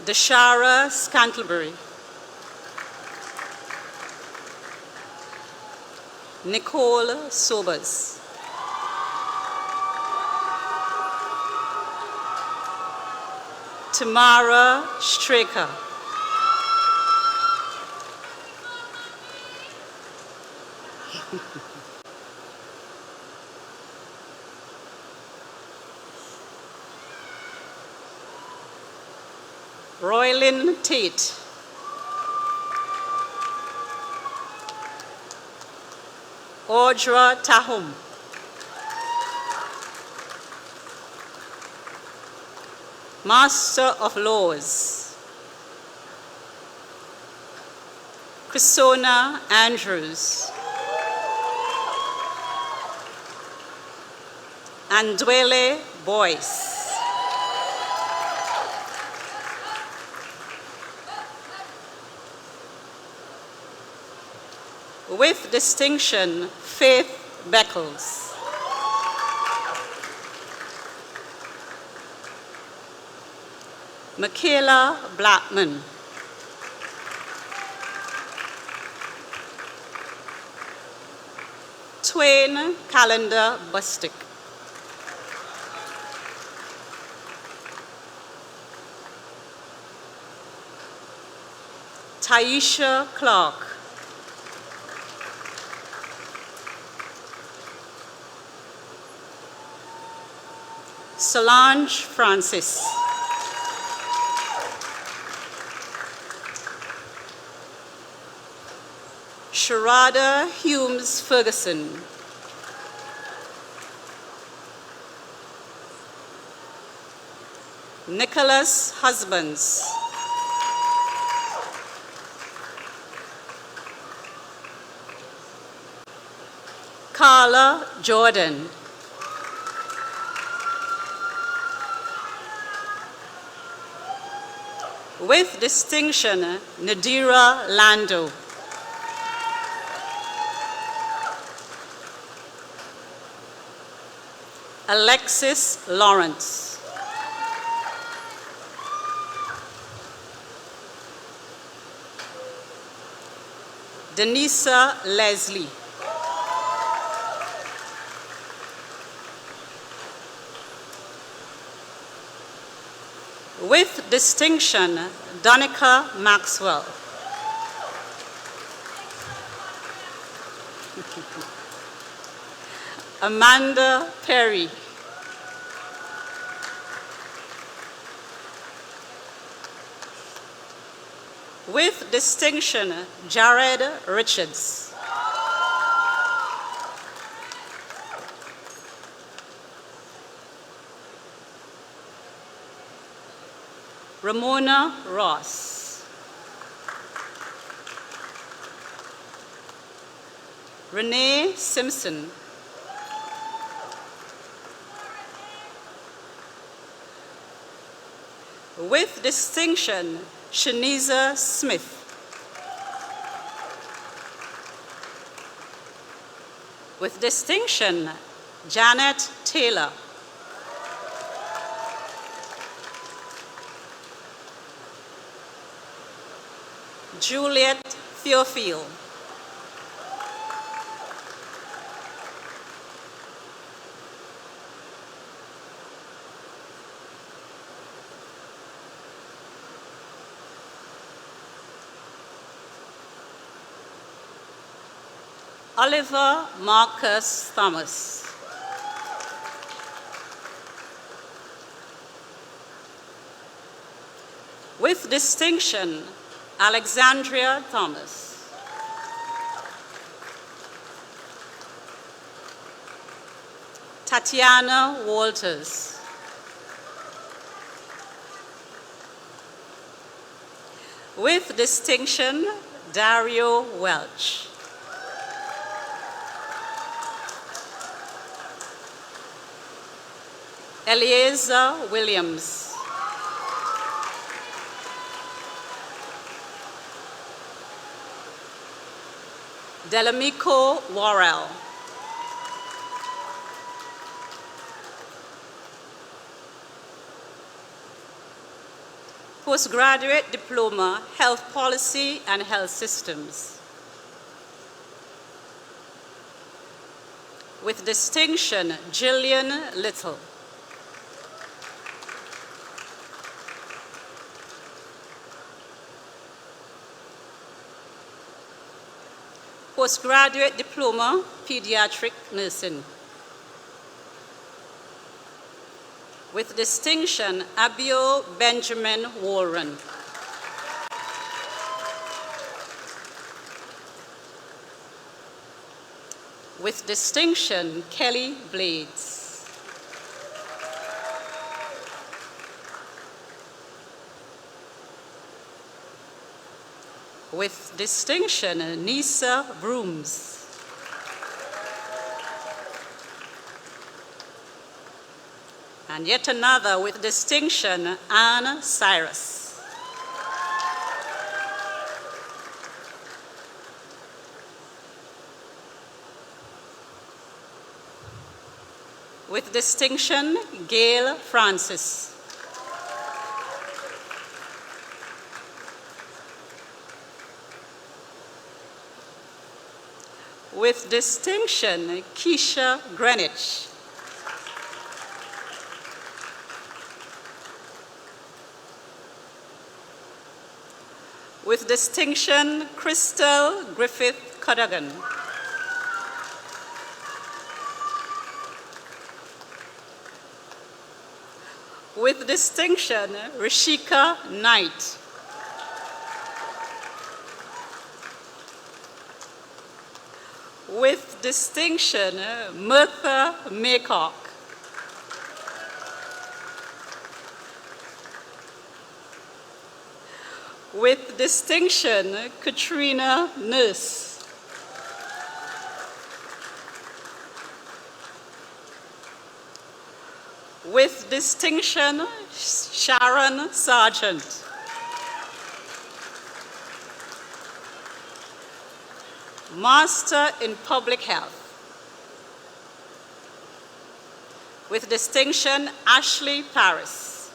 Dashara Scantlebury. Nicole Sobers. Tamara Straker. Roylyn Tate. Audra Tahum. Master of Laws. Chrisona Andrews. Andwele Boyce. With distinction, Faith Beckles. Michaela Blackman. Twain Calendar Bustick. Taisha Clark. Solange Francis. Sharada Humes Ferguson. Nicholas Husbands. Carla Jordan. With distinction, Nadira Lando. Alexis Lawrence. Denisa Leslie. With distinction, Donica Maxwell. Amanda Perry. With distinction, Jared Richards. Ramona Ross. Renee Simpson. With distinction, Shaniza Smith. With distinction, Janet Taylor. Juliet Theophile. Oliver Marcus Thomas. With distinction, Alexandria Thomas. Tatiana Walters. With distinction, Dario Welch. Eliezer Williams. Delamico Worrell. Postgraduate Diploma, Health Policy and Health Systems. With distinction, Jillian Little. Postgraduate Diploma, Pediatric Nursing. With distinction, Abio Benjamin Warren. With distinction, Kelly Blades. With distinction, Nisa Brooms. And yet another with distinction, Anne Cyrus. With distinction, Gail Francis. With distinction, Keisha Greenwich. With distinction, Crystal Griffith Cadogan. With distinction, Rishika Knight. With distinction, Mirtha Maycock. With distinction, Katrina Nurse. With distinction, Sharon Sargent. Master in Public Health. With distinction, Ashley Paris.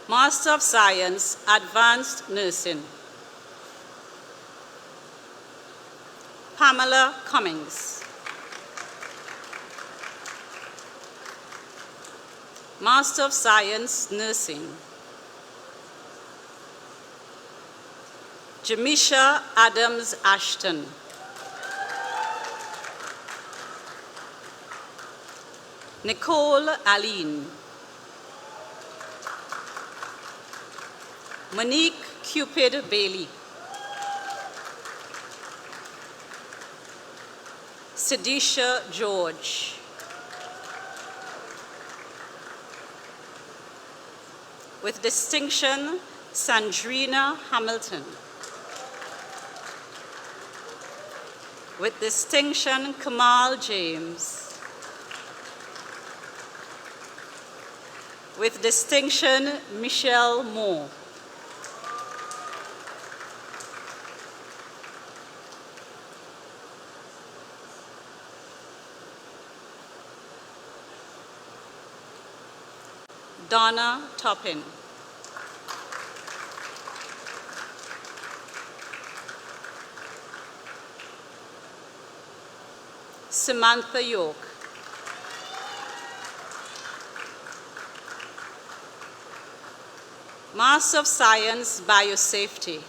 Master of Science, Advanced Nursing. Pamela Cummings. Master of Science, Nursing. Jamisha Adams Ashton. Nicole Aline. Monique Cupid Bailey. Sedisha George. With distinction, Sandrina Hamilton. With distinction, Kamal James. With distinction, Michelle Moore. Donna Toppin. Samantha York. Master of Science, Biosafety.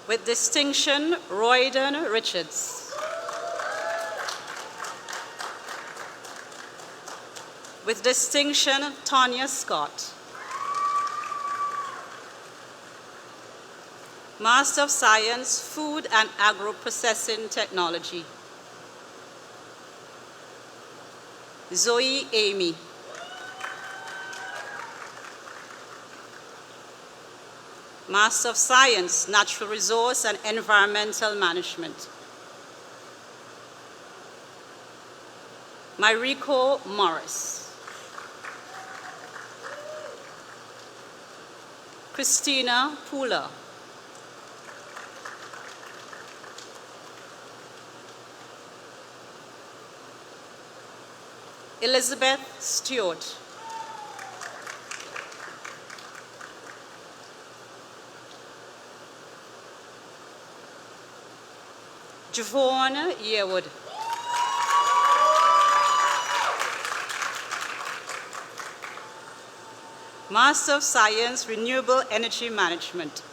With distinction, Royden Richards. With distinction, Tanya Scott. Master of Science, Food and Agro-Processing Technology. Zoe Amy. Master of Science, Natural Resource and Environmental Management. Mariko Morris. Christina Pula. Elizabeth Stewart. Javon Yearwood. Master of Science, Renewable Energy Management.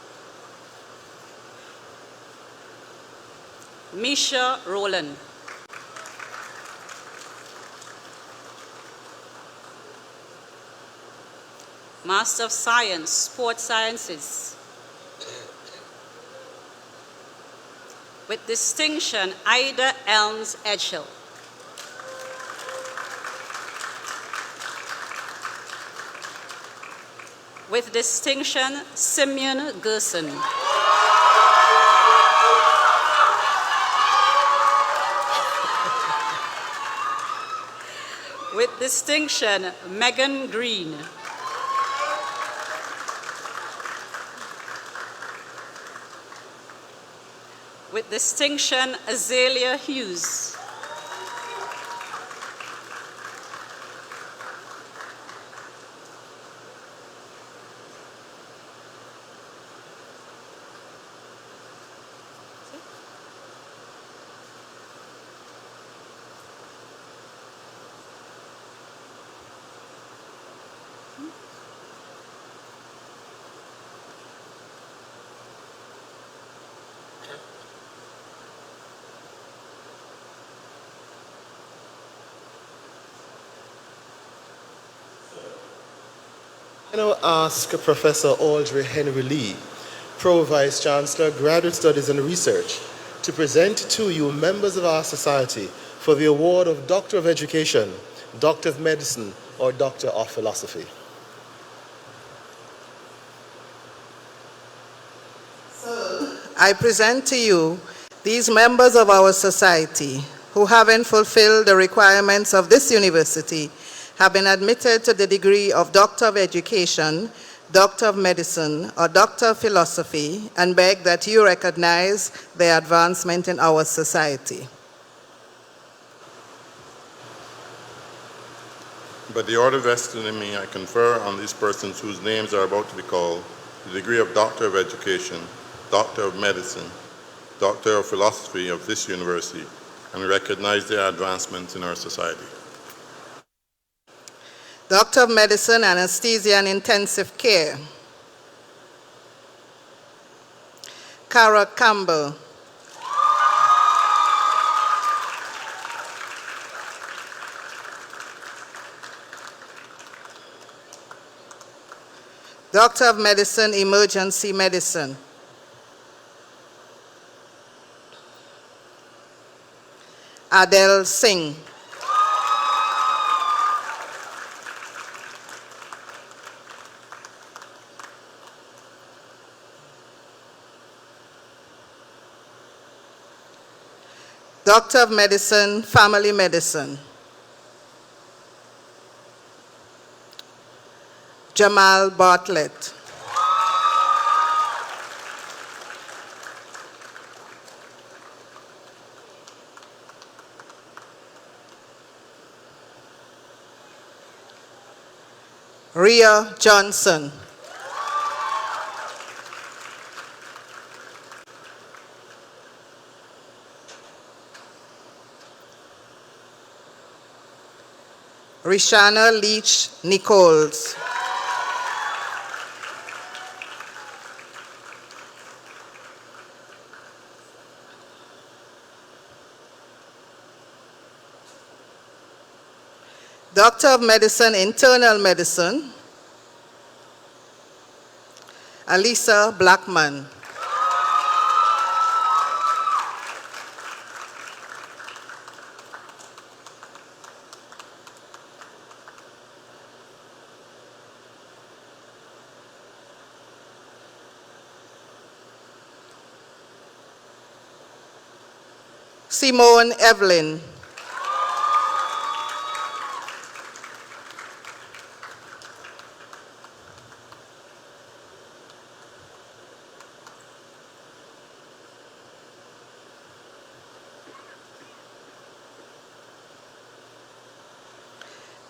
Misha Rowland. Master of Science, Sports Sciences. With distinction, Ida Elms Edghill. With distinction, Simeon Gerson. With distinction, Megan Green. With distinction, Azalea Hughes. I now ask Professor Audrey Henry Lee, Pro Vice Chancellor, Graduate Studies and Research, to present to you members of our society for the award of Doctor of Education, Doctor of Medicine, or Doctor of Philosophy. I present to you these members of our society who, having fulfilled the requirements of this university, have been admitted to the degree of Doctor of Education, Doctor of Medicine, or Doctor of Philosophy, and beg that you recognize their advancement in our society. By the order vested in me, I confer on these persons whose names are about to be called the degree of Doctor of Education, Doctor of Medicine, Doctor of Philosophy of this university, and recognize their advancements in our society. Doctor of Medicine, Anesthesia and Intensive Care, Cara Campbell. Doctor of Medicine, Emergency Medicine. Adele Singh. Doctor of Medicine, Family Medicine. Jamal Bartlett. Rhea Johnson. Rishana Leach Nichols. Doctor of Medicine, Internal Medicine, Alisa Blackman. Simone Evelyn.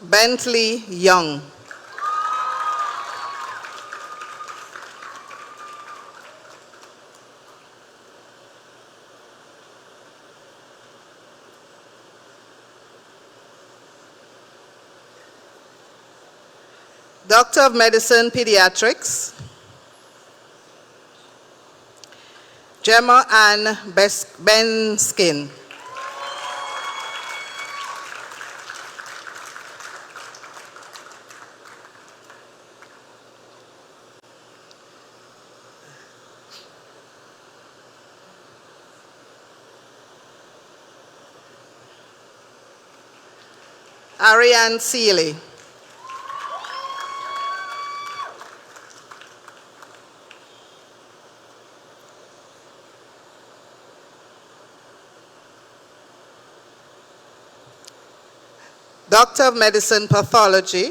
Bentley Young. Doctor of Medicine, Pediatrics, Gemma Ann Benskin. Ariane Seeley. Doctor of Medicine, Pathology,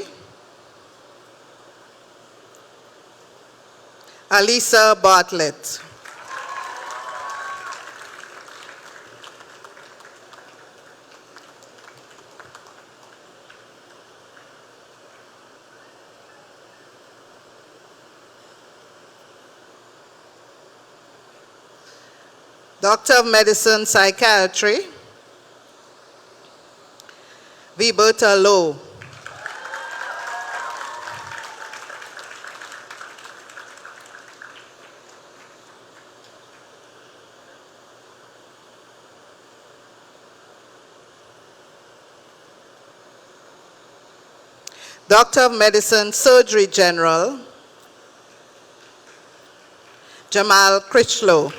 Alisa Bartlett. Doctor of Medicine, Psychiatry, Viberta Lowe. Doctor of Medicine, Surgery General, Jamal Critchlow.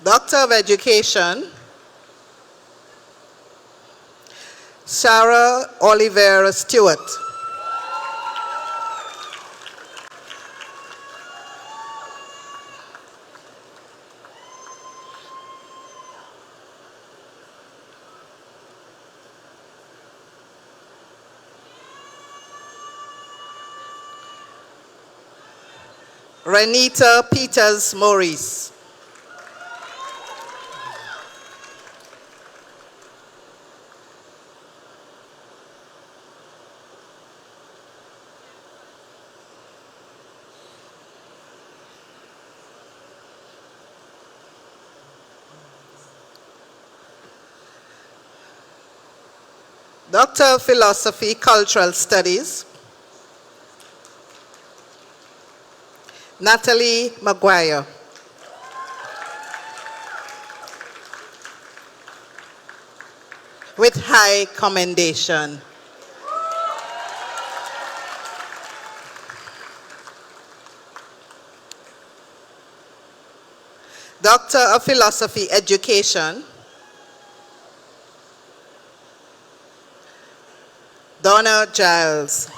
Doctor of Education, Sarah Oliveira Stewart. Renita Peters Maurice. Doctor of Philosophy, Cultural Studies, Natalie Maguire. With high commendation. Doctor of Philosophy, Education, Donna Giles.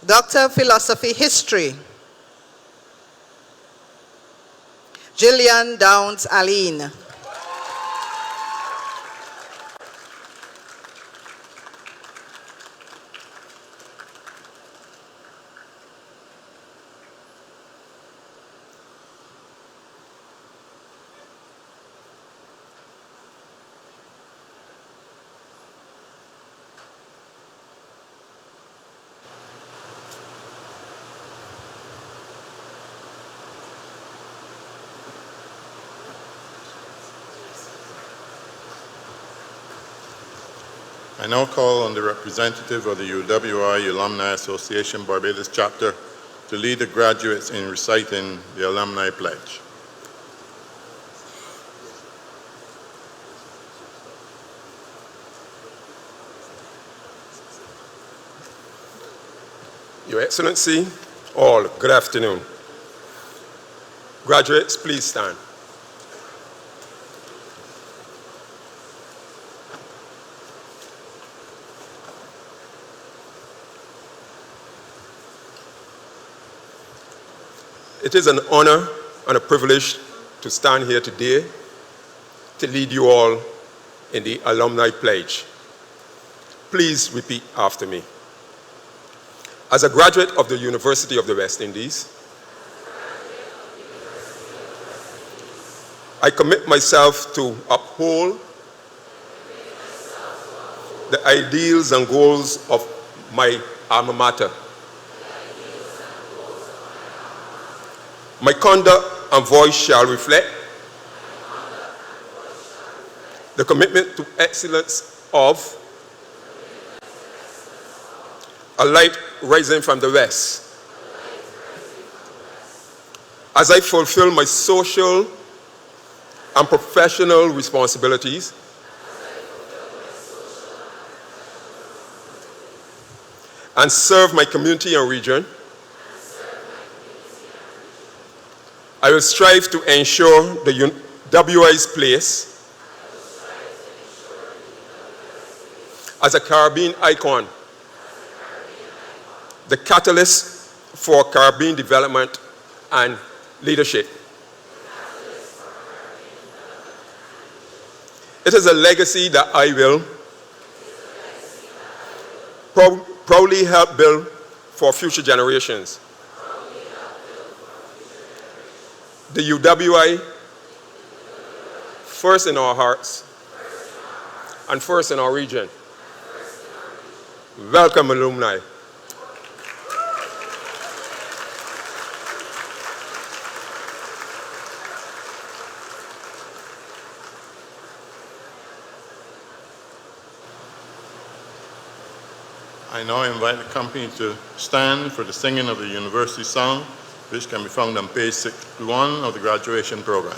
Doctor of Philosophy, History, Gillian Downs Aline. I now call on the representative of the UWI Alumni Association Barbados chapter to lead the graduates in reciting the Alumni Pledge. Your Excellency, all, good afternoon. Graduates, please stand. It is an honor and a privilege to stand here today to lead you all in the Alumni Pledge. Please repeat after me. As a graduate of the University of the West Indies, I commit myself to uphold the ideals and goals of my alma mater. My conduct and voice shall reflect the commitment to excellence of a light rising from the west. As I fulfill my social and professional responsibilities, and serve my community and region, I will strive to ensure the UWI's place as a Caribbean icon, the catalyst for Caribbean development and leadership. It is a legacy that I will proudly help build for future generations. The UWI, first in our hearts and first in our region. Welcome, alumni. I now invite the company to stand for the singing of the university song, which can be found on page 61 of the graduation program.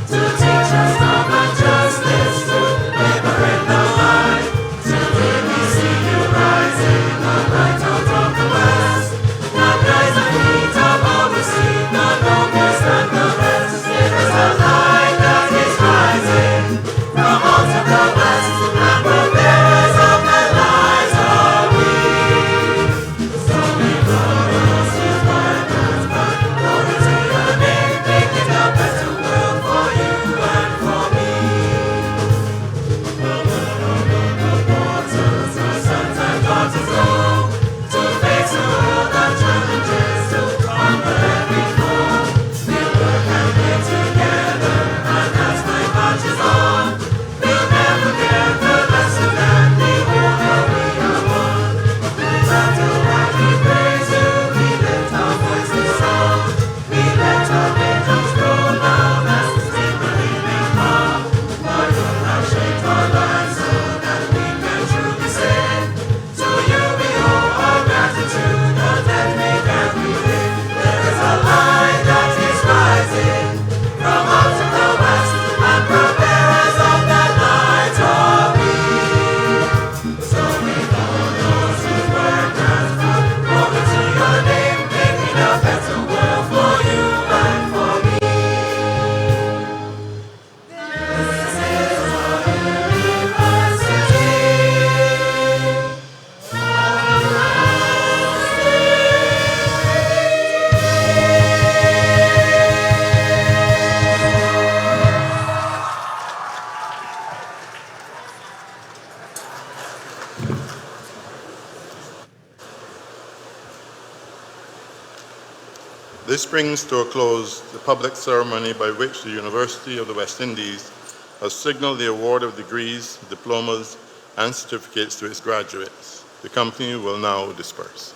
To teach us love and justice, to This brings to a close the public ceremony by which the University of the West Indies has signaled the award of degrees, diplomas, and certificates to its graduates. The company will now disperse.